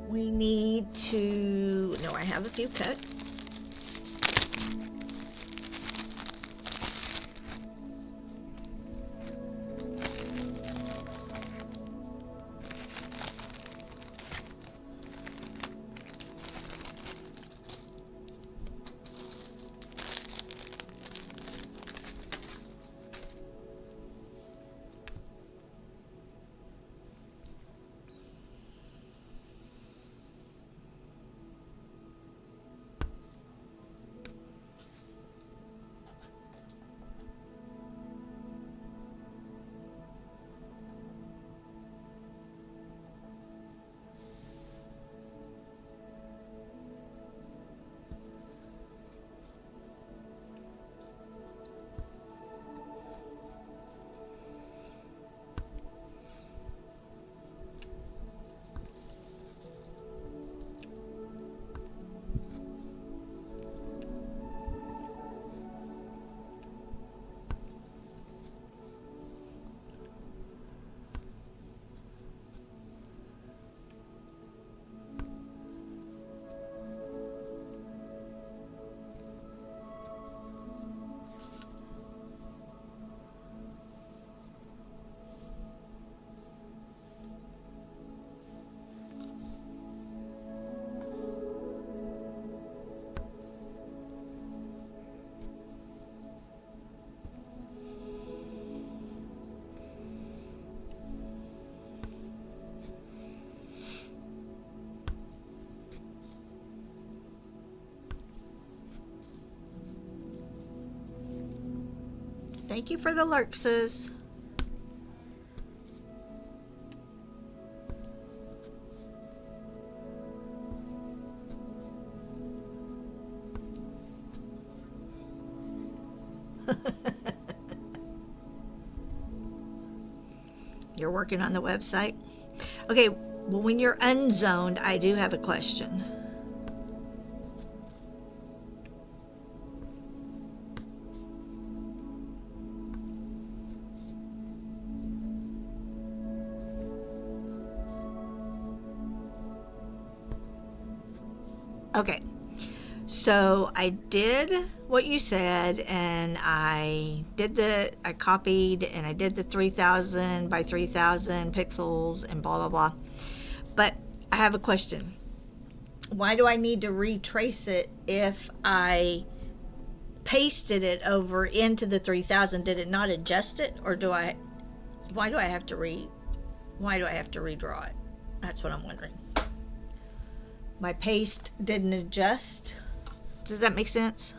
We need to, no, I have a few cut. Thank you for the lurkses. You're working on the website? Okay, well, when you're unzoned, I do have a question. Okay, so I did what you said, and I copied and I did the 3000 by 3000 pixels and blah blah blah. But I have a question. Why do I need to retrace it if I pasted it over into the 3000? Did it not adjust it, or why do I have to redraw it? That's what I'm wondering. My paste didn't adjust. Does that make sense?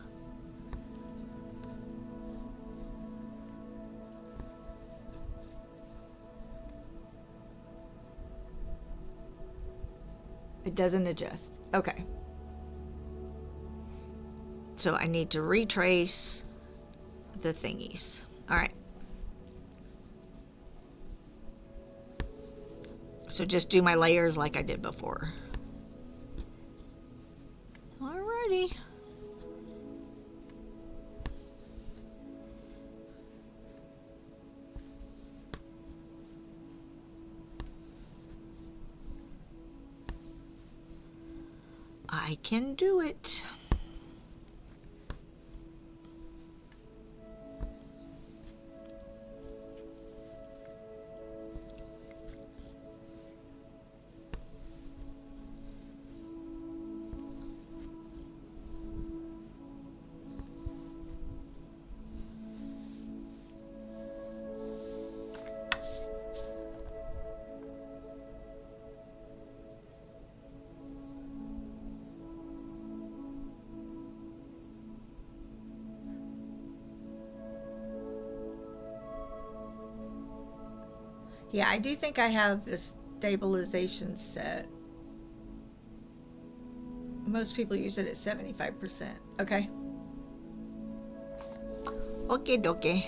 It doesn't adjust. Okay. So I need to retrace the thingies. All right. So just do my layers like I did before. Alrighty. I can do it. Yeah, I do think I have the stabilization set. Most people use it at 75%. Okay. Okay, dokie.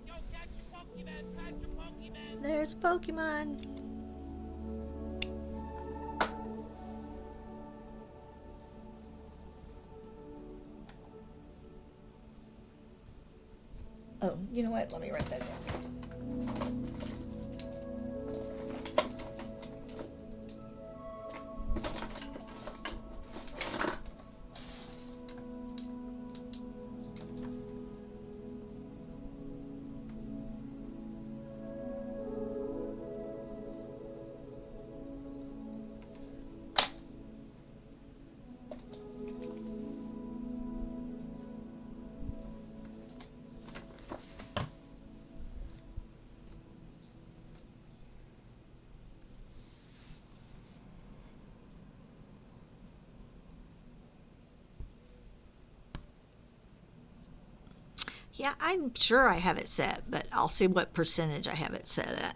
Yo, catch your Pokemon, catch your Pokemon. There's Pokemon. Oh, you know what? Let me write that down. Yeah, I'm sure I have it set, but I'll see what percentage I have it set at.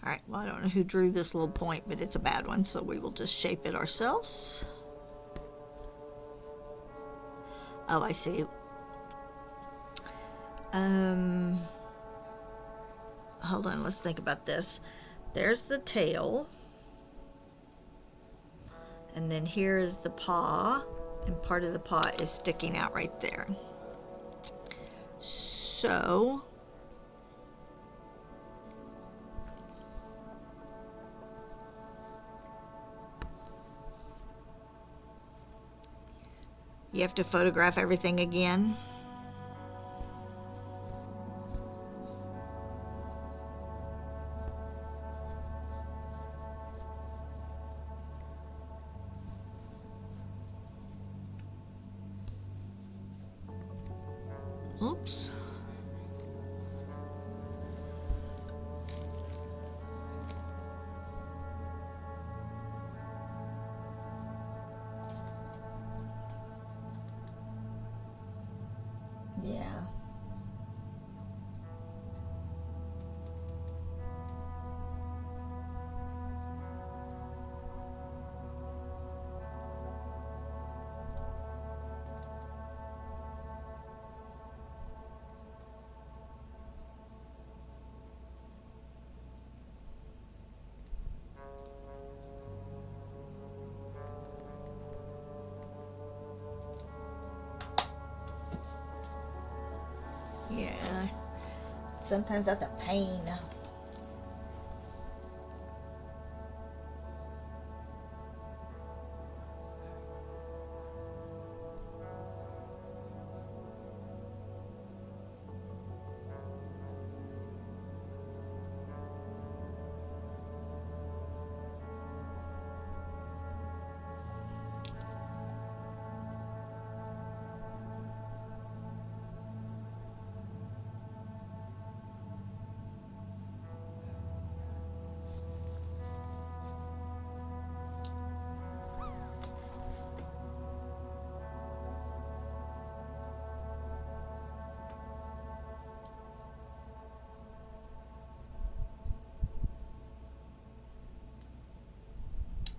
Alright, well, I don't know who drew this little point, but it's a bad one, so we will just shape it ourselves. Oh, I see. Hold on, let's think about this. There's the tail. And then here is the paw, and part of the paw is sticking out right there. So You have to photograph everything again. Oops. Yeah. Yeah. Sometimes that's a pain.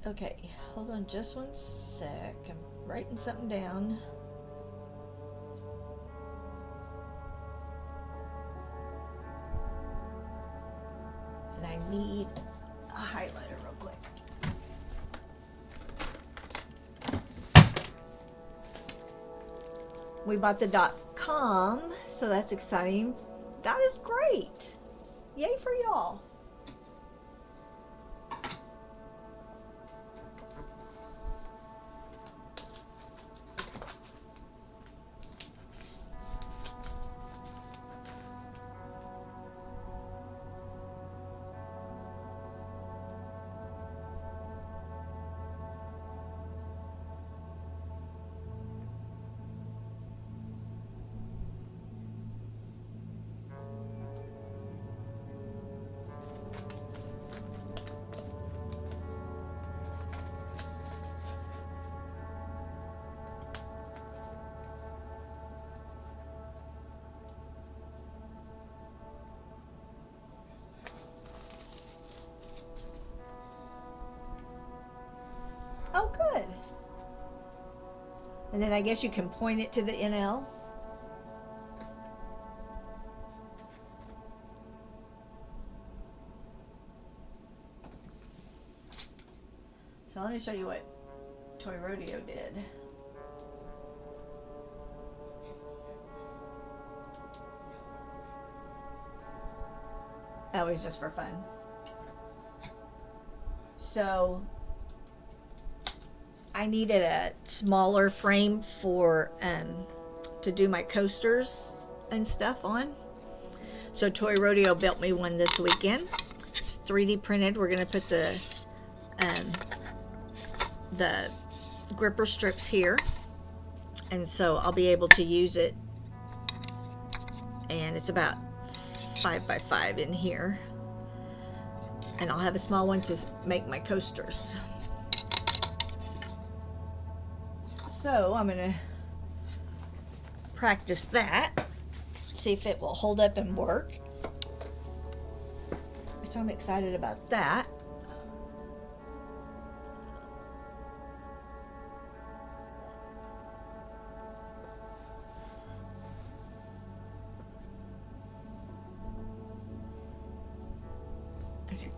Okay, hold on just one sec. I'm writing something down. And I need a highlighter real quick. We bought the .com, so that's exciting. That is great. Yay for y'all. Oh, good. And then I guess you can point it to the NL. So let me show you what Toy Rodeo did. That was just for fun. So I needed a smaller frame for to do my coasters and stuff on. So Toy Rodeo built me one this weekend. It's 3D printed. We're gonna put the gripper strips here, and so I'll be able to use it. And it's about 5 by 5 in here, and I'll have a small one to make my coasters. So I'm gonna practice that, see if it will hold up and work. So I'm excited about that. Okay.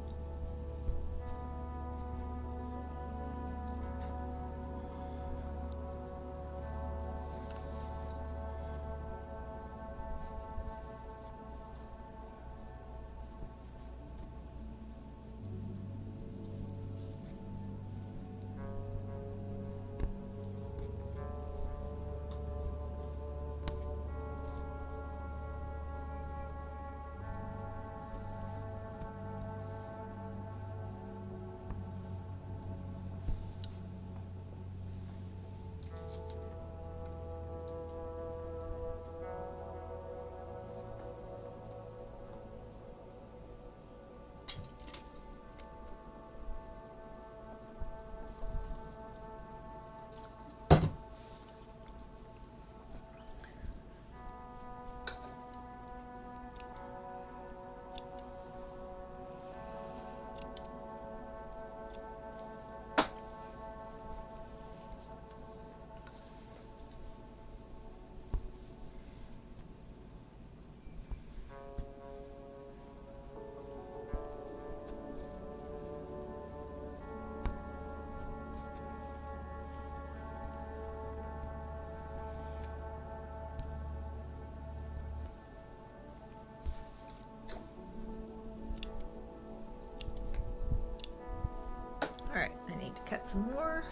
need to cut some more.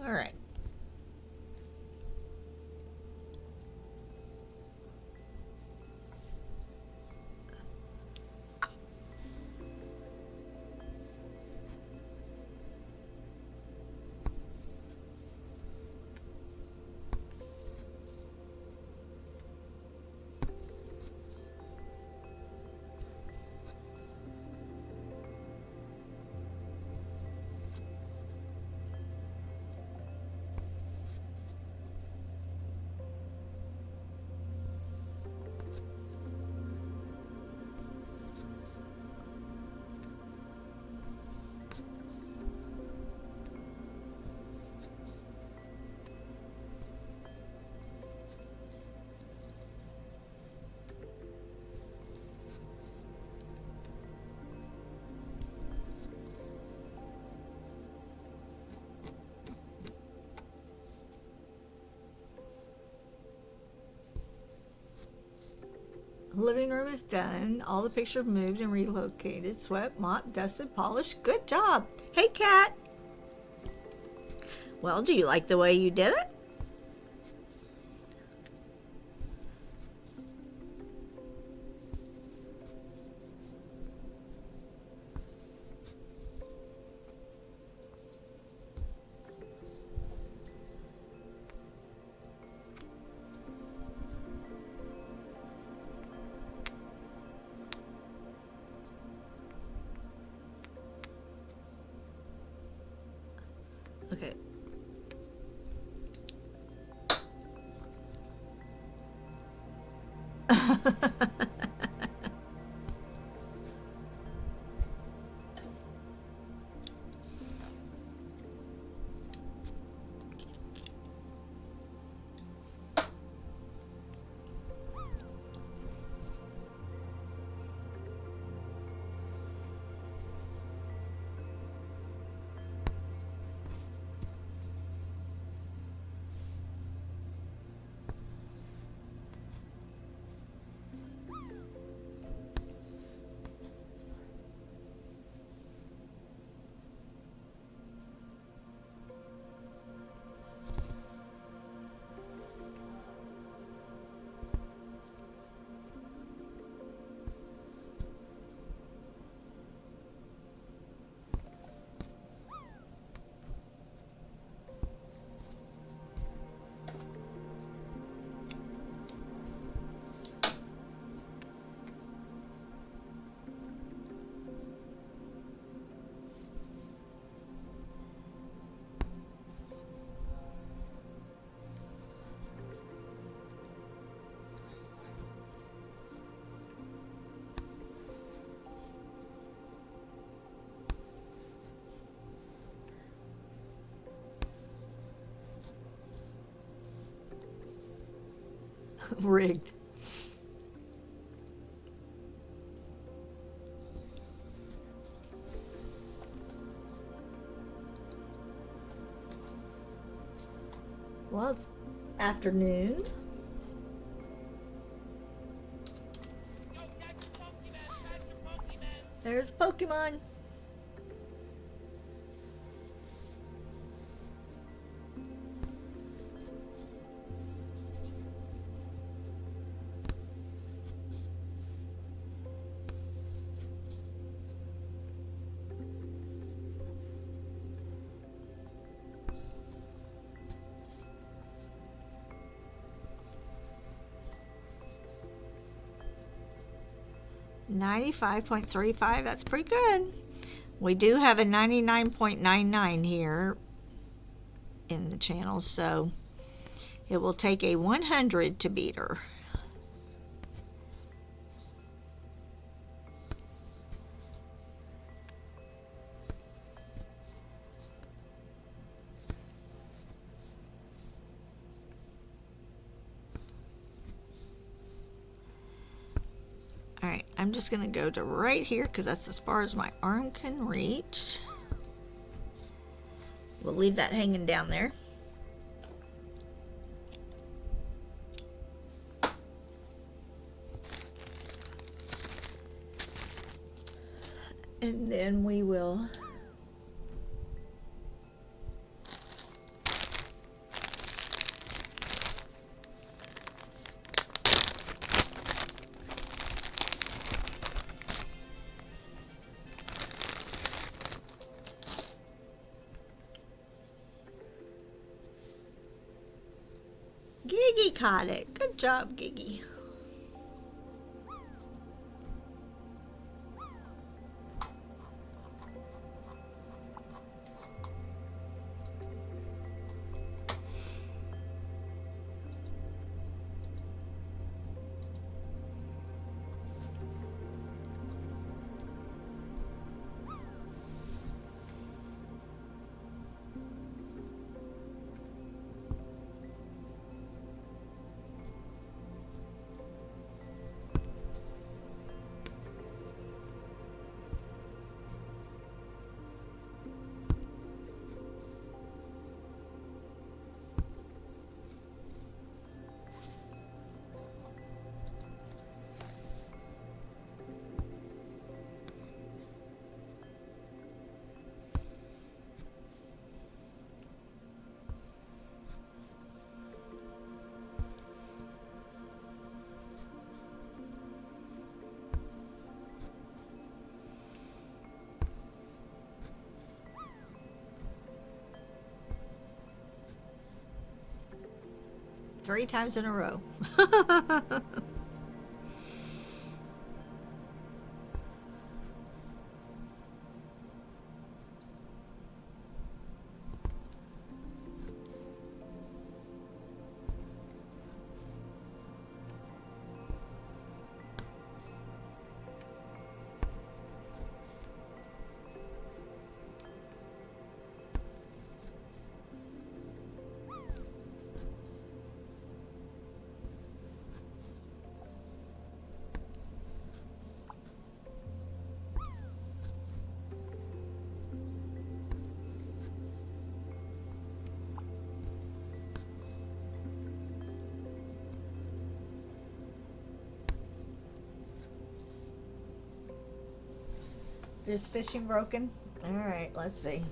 All right. Living room is done. All the pictures moved and relocated. Swept, mopped, dusted, polished. Good job. Hey, Cat. Well, do you like the way you did it? Okay. Rigged. Well, it's afternoon. Yo, catch your Pokemon, catch your Pokemon. There's Pokemon. 95.35, that's pretty good. We do have a 99.99 here in the channel, so it will take a 100 to beat her. Alright, I'm just going to go to right here because that's as far as my arm can reach. We'll leave that hanging down there. And then we will Giggy caught it. Good job, Giggy. Three times in a row. Is fishing broken? Alright, let's see.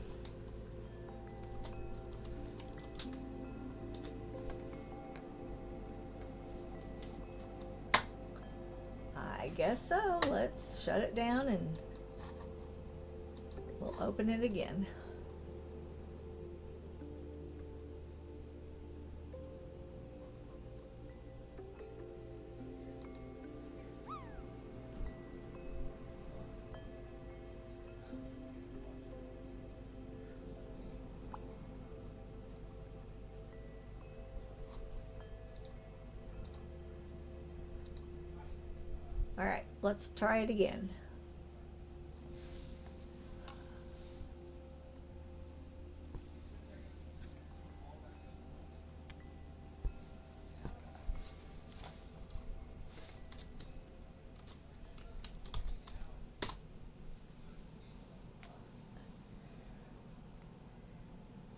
I guess so. Let's shut it down and we'll open it again. Alright, let's try it again.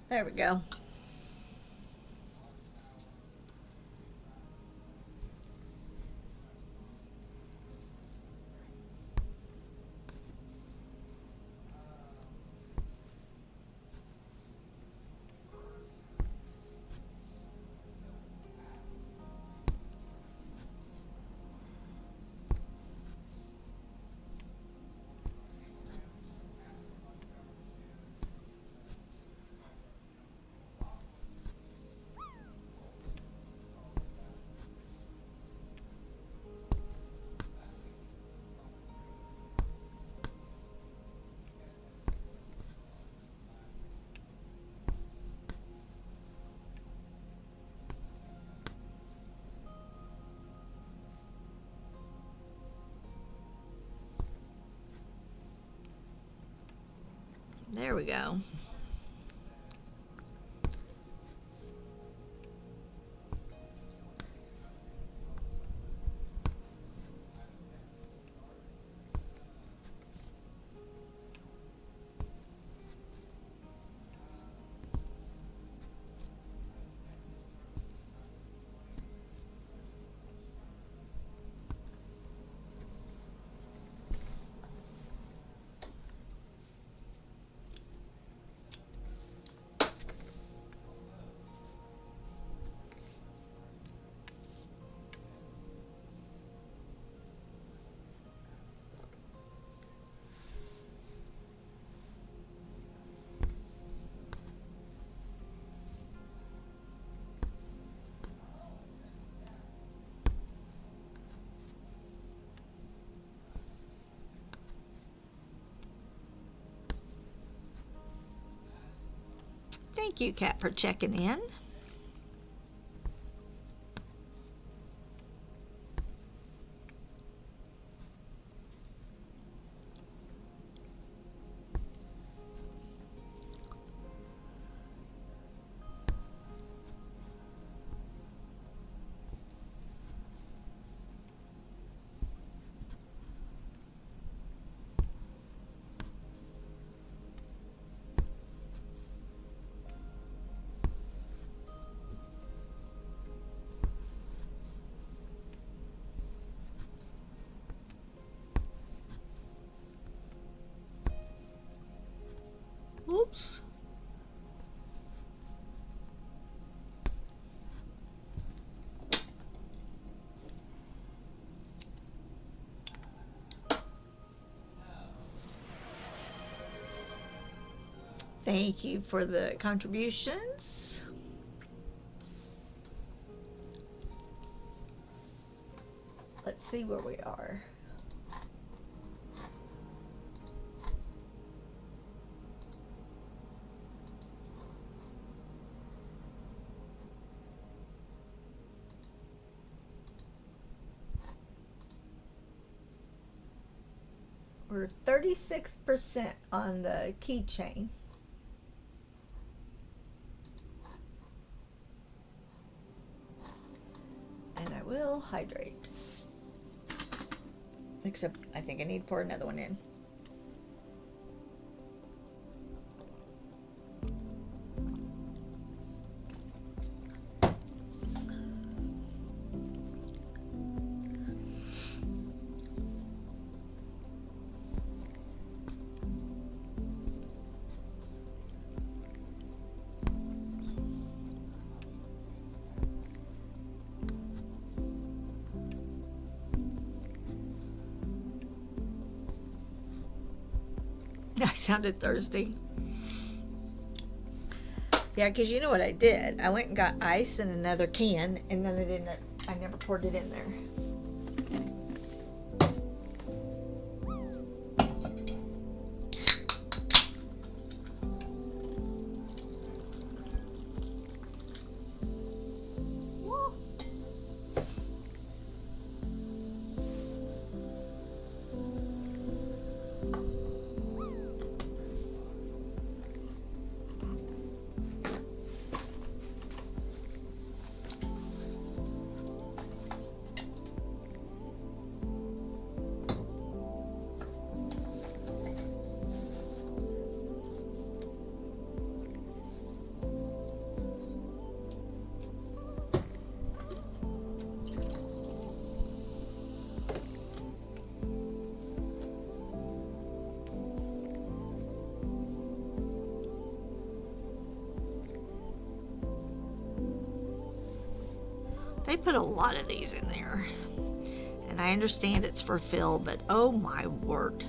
There we go. There we go. Thank you, Kat, for checking in. Oops. Thank you for the contributions. Let's see where we are. We're 36% on the keychain. And I will hydrate. Except I think I need to pour another one in. I sounded thirsty. Yeah, because you know what I did? I went and got ice in another can, and then I never poured it in there. They put a lot of these in there. And I understand it's for fill, but oh my word.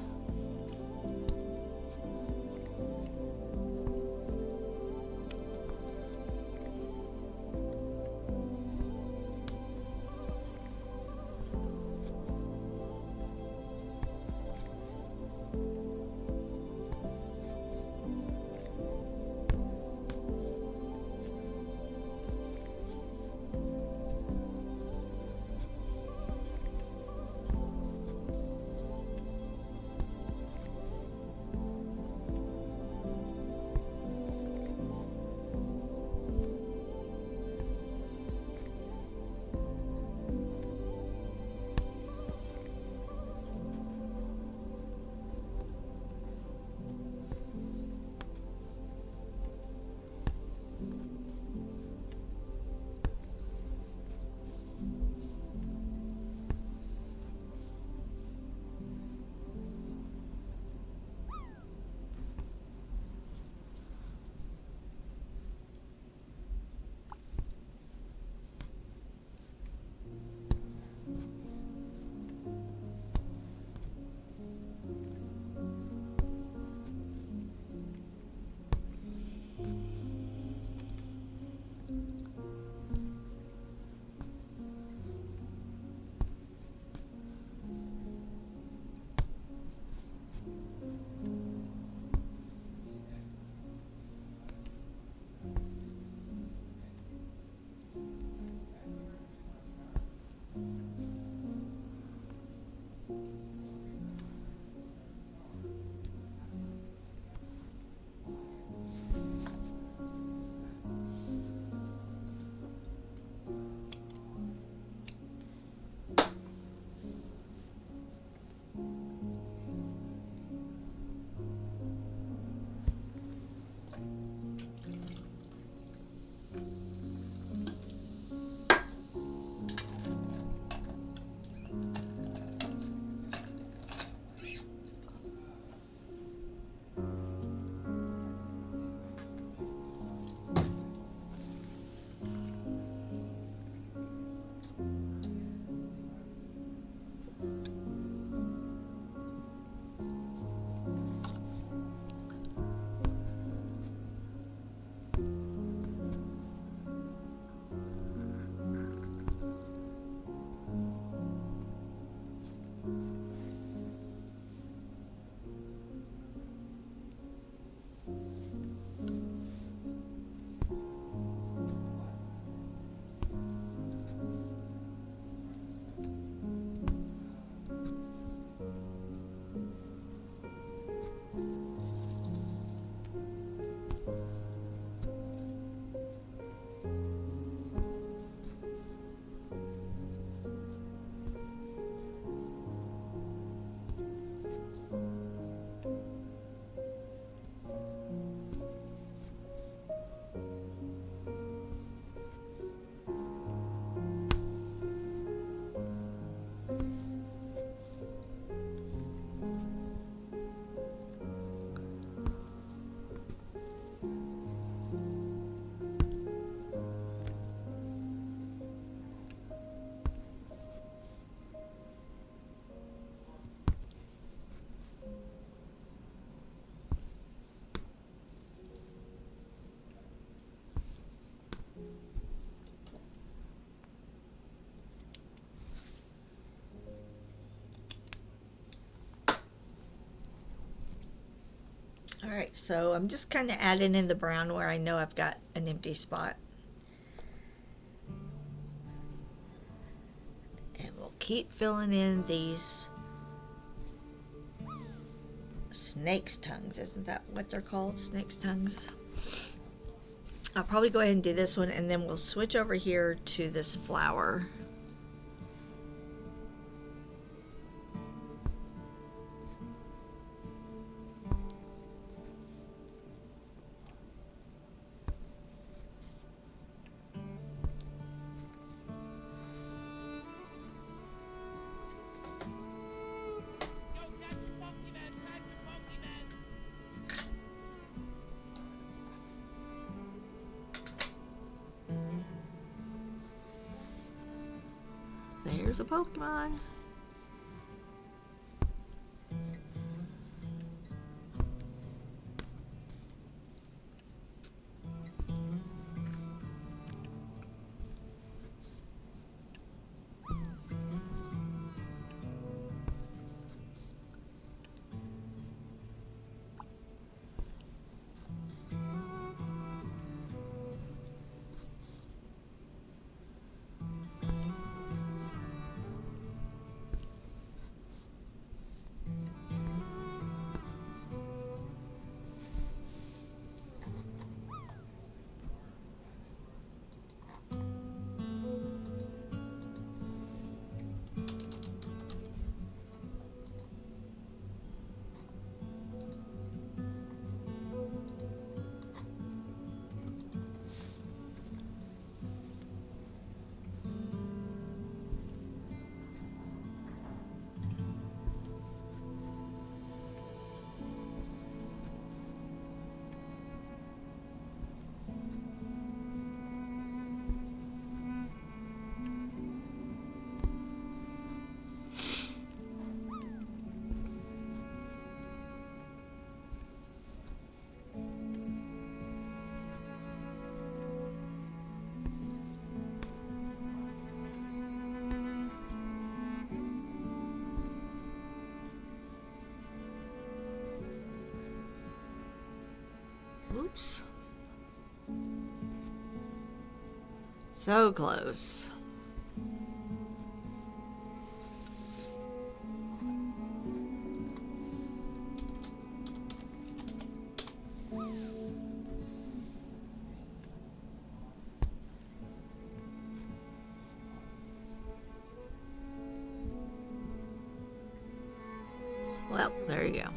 Alright, so I'm just kind of adding in the brown where I know I've got an empty spot. And we'll keep filling in these snake's tongues. Isn't that what they're called? Snake's tongues? I'll probably go ahead and do this one, and then we'll switch over here to this flower. Yo, catch your Pokemon, catch your Pokemon. There's a Pokemon. Oops. So close. Well, there you go.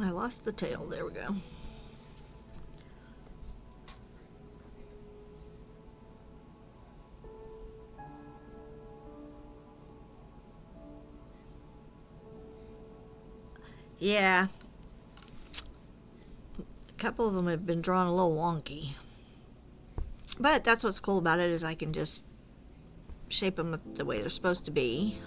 I lost the tail. There we go. Yeah. A couple of them have been drawn a little wonky. But that's what's cool about it, is I can just shape them the way they're supposed to be.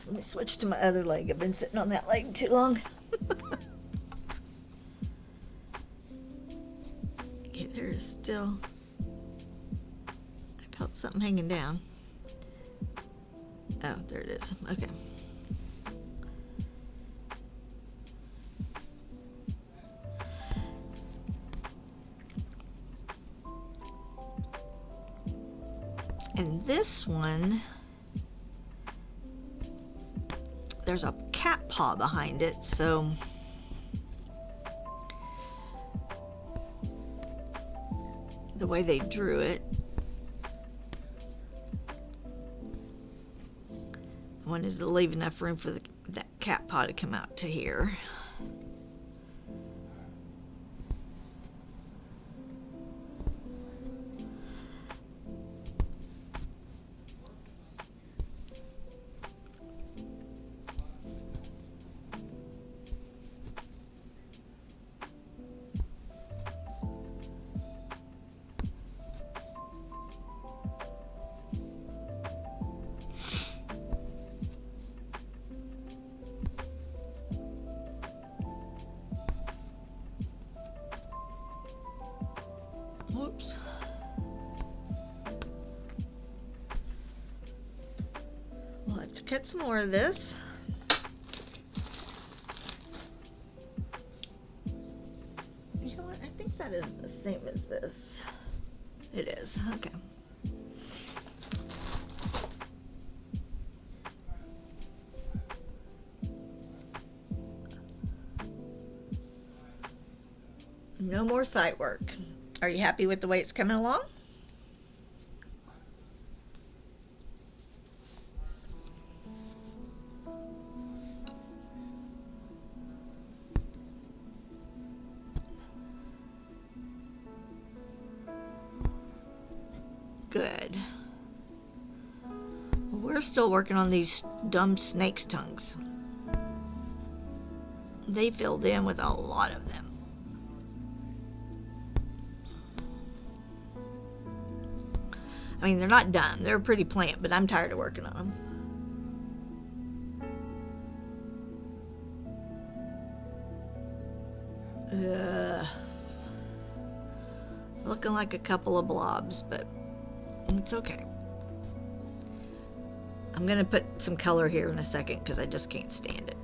Let me switch to my other leg. I've been sitting on that leg too long. Okay, there is still... I felt something hanging down. Oh, there it is. Okay. And this one... there's a cat paw behind it, so the way they drew it, I wanted to leave enough room for that cat paw to come out to here. Whoops. We'll have to cut some more of this. You know what? I think that is the same as this. It is. Okay. No more sight work. Are you happy with the way it's coming along? Good. Well, we're still working on these dumb snake's tongues. They filled in with a lot of them. I mean, they're not dumb. They're a pretty plant, but I'm tired of working on them. Looking like a couple of blobs, but it's okay. I'm going to put some color here in a second because I just can't stand it.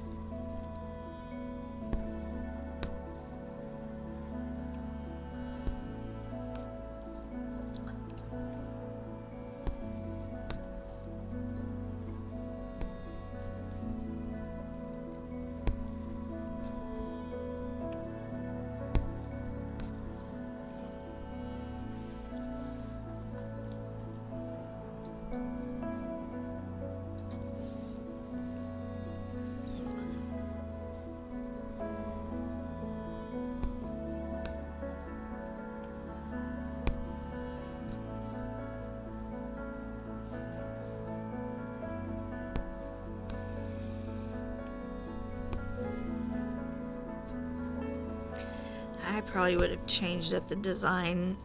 I probably would have changed up the design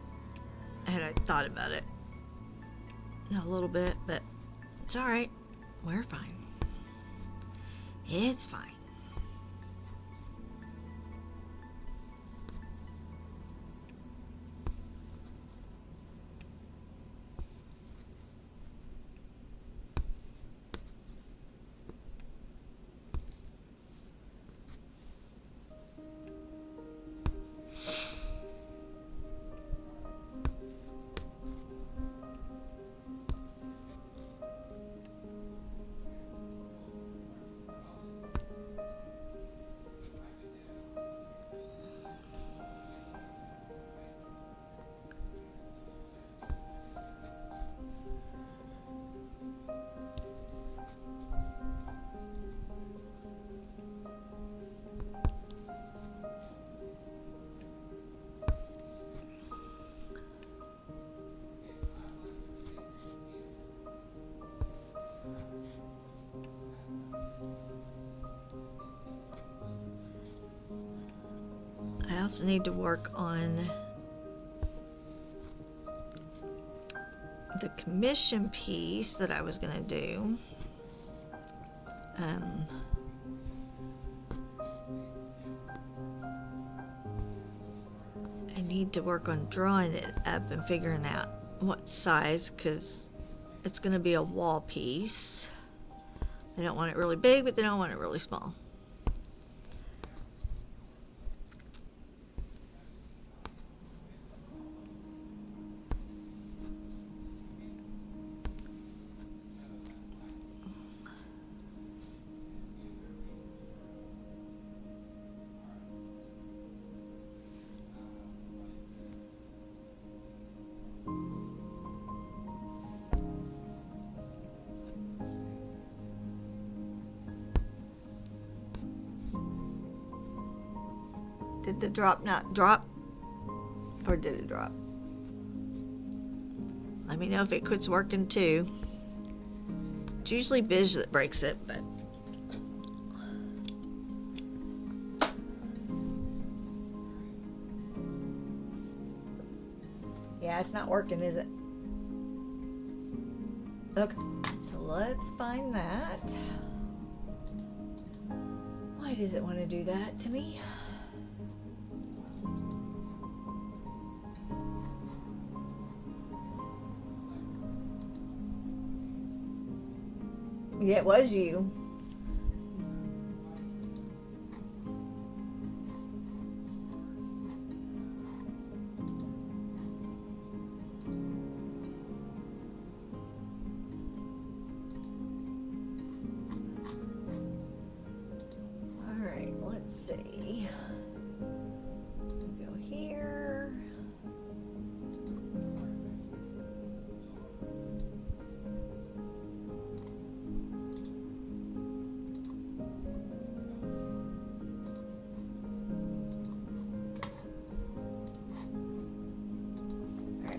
had I thought about it a little bit, but it's alright. We're fine. It's fine. also need to work on the commission piece that I was going to do. I need to work on drawing it up and figuring out what size, because it's going to be a wall piece. They don't want it really big, but they don't want it really small. Did the drop not drop? Or did it drop? Let me know if it quits working too. It's usually Biz that breaks it, but yeah, it's not working, is it? Okay, so let's find that. Why does it want to do that to me? Yeah, it was you. All right, let's see. Go here.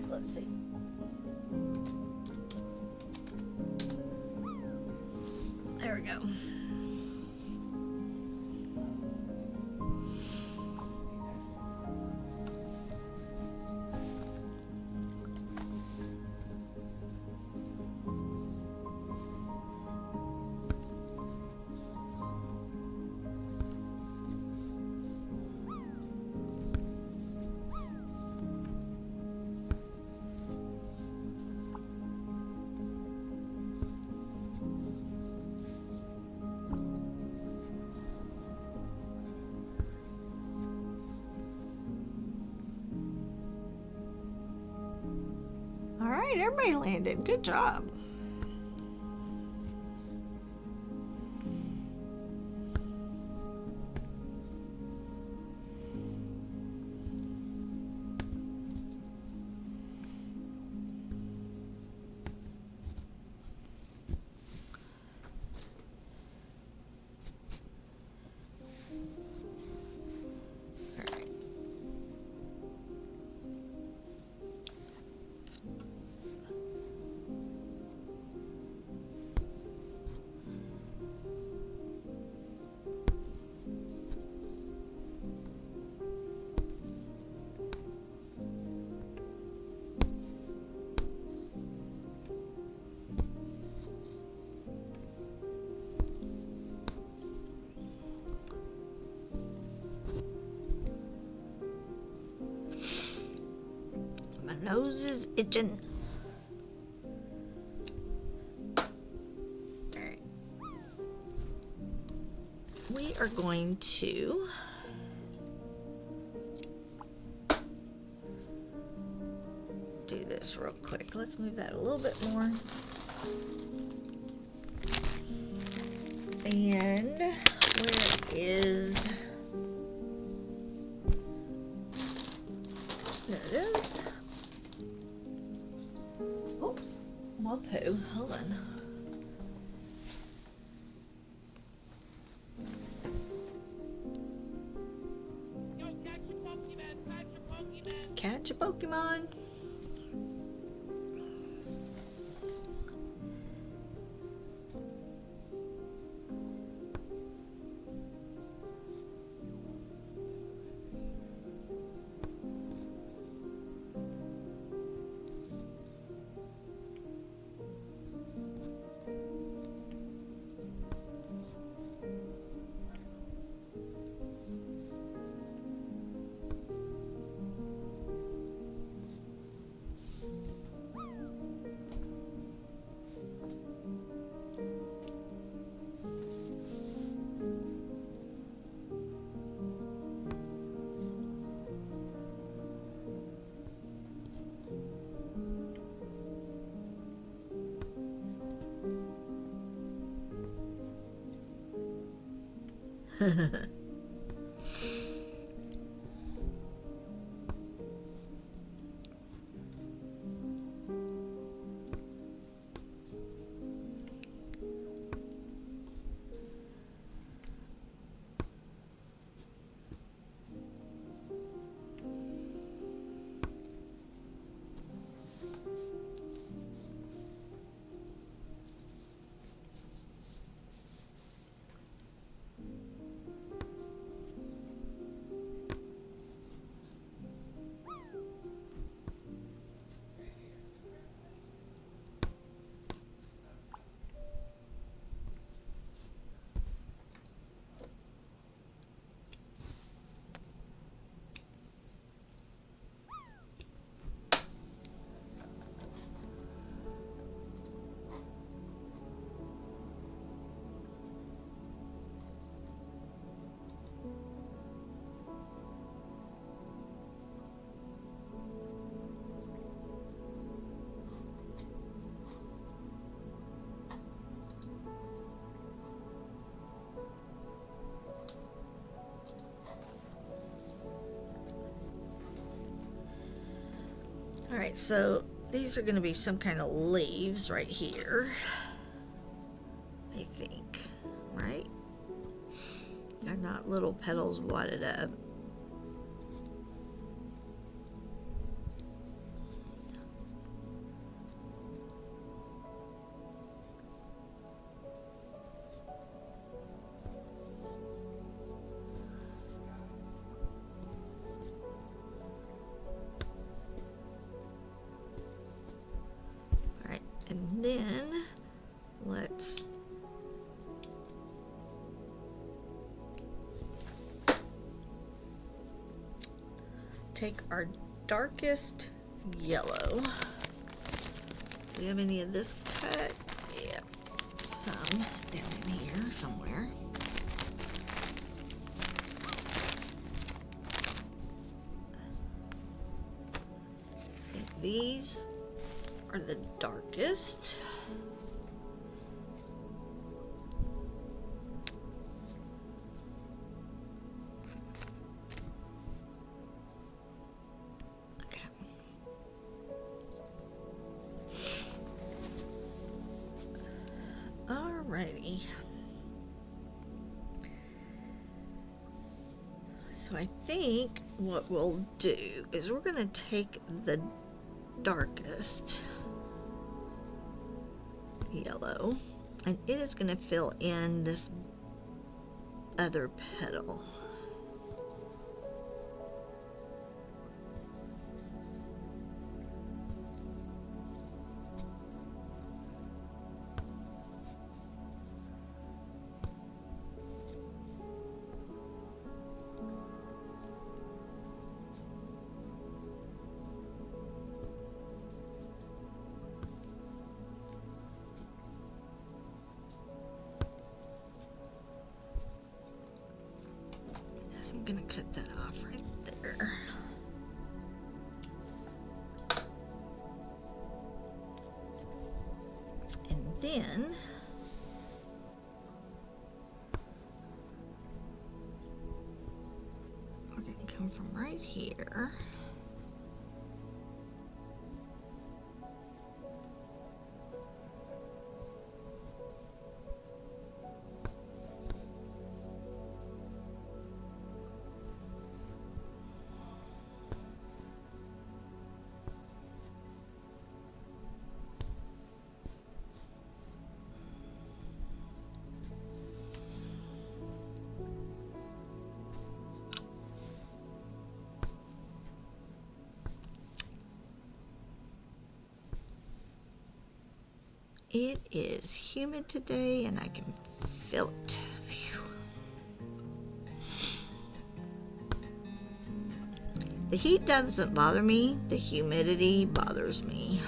Let's see. There we go. All right, everybody landed. Good job. My nose is itching. Alright. We are going to do this real quick. Let's move that a little bit more. And where is... There it is. Oops. Well, poo. Hold on. Yo, catch a Pokemon, catch a Pokemon. Catch a Pokemon. Alright, so these are going to be some kind of leaves right here. I think. Right? They're not little petals wadded up. And then let's take our darkest yellow. Do we have any of this cut? Yep, some down in here somewhere. I think these are the darkest. Okay. Alrighty. So I think what we'll do is we're going to take the darkest yellow and it is going to fill in this other petal. I'm gonna cut that off right there. And then we're gonna come from right here. It is humid today and I can feel it. Phew. The heat doesn't bother me, the humidity bothers me.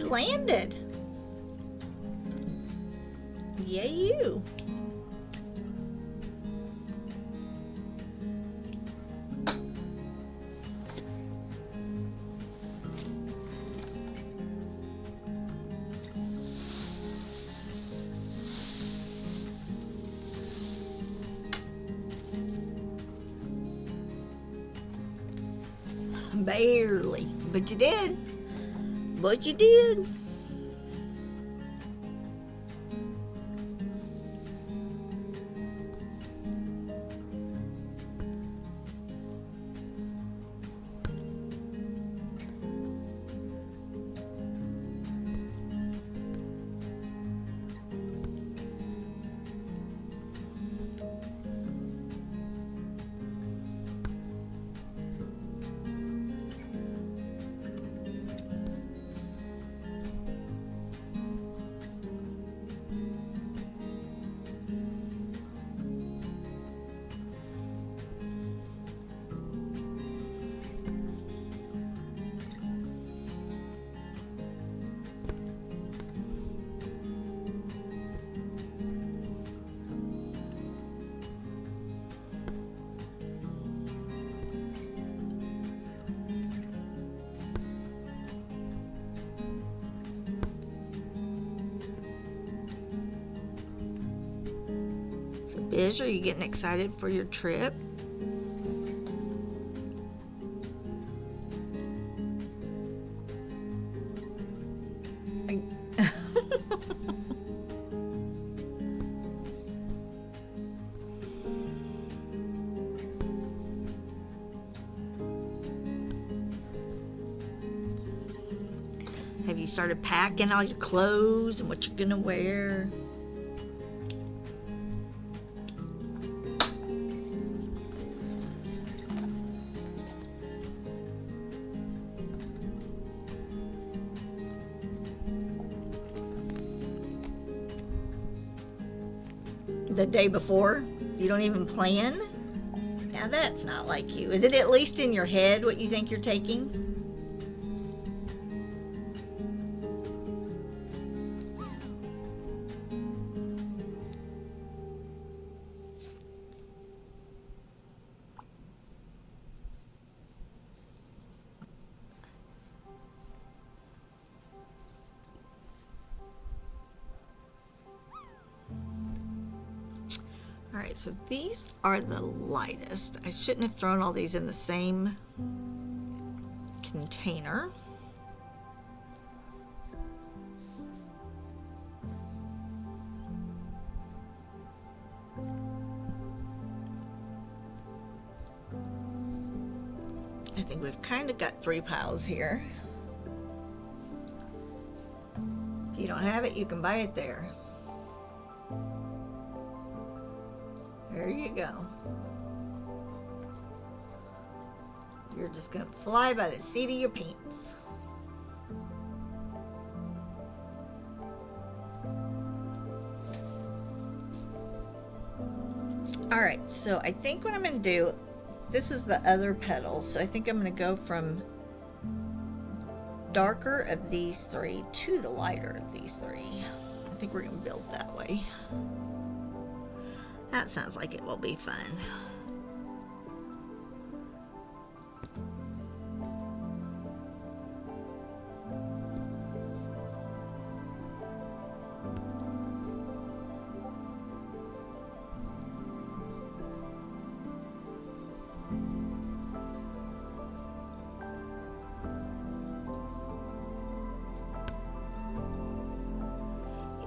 landed. Yay, you. Barely, but you did. But you did. So, Biz, are you getting excited for your trip? Have you started packing all your clothes and what you're gonna wear? The day before? You don't even plan? Now that's not like you. Is it at least in your head what you think you're taking? Alright, so these are the lightest. I shouldn't have thrown all these in the same container. I think we've kind of got 3 piles here. If you don't have it, you can buy it there. There you go. You're just gonna fly by the seat of your pants. Alright, so I think what I'm gonna do, this is the other petal, so I think I'm gonna go from darker of these 3 to the lighter of these 3. I think we're gonna build that way. That sounds like it will be fun.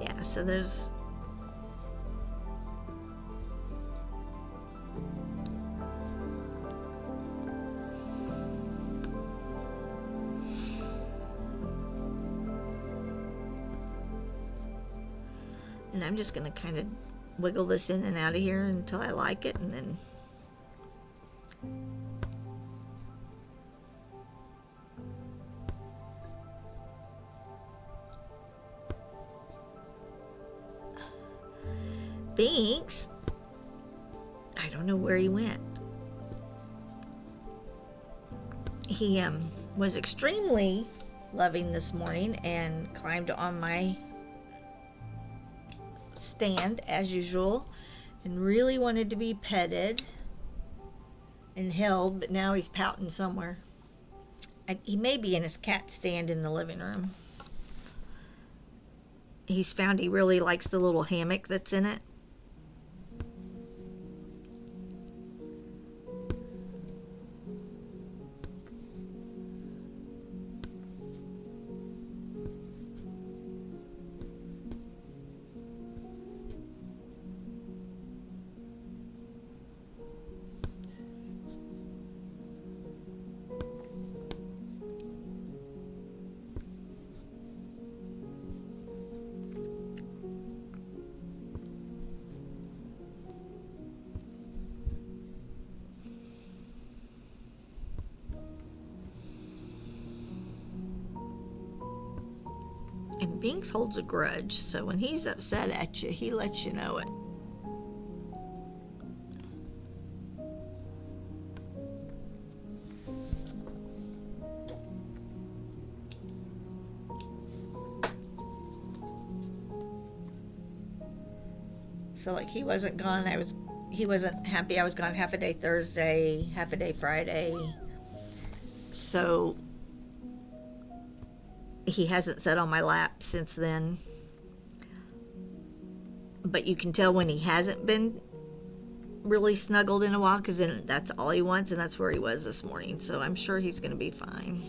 Yeah, so there's and I'm just going to kind of wiggle this in and out of here until I like it, and then Binks, I don't know where he went. He was extremely loving this morning and climbed on my stand as usual and really wanted to be petted and held, but now he's pouting somewhere. He may be in his cat stand in the living room. He's found he really likes the little hammock that's in it. And Binks holds a grudge, so when he's upset at you, he lets you know it. So like he wasn't gone, he wasn't happy I was gone half a day Thursday, half a day Friday. So he hasn't sat on my lap since then. But you can tell when he hasn't been really snuggled in a while, because then that's all he wants, and that's where he was this morning. So I'm sure he's going to be fine.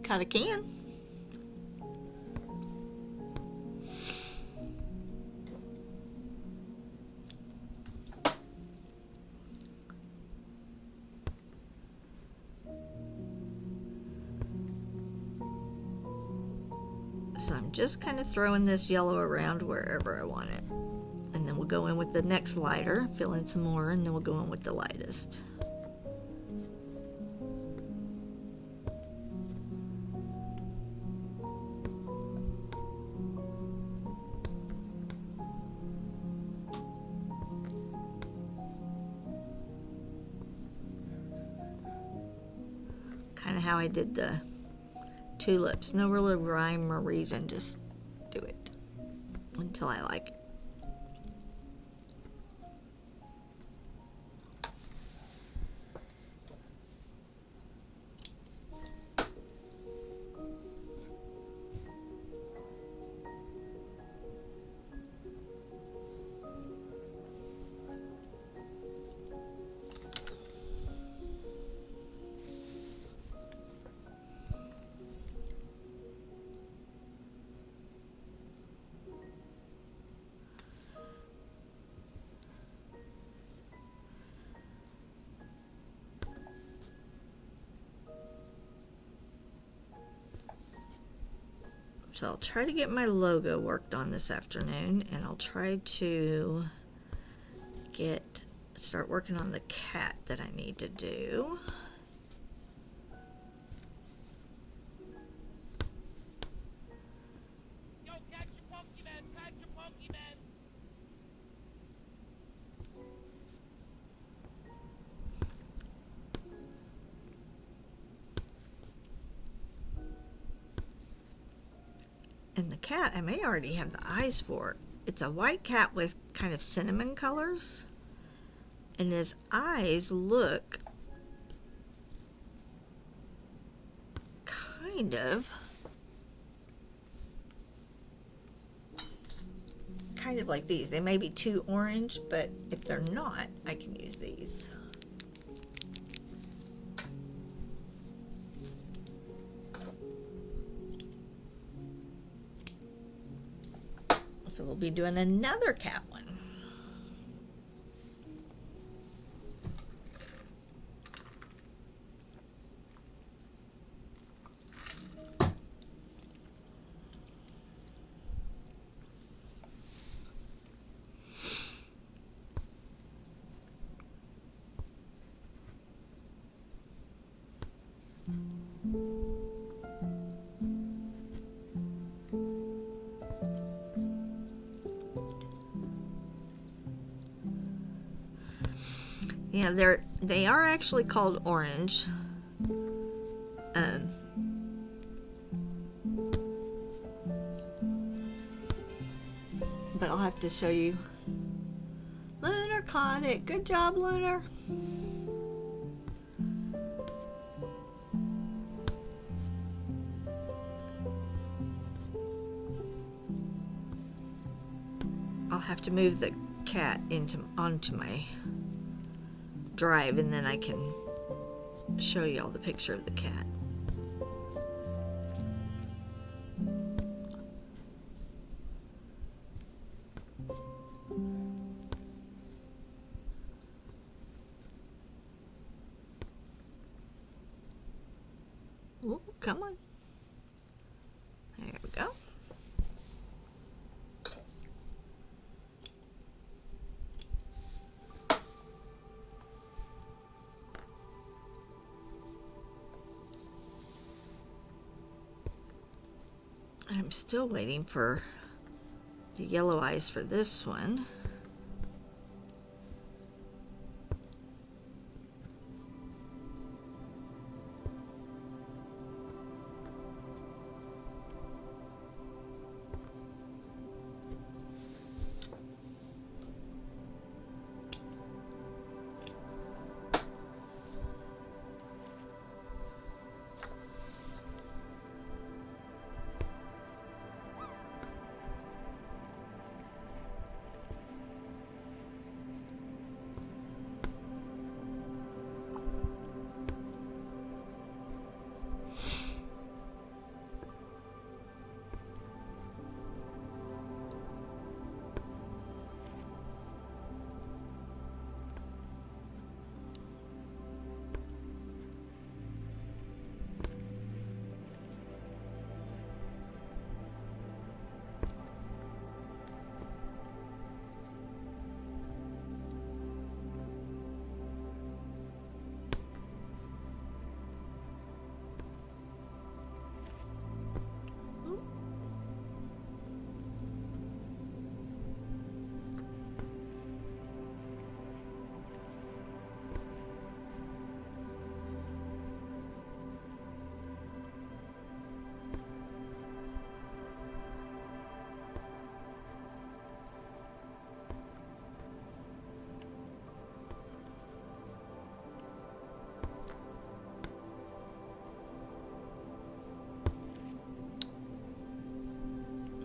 Caught a can. So I'm just kind of throwing this yellow around wherever I want it. And then we'll go in with the next lighter, fill in some more, and then we'll go in with the lightest. Kind of how I did the tulips. No real rhyme or reason, just do it until I like it. So I'll try to get my logo worked on this afternoon, and I'll try to start working on the cat that I need to do. Yo, catch your Pokemon! Catch your Pokemon! And the cat, I may already have the eyes for it. It's a white cat with kind of cinnamon colors. And his eyes look kind of like these. They may be too orange, but if they're not, I can use these. So we'll be doing another cat one. Yeah, they are actually called orange. But I'll have to show you. Lunar caught it. Good job, Lunar. I'll have to move the cat onto my drive, and then I can show you all the picture of the cat. Ooh, come on. There we go. I'm still waiting for the yellow eyes for this one.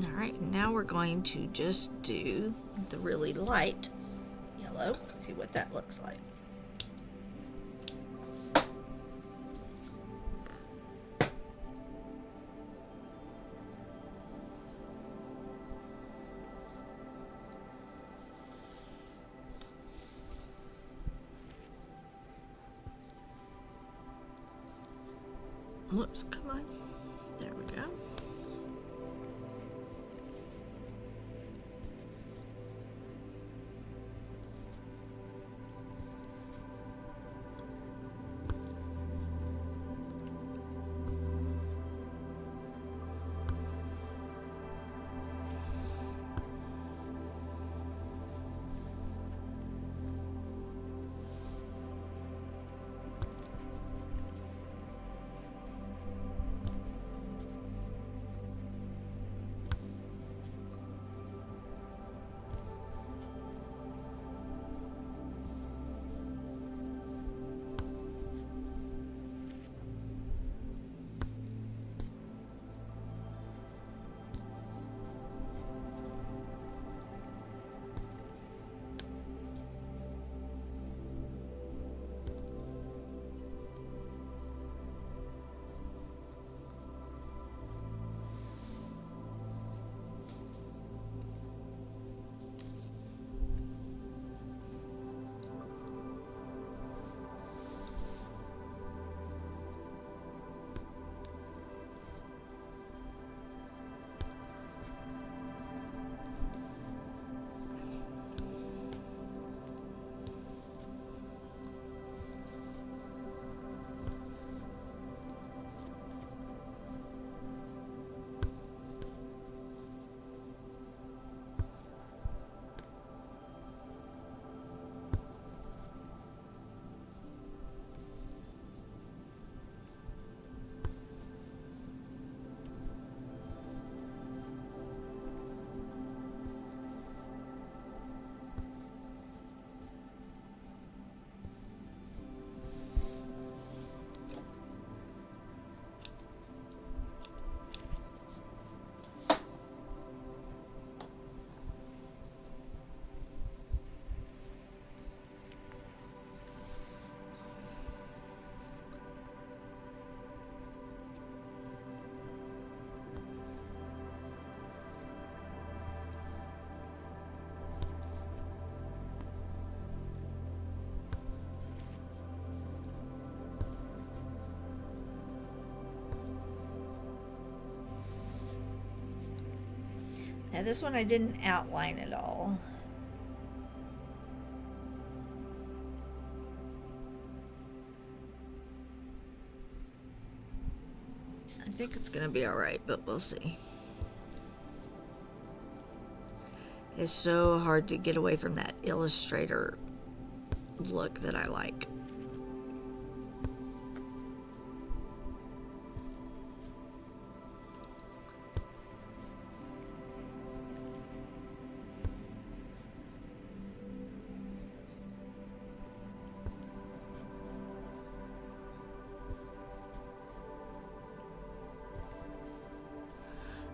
Alright, now we're going to just do the really light yellow. See what that looks like. Whoops, come on. There we go. Now this one I didn't outline at all. I think it's gonna be alright, but we'll see. It's so hard to get away from that Illustrator look that I like.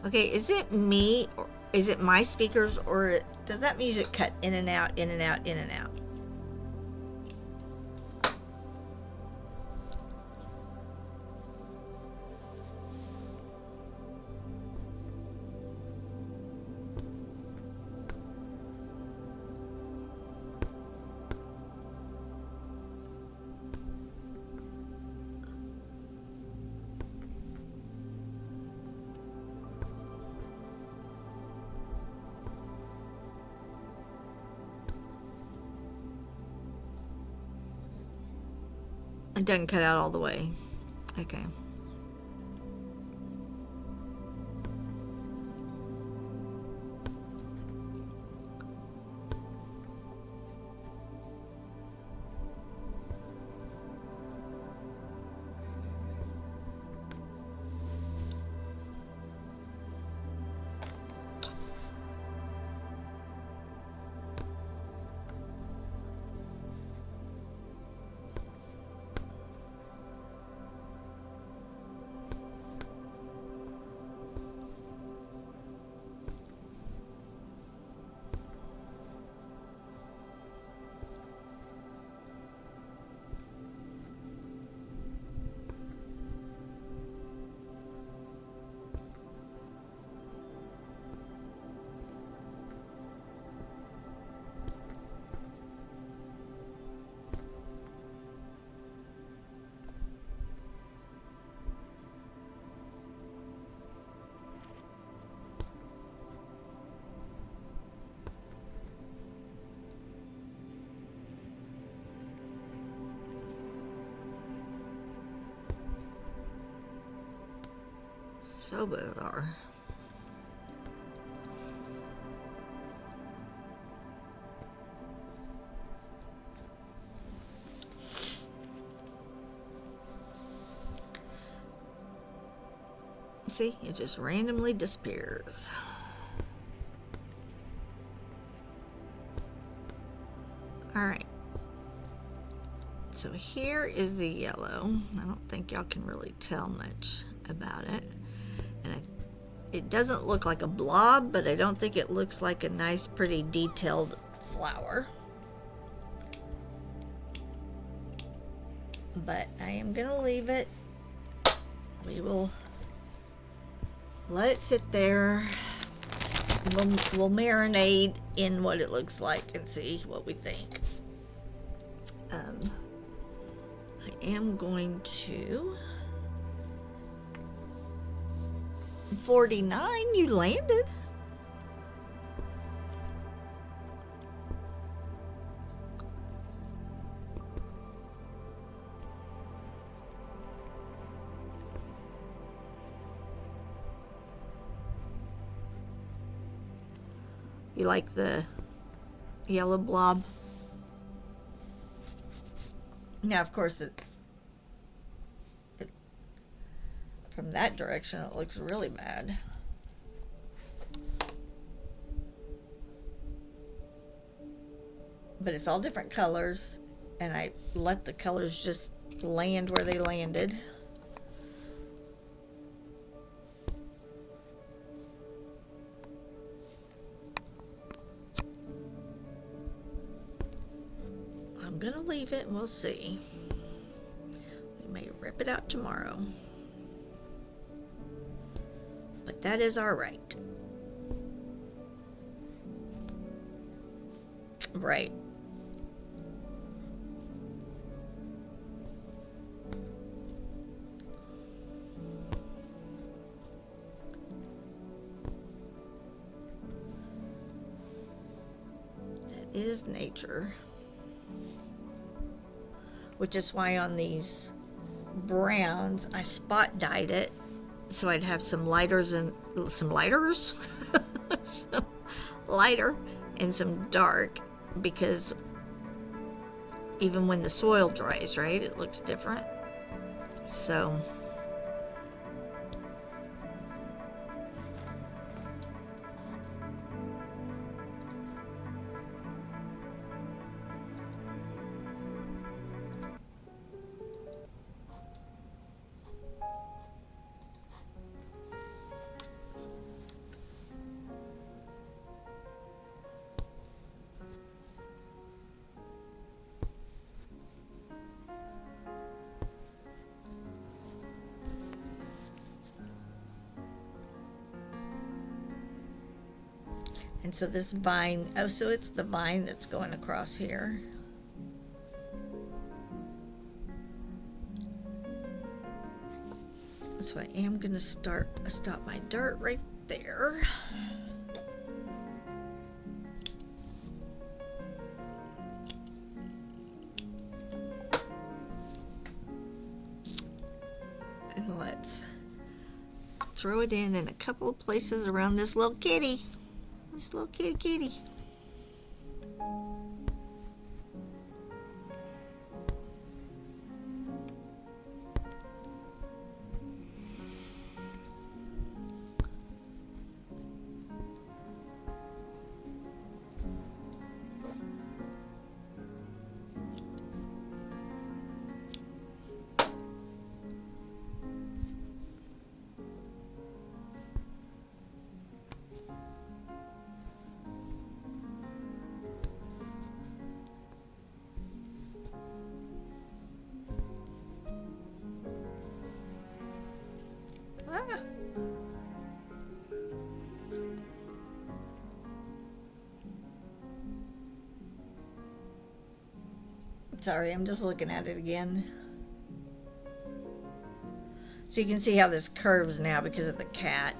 Okay, is it me, or is it my speakers, or does that music cut in and out, in and out, in and out? It doesn't cut out all the way. Okay. So bizarre. See, it just randomly disappears. Alright. So here is the yellow. I don't think y'all can really tell much about it. And it doesn't look like a blob, but I don't think it looks like a nice, pretty, detailed flower. But I am going to leave it. We will let it sit there. We'll marinate in what it looks like and see what we think. I am going to... 49, you landed. You like the yellow blob? Now, of course, from that direction, it looks really bad. But it's all different colors, and I let the colors just land where they landed. I'm gonna leave it and we'll see. We may rip it out tomorrow. But that is our right. Right. is nature. Which is why on these browns I spot dyed it so I'd have some lighters and some lighters, some lighter and some dark, because even when the soil dries, right, it looks different. So and so this vine, oh, so it's the vine that's going across here. So I am going to stop my dirt right there. And let's throw it in a couple of places around this little kitty. This little kitty. Ah. Sorry, I'm just looking at it again. So you can see how this curves now because of the cat.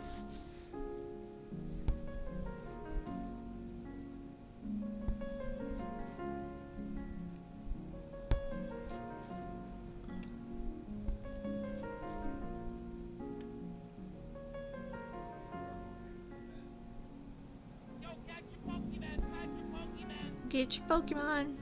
Yo, catch your Pokemon, catch your Pokemon. Get your Pokemon.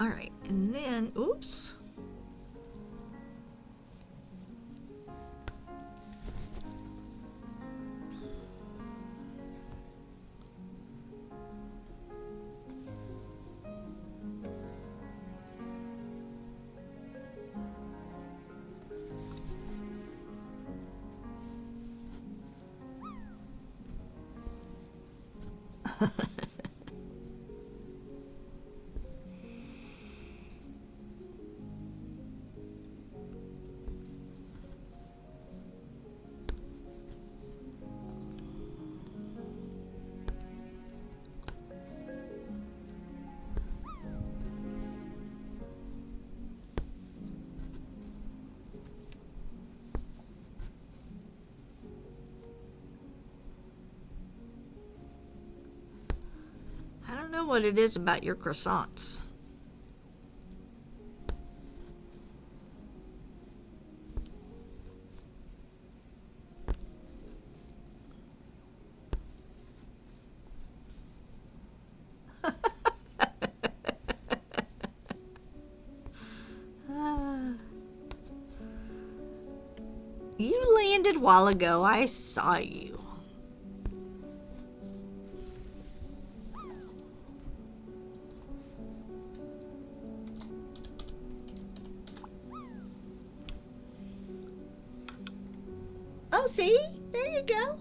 All right, and then, oops. I don't know what it is about your croissants. You landed a while ago. I saw you. go. See? There you go.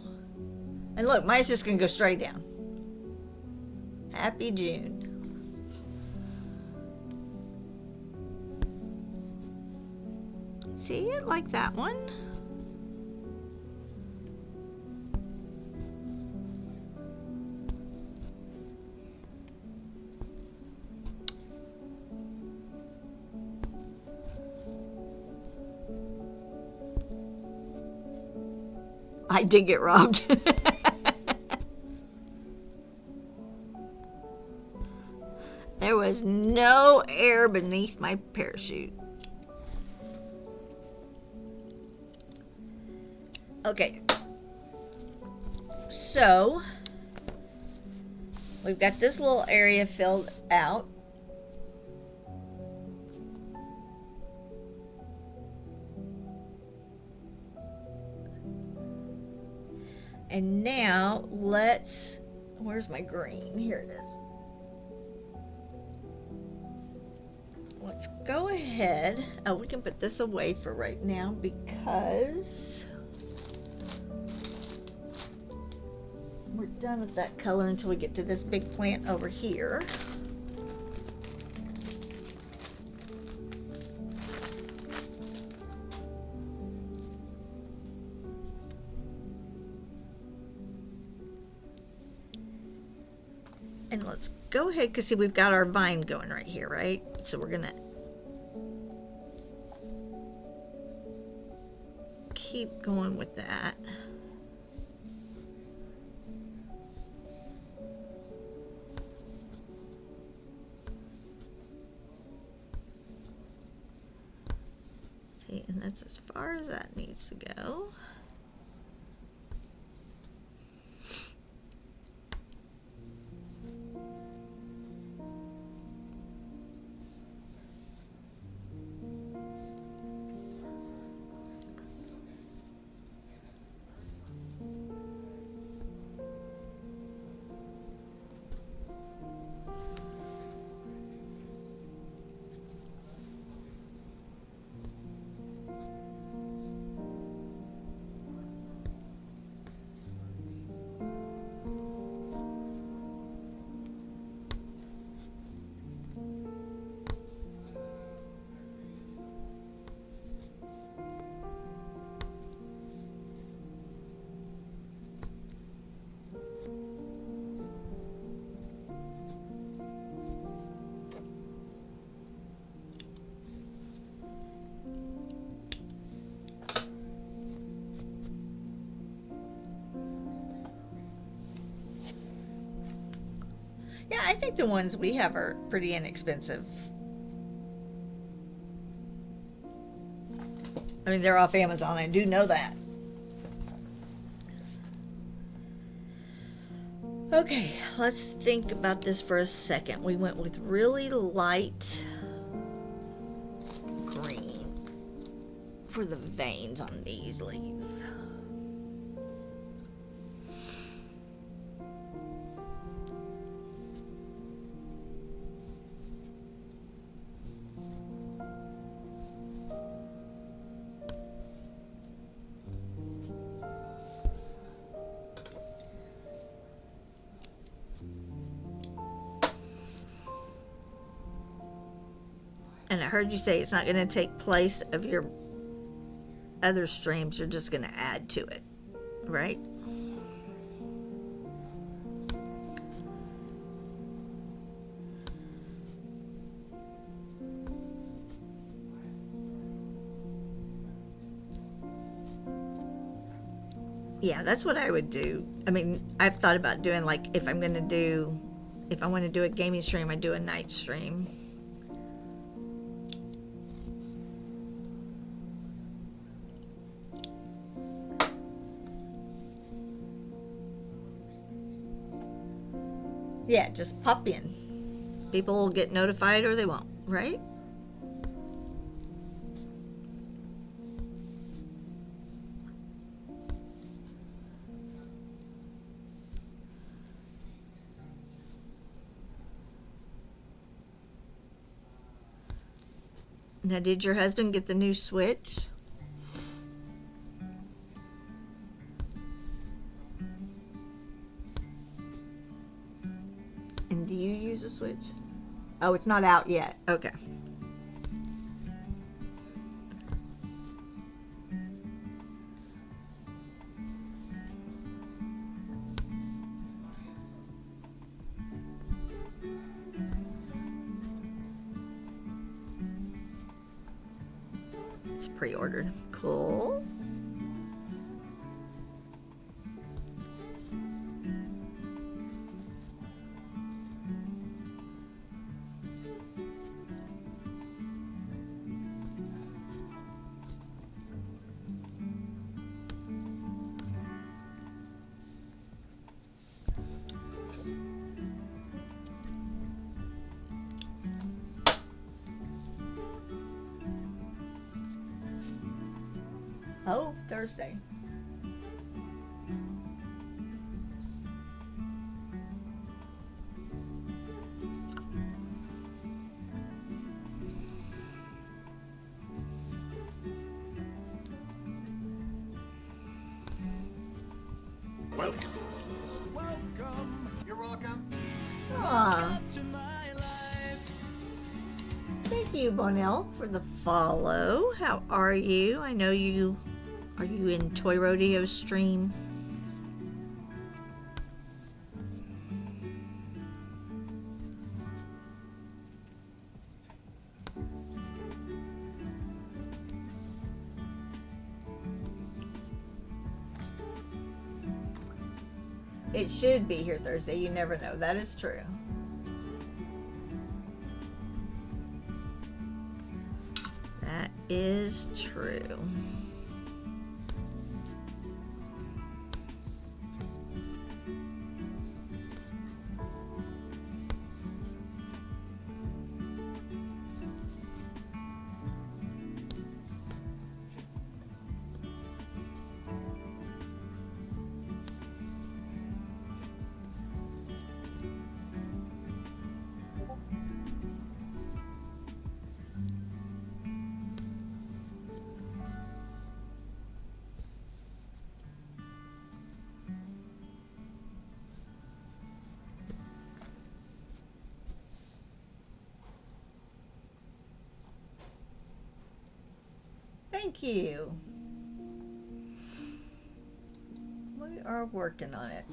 And look, mine's just going to go straight down. Happy June. See it like that one? I did get robbed. There was no air beneath my parachute. Okay. So, we've got this little area filled out. And now let's, where's my green? Here it is. Let's go ahead. Oh, we can put this away for right now because we're done with that color until we get to this big plant over here. And let's go ahead, because see, we've got our vine going right here, right? So we're gonna keep going with that. See, and that's as far as that needs to go. Yeah, I think the ones we have are pretty inexpensive. I mean, they're off Amazon. I do know that. Okay, let's think about this for a second. We went with really light green for the veins on these leaves. And I heard you say it's not going to take place of your other streams. You're just going to add to it, right? Yeah, that's what I would do. I mean, I've thought about doing, like, if I want to do a gaming stream, I do a night stream. Yeah, just pop in. People will get notified or they won't, right? Now, did your husband get the new Switch? Oh, it's not out yet. Okay. It's pre-ordered. Cool. Oh, Thursday. Welcome. You're welcome. Aw. Thank you, Bonell, for the follow. How are you? I know you. Are you in Toy Rodeo stream? It should be here Thursday. You never know. That is true. That is true. Thank you. We are working on it.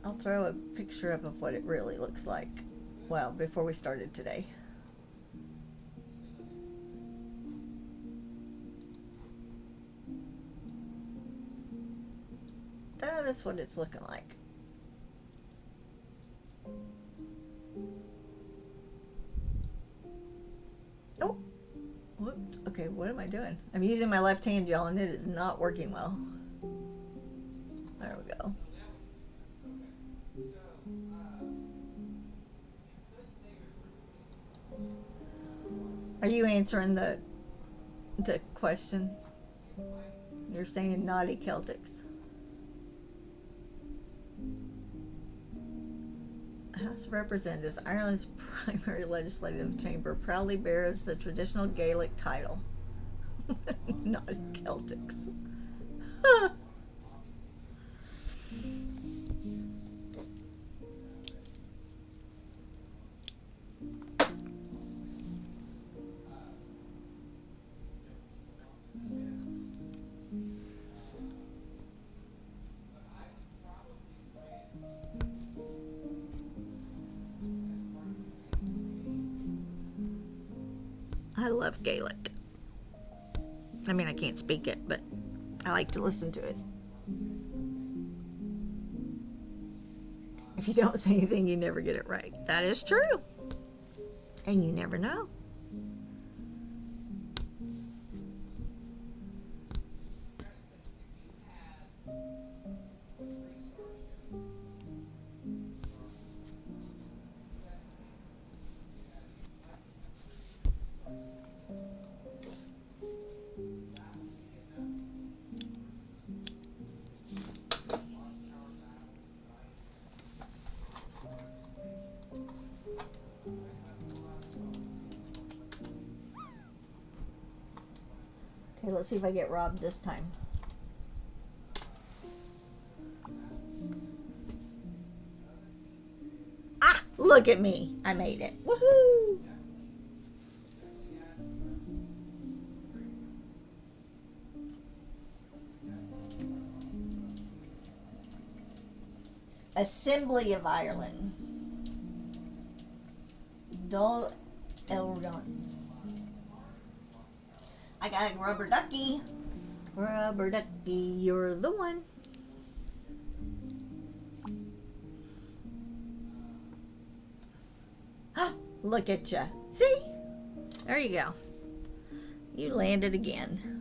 I'll throw a picture up of what it really looks like. Well, before we started today. That is what it's looking like. Oh. Whoops. Okay, what am I doing? I'm using my left hand, y'all, and it is not working well. There we go. Are you answering the question? You're saying naughty Celtics. House of Representatives, Ireland's primary legislative chamber, proudly bears the traditional Gaelic title. Naughty Celtics. I love Gaelic. I mean, I can't speak it, but I like to listen to it. If you don't say anything, you never get it right. That is true. And you never know. Okay, let's see if I get robbed this time. Ah, look at me. I made it. Woohoo! Assembly of Ireland. Dol Elron. I got a rubber ducky. Rubber ducky, you're the one. Look at ya. See? There you go. You landed again.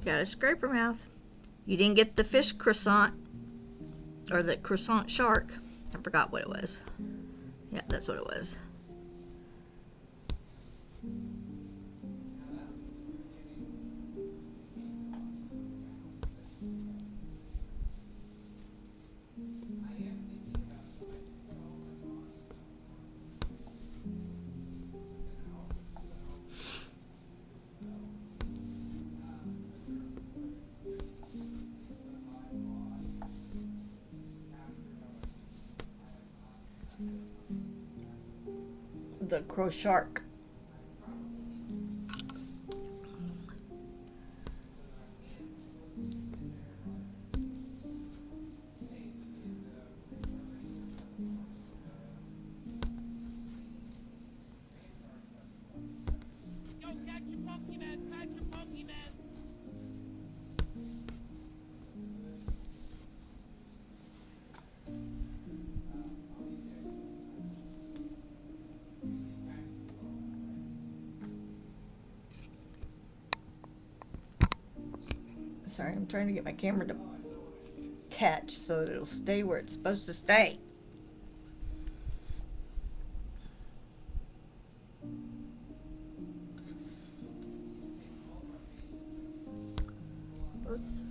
Got a scraper mouth. You didn't get the fish croissant or the croissant shark. I forgot what it was. Yeah, that's what it was. The crow shark. Yo, catch your Pokemon, catch your Pokemon. Sorry, I'm trying to get my camera to catch so that it'll stay where it's supposed to stay. Oops.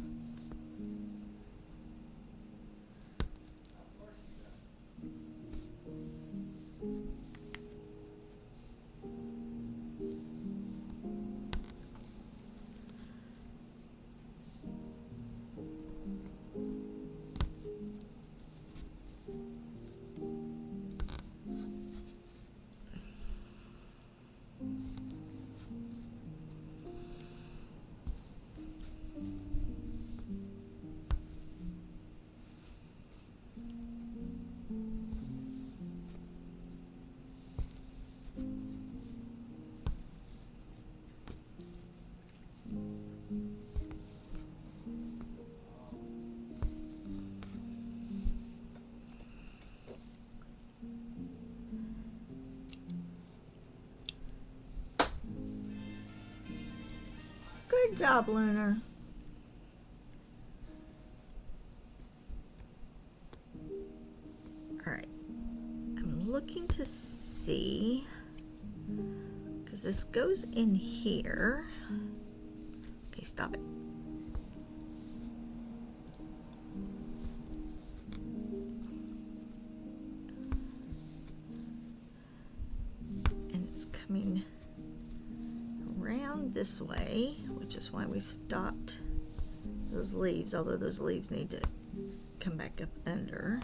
Good job, Lunar. Alright. I'm looking to see, because this goes in here. Okay, stop it. And it's coming around this way, which is why we stopped those leaves, although those leaves need to come back up under.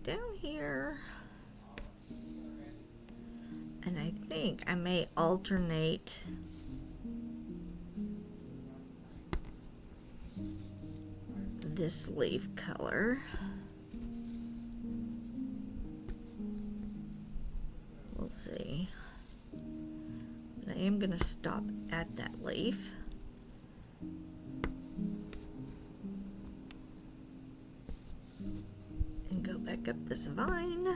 down here. And I think I may alternate this leaf color. We'll see. But I am going to stop at that leaf. And go back up this vine.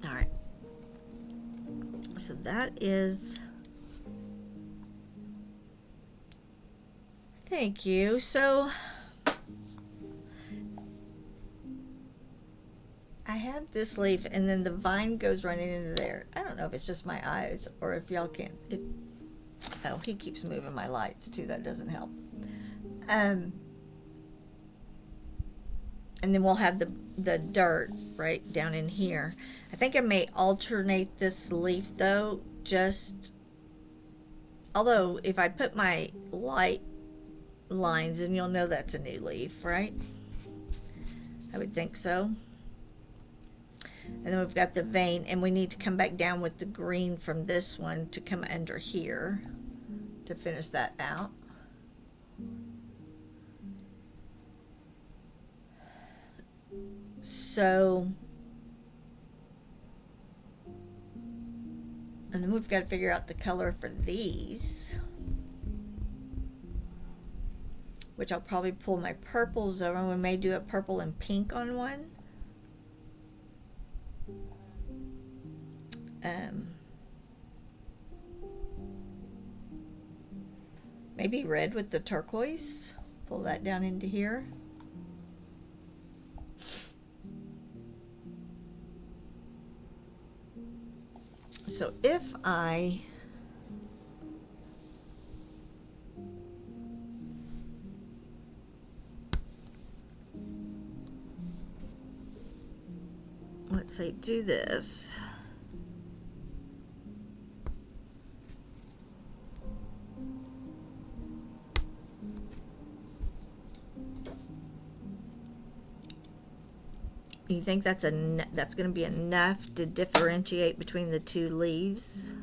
Alright, so that is, thank you. So I have this leaf and then the vine goes running into there. I don't know if it's just my eyes or if y'all can't. Oh, he keeps moving my lights too, that doesn't help. And then we'll have the dirt right down in here. I think I may alternate this leaf though, although if I put my light lines in, you'll know that's a new leaf, right? I would think so. And then we've got the vein, and we need to come back down with the green from this one to come under here to finish that out. So, and then we've got to figure out the color for these, which I'll probably pull my purples over, and we may do a purple and pink on one. Maybe red with the turquoise. Pull that down into here. So if I let's say do this. You think that's going to be enough to differentiate between the two leaves?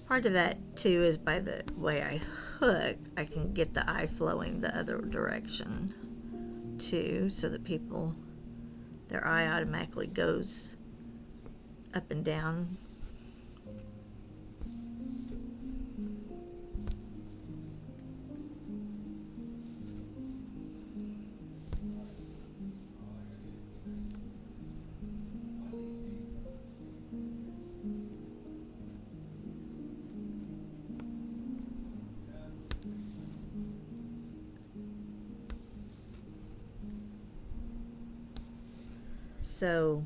Part of that too is by the way I hook, I can get the eye flowing the other direction too, so that people, their eye automatically goes up and down. So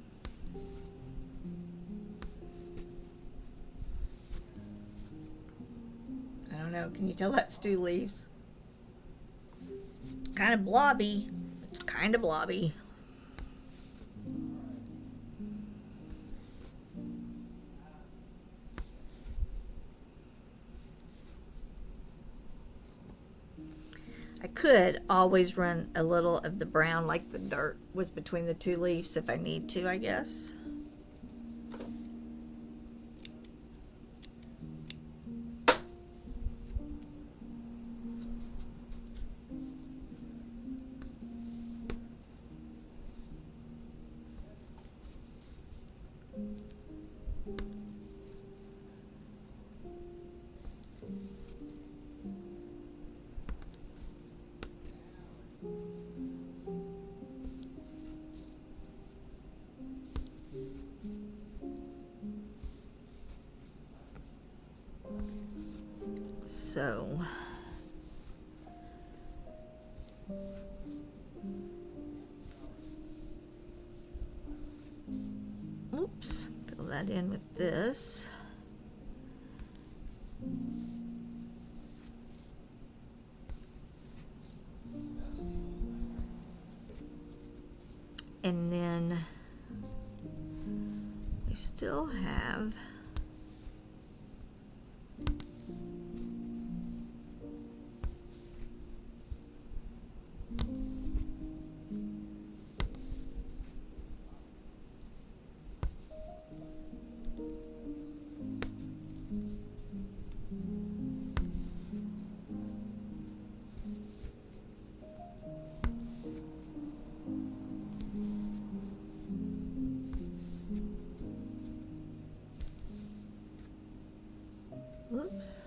I don't know. Can you tell that's 2 leaves? Kind of blobby. It's kind of blobby. I could always run a little of the brown like the dirt was between the 2 leaves if I need to, I guess. So oops, fill that in with this. And then we still have oops.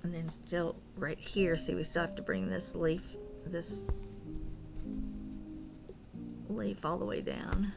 And then still right here, see, we still have to bring this leaf all the way down.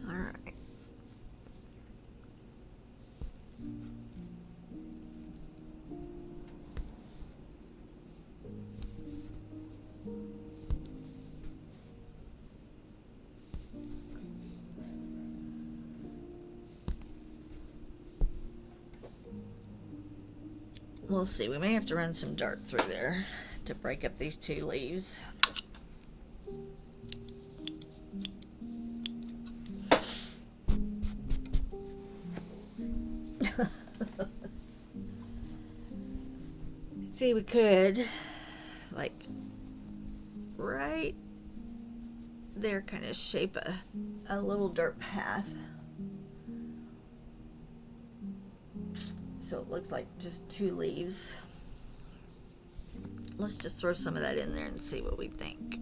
All right. We'll see. We may have to run some dirt through there to break up these 2 leaves. See, we could, like, right there, kind of shape a little dirt path. So it looks like just 2 leaves. Let's just throw some of that in there and see what we think.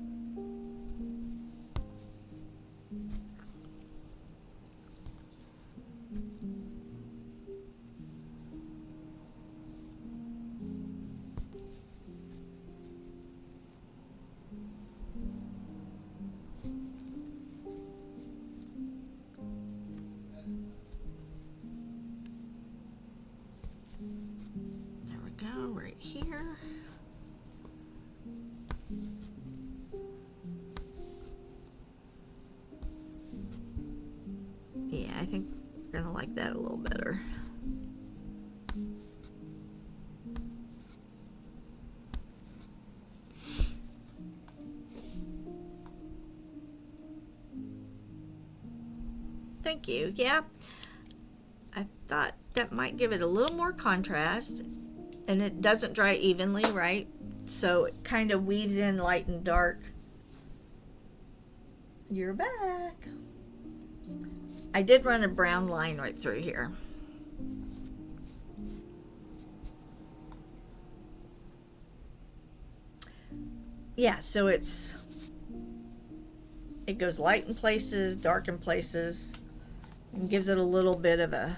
here. Yeah, I think we're gonna like that a little better. Thank you. Yeah, I thought that might give it a little more contrast, and it doesn't dry evenly, right? So it kind of weaves in light and dark. You're back. I did run a brown line right through here. Yeah, so it goes light in places, dark in places, and gives it a little bit of a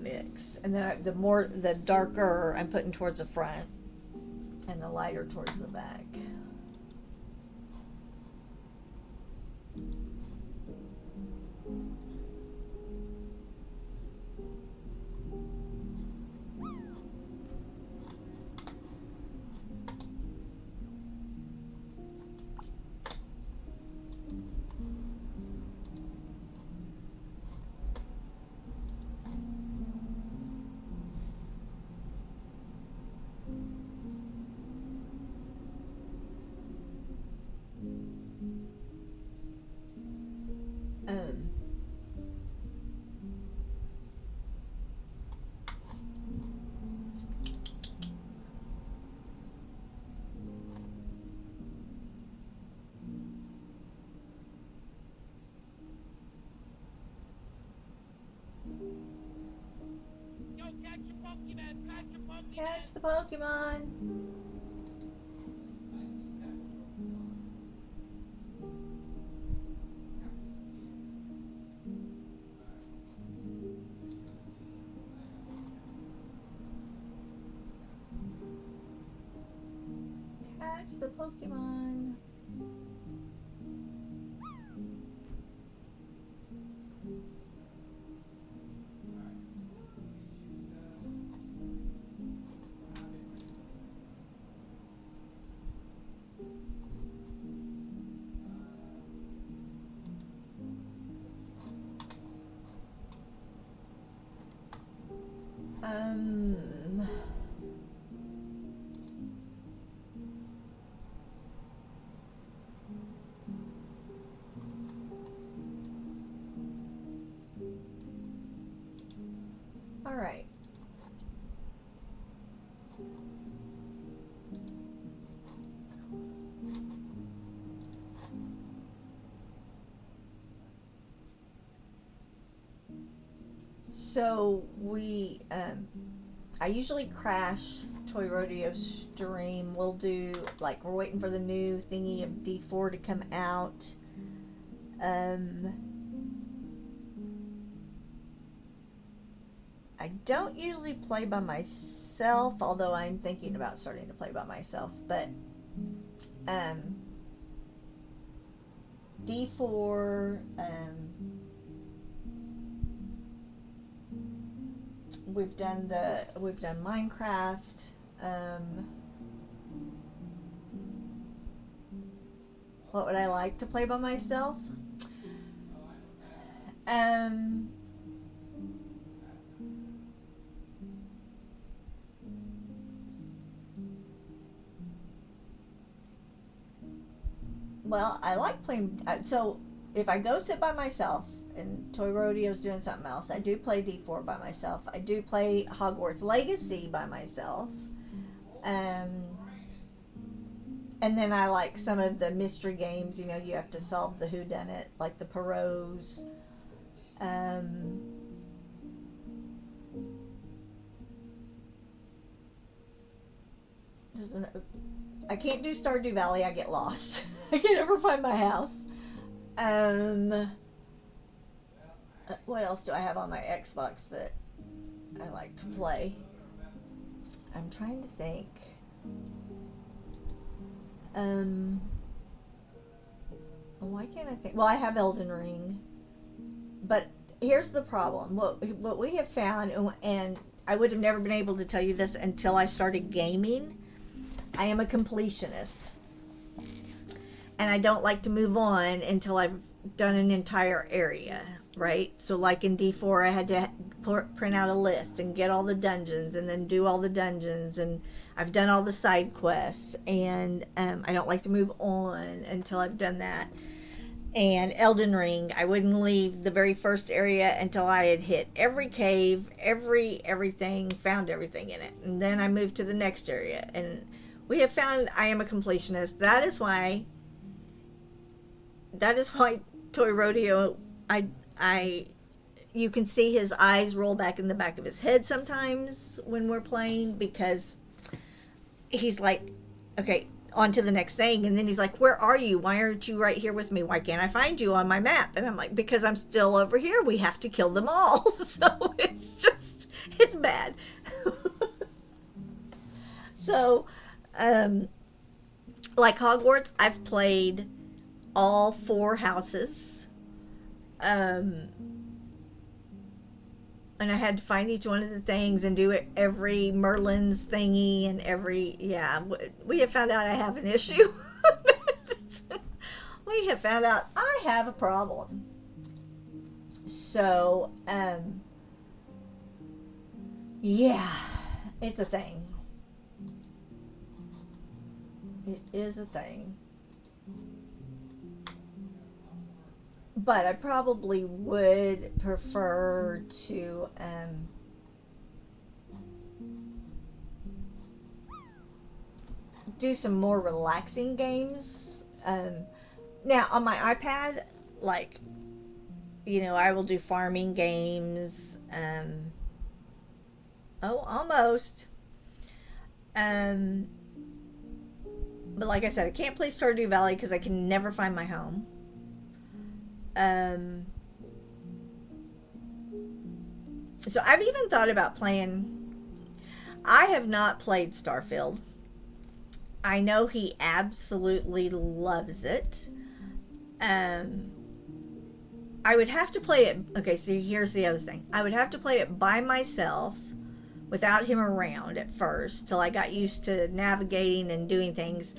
mix. And then the darker I'm putting towards the front, and the lighter towards the back. Yo, catch your Pokemon! Catch your Pokemon! Catch the Pokemon! Catch the Pokemon! All right. So I usually crash Toy Rodeo stream. We'll do, like, we're waiting for the new thingy of D4 to come out. I don't usually play by myself, although I'm thinking about starting to play by myself. But D4, we've done Minecraft. What would I like to play by myself? Well, I like playing. So if I go sit by myself and Toy Rodeo's doing something else, I do play D4 by myself. I do play Hogwarts Legacy by myself. And then I like some of the mystery games. You know, you have to solve the whodunit, like the Perot's. I can't do Stardew Valley. I get lost. I can never find my house. What else do I have on my Xbox that I like to play? I'm trying to think. Why can't I think? Well, I have Elden Ring. But here's the problem. What we have found, and I would have never been able to tell you this until I started gaming. I am a completionist. And I don't like to move on until I've done an entire area, right? So like in D4, I had to print out a list and get all the dungeons and then do all the dungeons, and I've done all the side quests, and I don't like to move on until I've done that. And Elden Ring, I wouldn't leave the very first area until I had hit every cave, everything, found everything in it. And then I moved to the next area. And we have found I am a completionist. That is why Toy Rodeo, you can see his eyes roll back in the back of his head sometimes when we're playing, because he's like, okay, on to the next thing. And then he's like, where are you? Why aren't you right here with me? Why can't I find you on my map? And I'm like, because I'm still over here. We have to kill them all. So it's bad. So, like Hogwarts, I've played all 4 houses. And I had to find each one of the things and do it every Merlin's thingy and we have found out I have an issue. We have found out I have a problem. So, it's a thing. It is a thing. But I probably would prefer to do some more relaxing games. Now on my iPad, like, I will do farming games. Almost. But like I said, I can't play Stardew Valley because I can never find my home. So I've even thought about playing. I have not played Starfield. I know he absolutely loves it. I would have to play it. Okay, so here's the other thing. I would have to play it by myself without him around at first till I got used to navigating and doing things.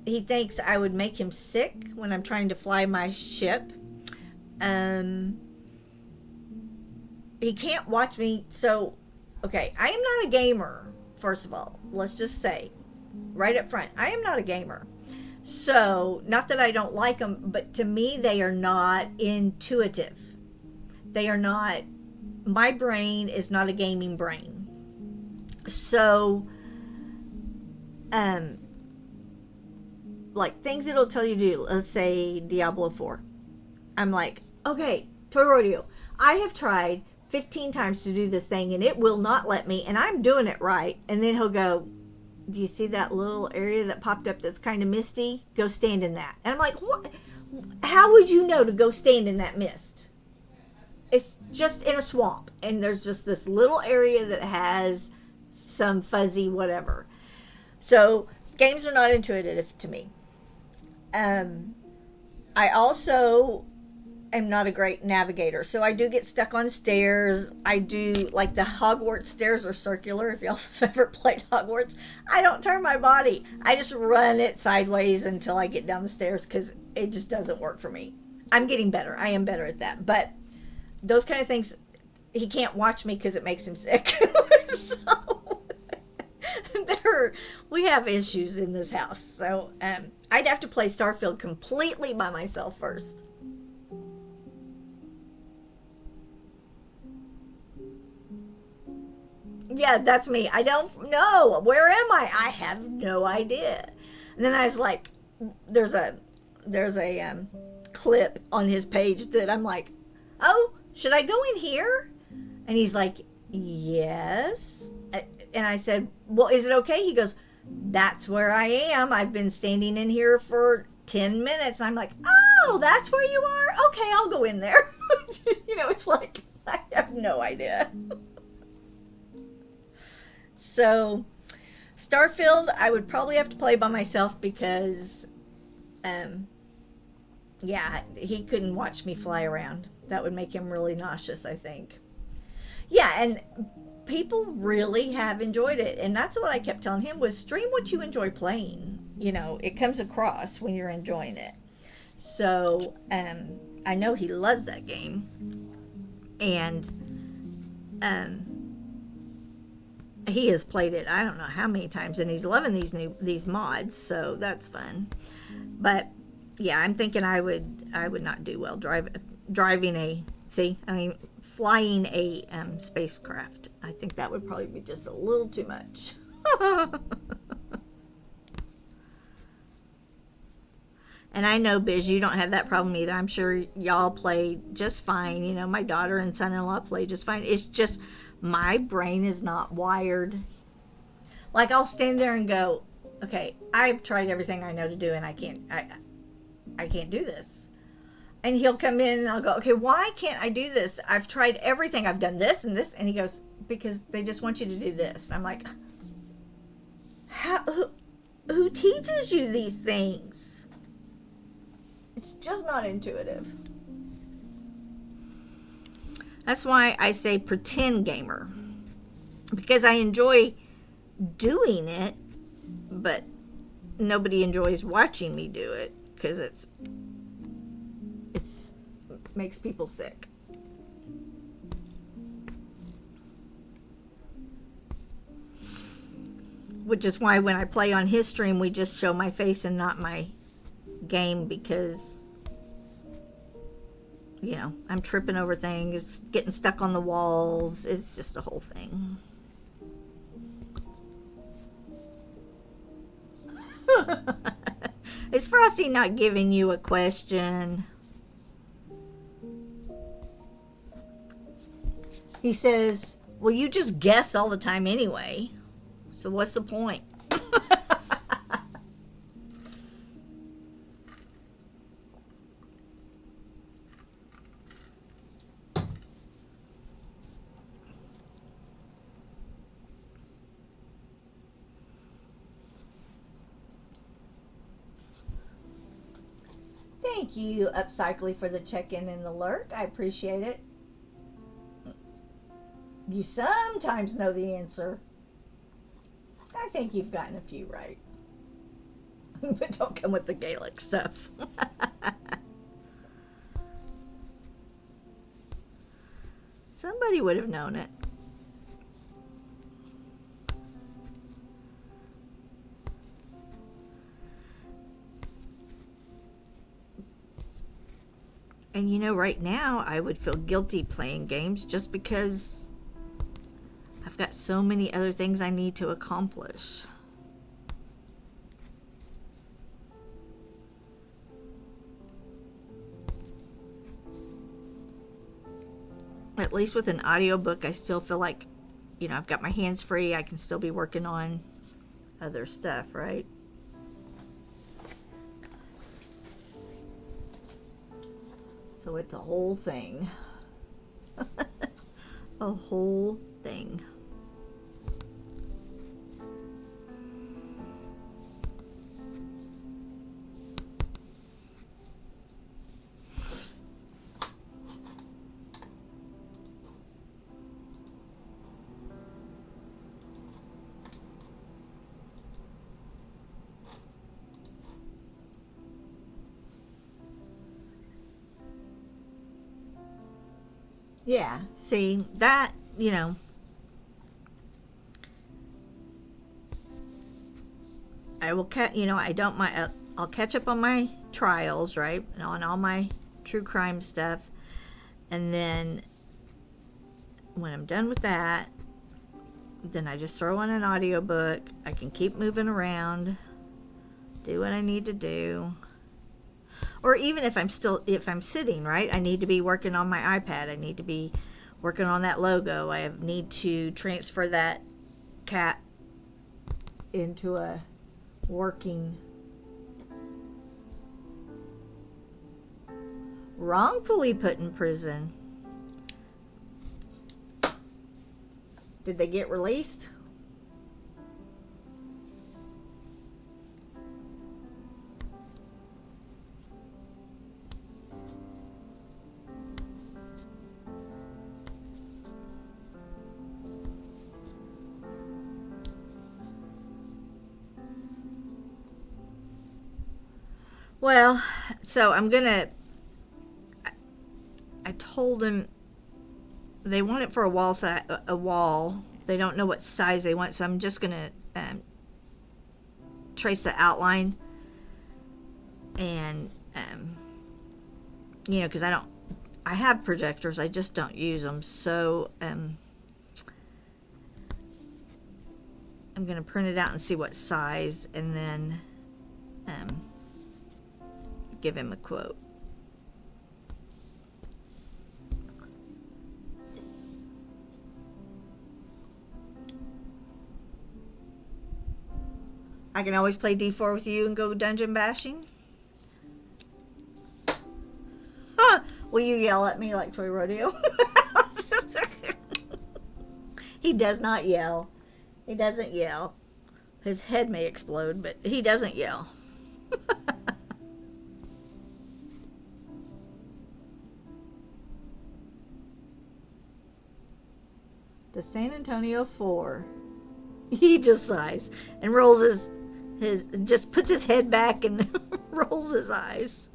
He thinks I would make him sick when I'm trying to fly my ship. He can't watch me. So, okay, I am not a gamer, first of all. Let's just say, right up front, I am not a gamer. So, not that I don't like them, but to me, they are not intuitive. They are not, my brain is not a gaming brain. So, like things it'll tell you to do, let's say Diablo 4. I'm like, okay, Toy Rodeo, I have tried 15 times to do this thing and it will not let me, and I'm doing it right. And then he'll go, do you see that little area that popped up that's kind of misty? Go stand in that. And I'm like, what? How would you know to go stand in that mist? It's just in a swamp, and there's just this little area that has some fuzzy whatever. So games are not intuitive to me. I also am not a great navigator, so I do get stuck on stairs. I do, like, the Hogwarts stairs are circular. If y'all have ever played Hogwarts, I don't turn my body. I just run it sideways until I get down the stairs because it just doesn't work for me. I'm getting better. I am better at that. But those kind of things, he can't watch me because it makes him sick. So, we have issues in this house. So I'd have to play Starfield completely by myself first. Yeah, that's me. I don't know. Where am I? I have no idea. And then I was like, there's a clip on his page that I'm like, oh, should I go in here? And he's like, yes. And I said, well, is it okay? He goes, that's where I am. I've been standing in here for 10 minutes. And I'm like, oh, that's where you are? Okay, I'll go in there. It's like, I have no idea. So, Starfield, I would probably have to play by myself because, he couldn't watch me fly around. That would make him really nauseous, I think. Yeah, and people really have enjoyed it, and that's what I kept telling him was stream what you enjoy playing. It comes across when you're enjoying it. So I know he loves that game, and um, he has played it I don't know how many times, and he's loving these mods. So that's fun. But yeah, I'm thinking I would not do well driving a flying a spacecraft. I think that would probably be just a little too much. And I know, Biz, you don't have that problem either. I'm sure y'all play just fine. My daughter and son-in-law play just fine. It's just my brain is not wired. Like, I'll stand there and go, okay, I've tried everything I know to do, and I can't do this. And he'll come in and I'll go, okay, why can't I do this? I've tried everything. I've done this and this. And he goes, because they just want you to do this. And I'm like, who teaches you these things? It's just not intuitive. That's why I say pretend gamer. Because I enjoy doing it, but nobody enjoys watching me do it because it makes people sick. Which is why when I play on his stream, we just show my face and not my game, because I'm tripping over things, getting stuck on the walls. It's just a whole thing. Is Frosty not giving you a question? He says, well, you just guess all the time anyway, so what's the point? Thank you, Upcycly, for the check-in and the lurk. I appreciate it. You sometimes know the answer. I think you've gotten a few right. But don't come with the Gaelic stuff. Somebody would have known it. And right now I would feel guilty playing games just because I've got so many other things I need to accomplish. At least with an audiobook, I still feel like, I've got my hands free. I can still be working on other stuff, right? So it's a whole thing. A whole thing. Yeah, see, that, I will I'll catch up on my trials, right? And on all my true crime stuff. And then when I'm done with that, then I just throw on an audiobook. I can keep moving around, do what I need to do. Or even if I'm sitting, right, I need to be working on my iPad. I need to be working on that logo. I need to transfer that cat into a working. Wrongfully put in prison. Did they get released? Well, so I'm gonna. I told him they want it for a wall a wall. They don't know what size they want, so I'm just gonna trace the outline, and because I have projectors, I just don't use them. So I'm gonna print it out and see what size, and then give him a quote. I can always play D4 with you and go dungeon bashing. Huh. Will you yell at me like Toy Rodeo? He does not yell. He doesn't yell. His head may explode, but he doesn't yell. The San Antonio 4. He just sighs and rolls just puts his head back and rolls his eyes.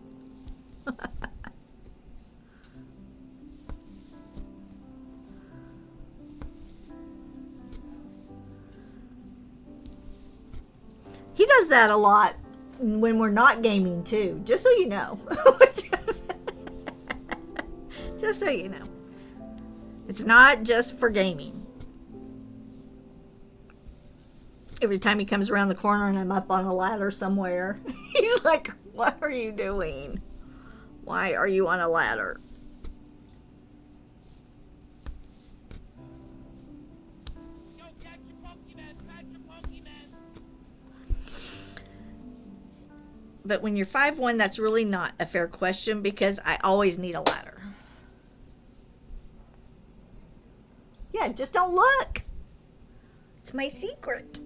He does that a lot when we're not gaming too, just so you know. Just so you know. It's not just for gaming. Every time he comes around the corner and I'm up on a ladder somewhere, he's like, "What are you doing? Why are you on a ladder?" Yo, catch your Pokemon, catch your Pokemon. But when you're 5'1", that's really not a fair question because I always need a ladder. Yeah, just don't look. It's my secret.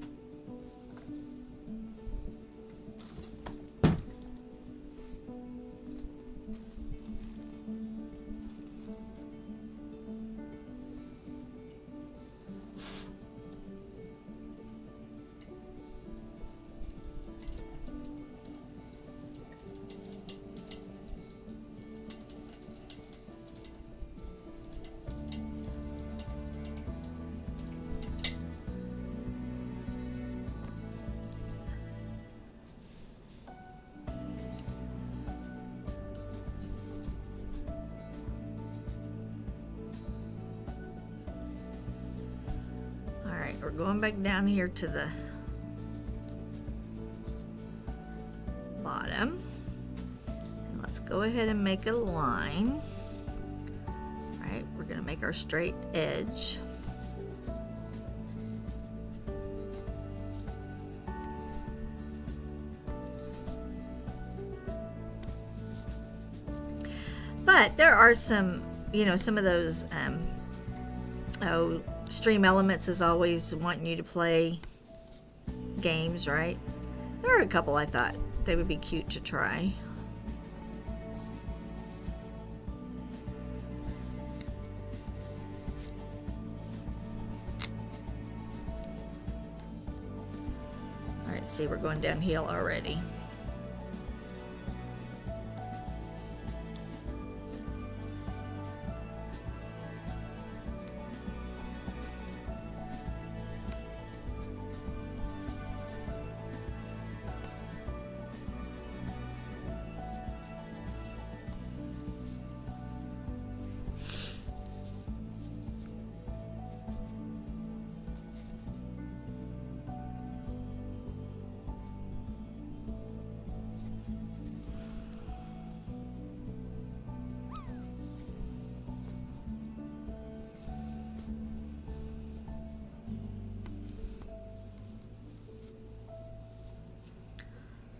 We're going back down here to the bottom. And let's go ahead and make a line. Alright, we're going to make our straight edge. But there are some, some of those, Stream Elements is always wanting you to play games, right? There are a couple I thought they would be cute to try. Alright, see, we're going downhill already.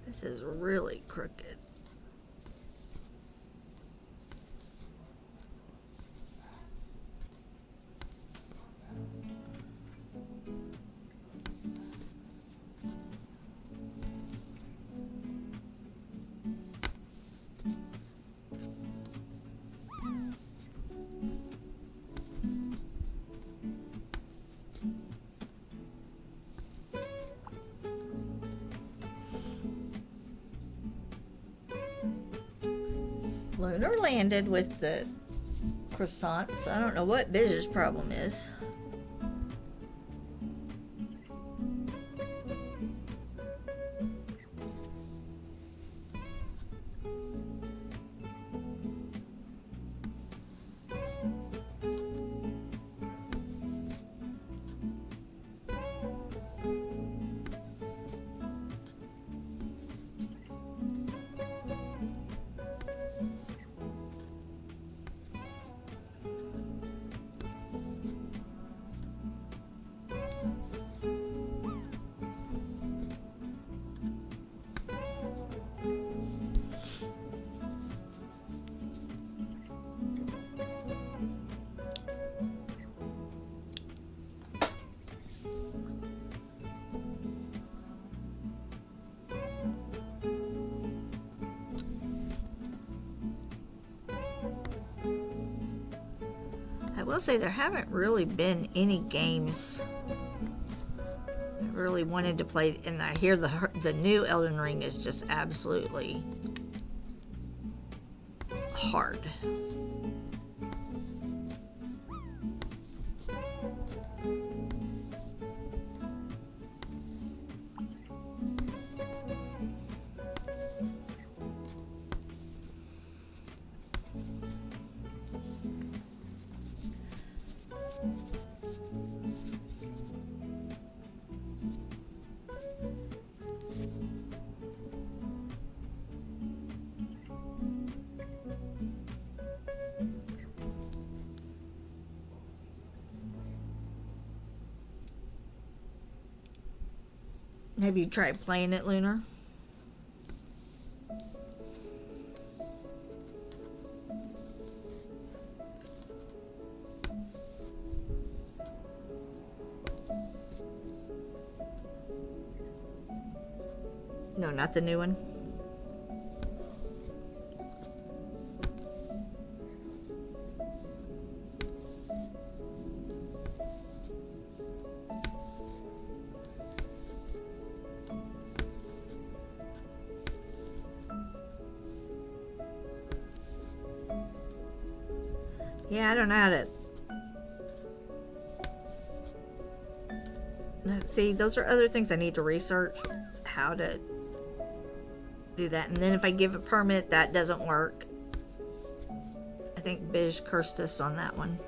This is really crooked. Lunar landed with the croissant, so I don't know what Biz's problem is. I will say there haven't really been any games I really wanted to play, and I hear the new Elden Ring is just absolutely hard. Have you tried playing it, Lunar? No, not the new one. Yeah, I don't know how to... See, those are other things I need to research. How to do that. And then if I give a permit, that doesn't work. I think Biz cursed us on that one.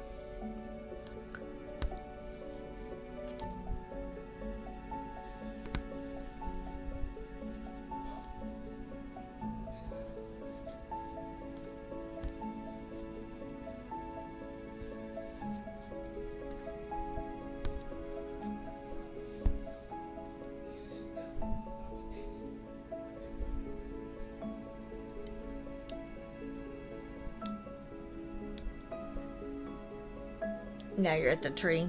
Now you're at the tree.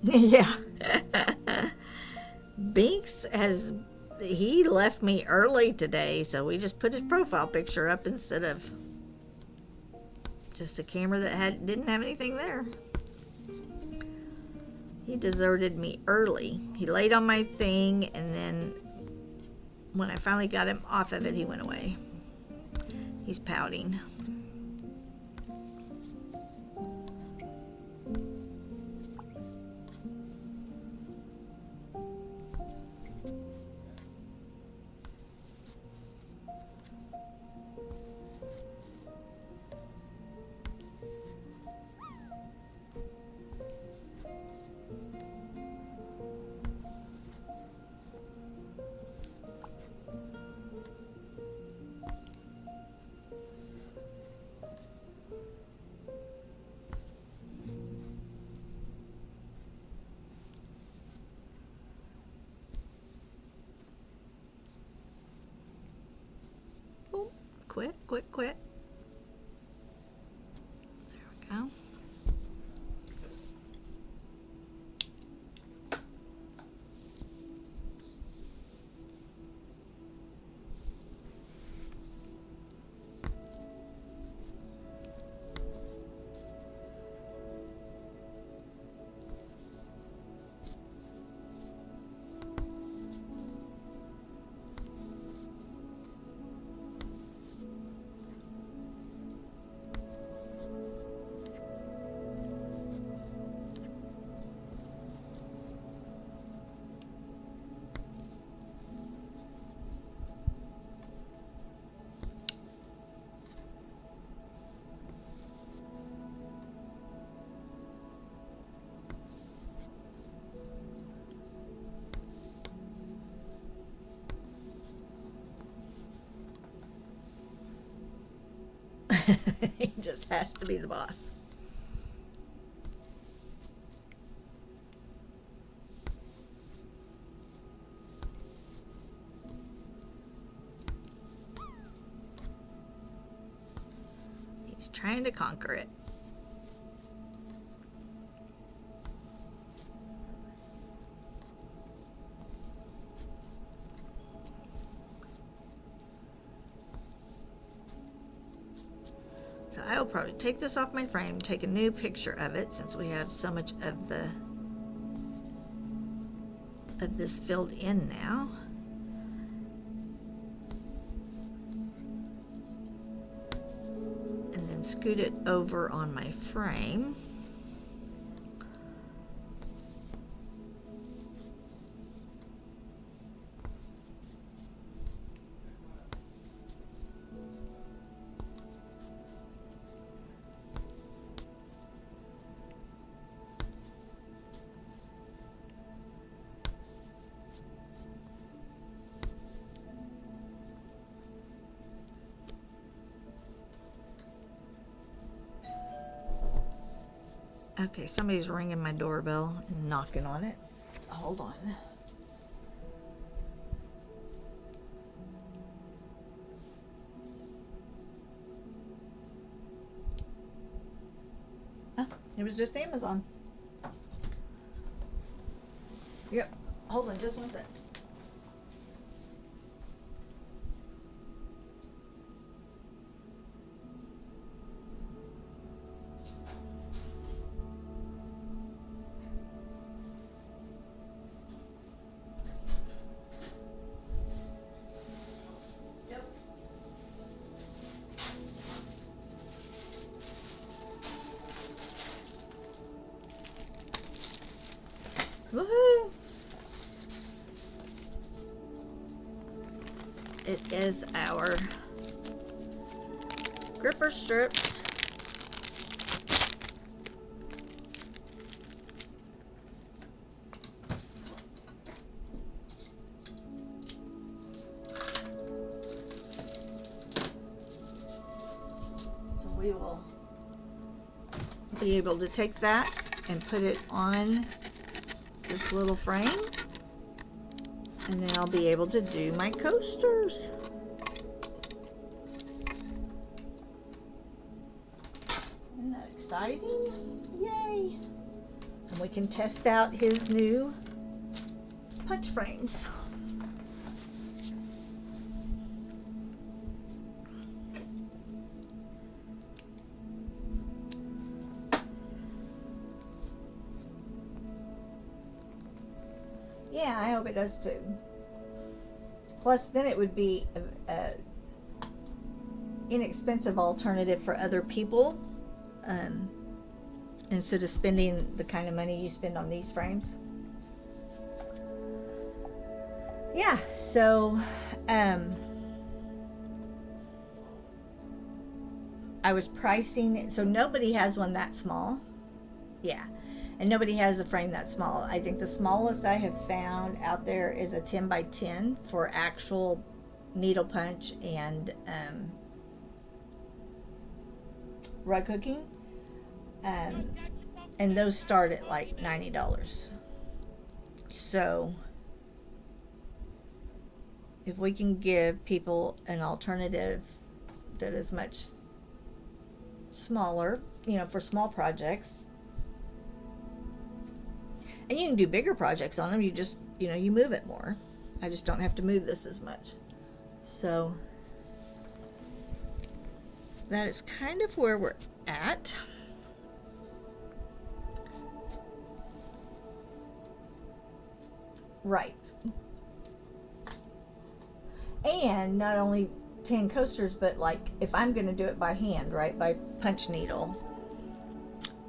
Yeah. Binks he left me early today, so we just put his profile picture up instead of just a camera that didn't have anything there. He deserted me early. He laid on my thing, and then when I finally got him off of it, he went away. He's pouting. Quit. There we go. He just has to be the boss. He's trying to conquer it. So I will probably take this off my frame, take a new picture of it since we have so much of this filled in now. And then scoot it over on my frame. Okay, somebody's ringing my doorbell and knocking on it. Hold on. Oh, it was just Amazon. Yep. Hold on just one sec. Woohoo! It is our gripper strips. So we will be able to take that and put it on this little frame, and then I'll be able to do my coasters. Isn't that exciting? Yay! And we can test out his new punch frames. Yeah, I hope it does too. Plus, then it would be a inexpensive alternative for other people, instead of spending the kind of money you spend on these frames. Yeah, so I was pricing, so nobody has one that small. Yeah, and nobody has a frame that small. I think the smallest I have found out there is a 10 by 10 for actual needle punch and rug hooking, and those start at like $90. So if we can give people an alternative that is much smaller, you know, for small projects, and you can do bigger projects on them, you just, you know, you move it more. I just don't have to move this as much. So that is kind of where we're at. Right. And not only 10 coasters, but like if I'm going to do it by hand, right, by punch needle,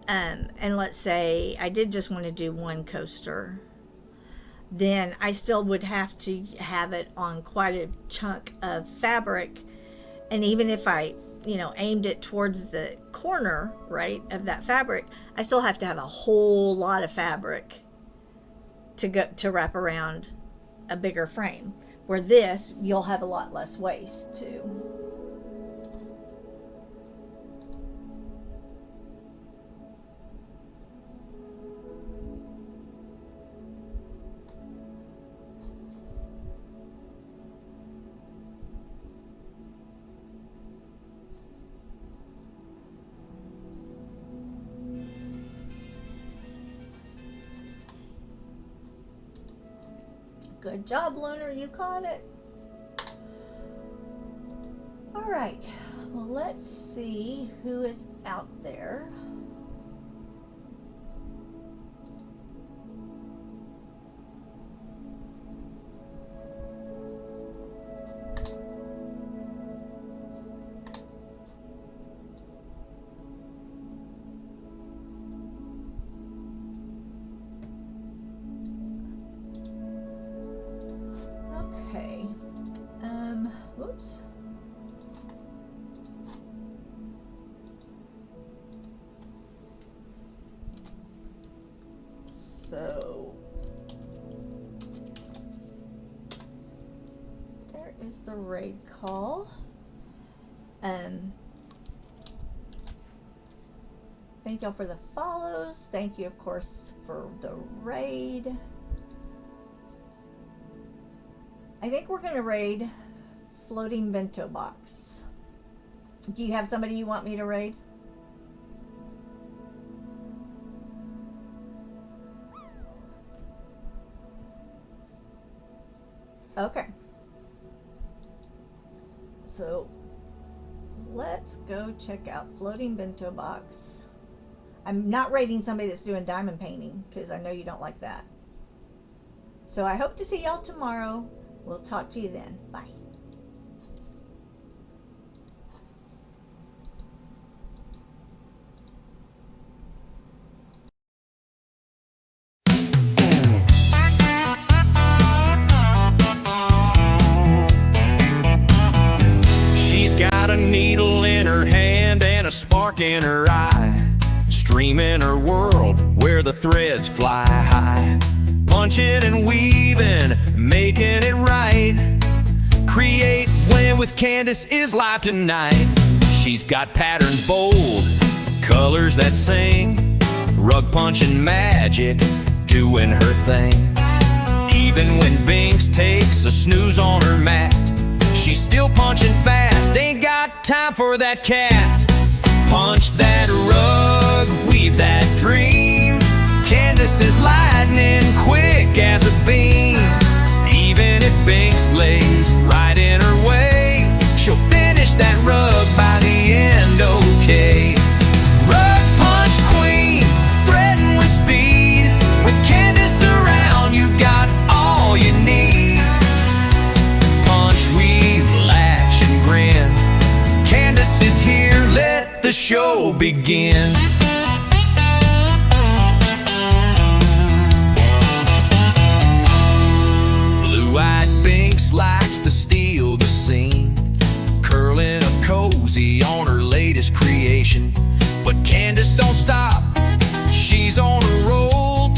and let's say I did just want to do one coaster, then I still would have to have it on quite a chunk of fabric. And even if I, you know, aimed it towards the corner, right, of that fabric, I still have to have a whole lot of fabric to wrap around a bigger frame. Where this, you'll have a lot less waste too. Good job, Lunar, you caught it. All right, well, let's see who is out there. Okay, whoops. So there is the raid call. Thank y'all for the follows. Thank you, of course, for the raid. I think we're going to raid Floating Bento Box. Do you have somebody you want me to raid? Okay. So let's go check out Floating Bento Box. I'm not rating somebody that's doing diamond painting because I know you don't like that. So I hope to see y'all tomorrow. We'll talk to you then. Bye. She's got a needle in her hand and a spark in her eye, streaming her world where the threads fly high. Punching and weaving, making it right. Create when with Candace is live tonight. She's got patterns bold, colors that sing, rug punching magic, doing her thing. Even when Binks takes a snooze on her mat, she's still punching fast, ain't got time for that cat. Punch that rug, weave that dream. Candace Candace is lightning quick as a beam. Even if Binks lays right in her way, she'll finish that rug by the end, okay. Rug punch queen, threading with speed. With Candace around, you've got all you need. Punch, weave, latch, and grin. Candace is here, let the show begin. Blue-eyed Binks likes to steal the scene, curling up cozy on her latest creation. But Candace don't stop, she's on a roll,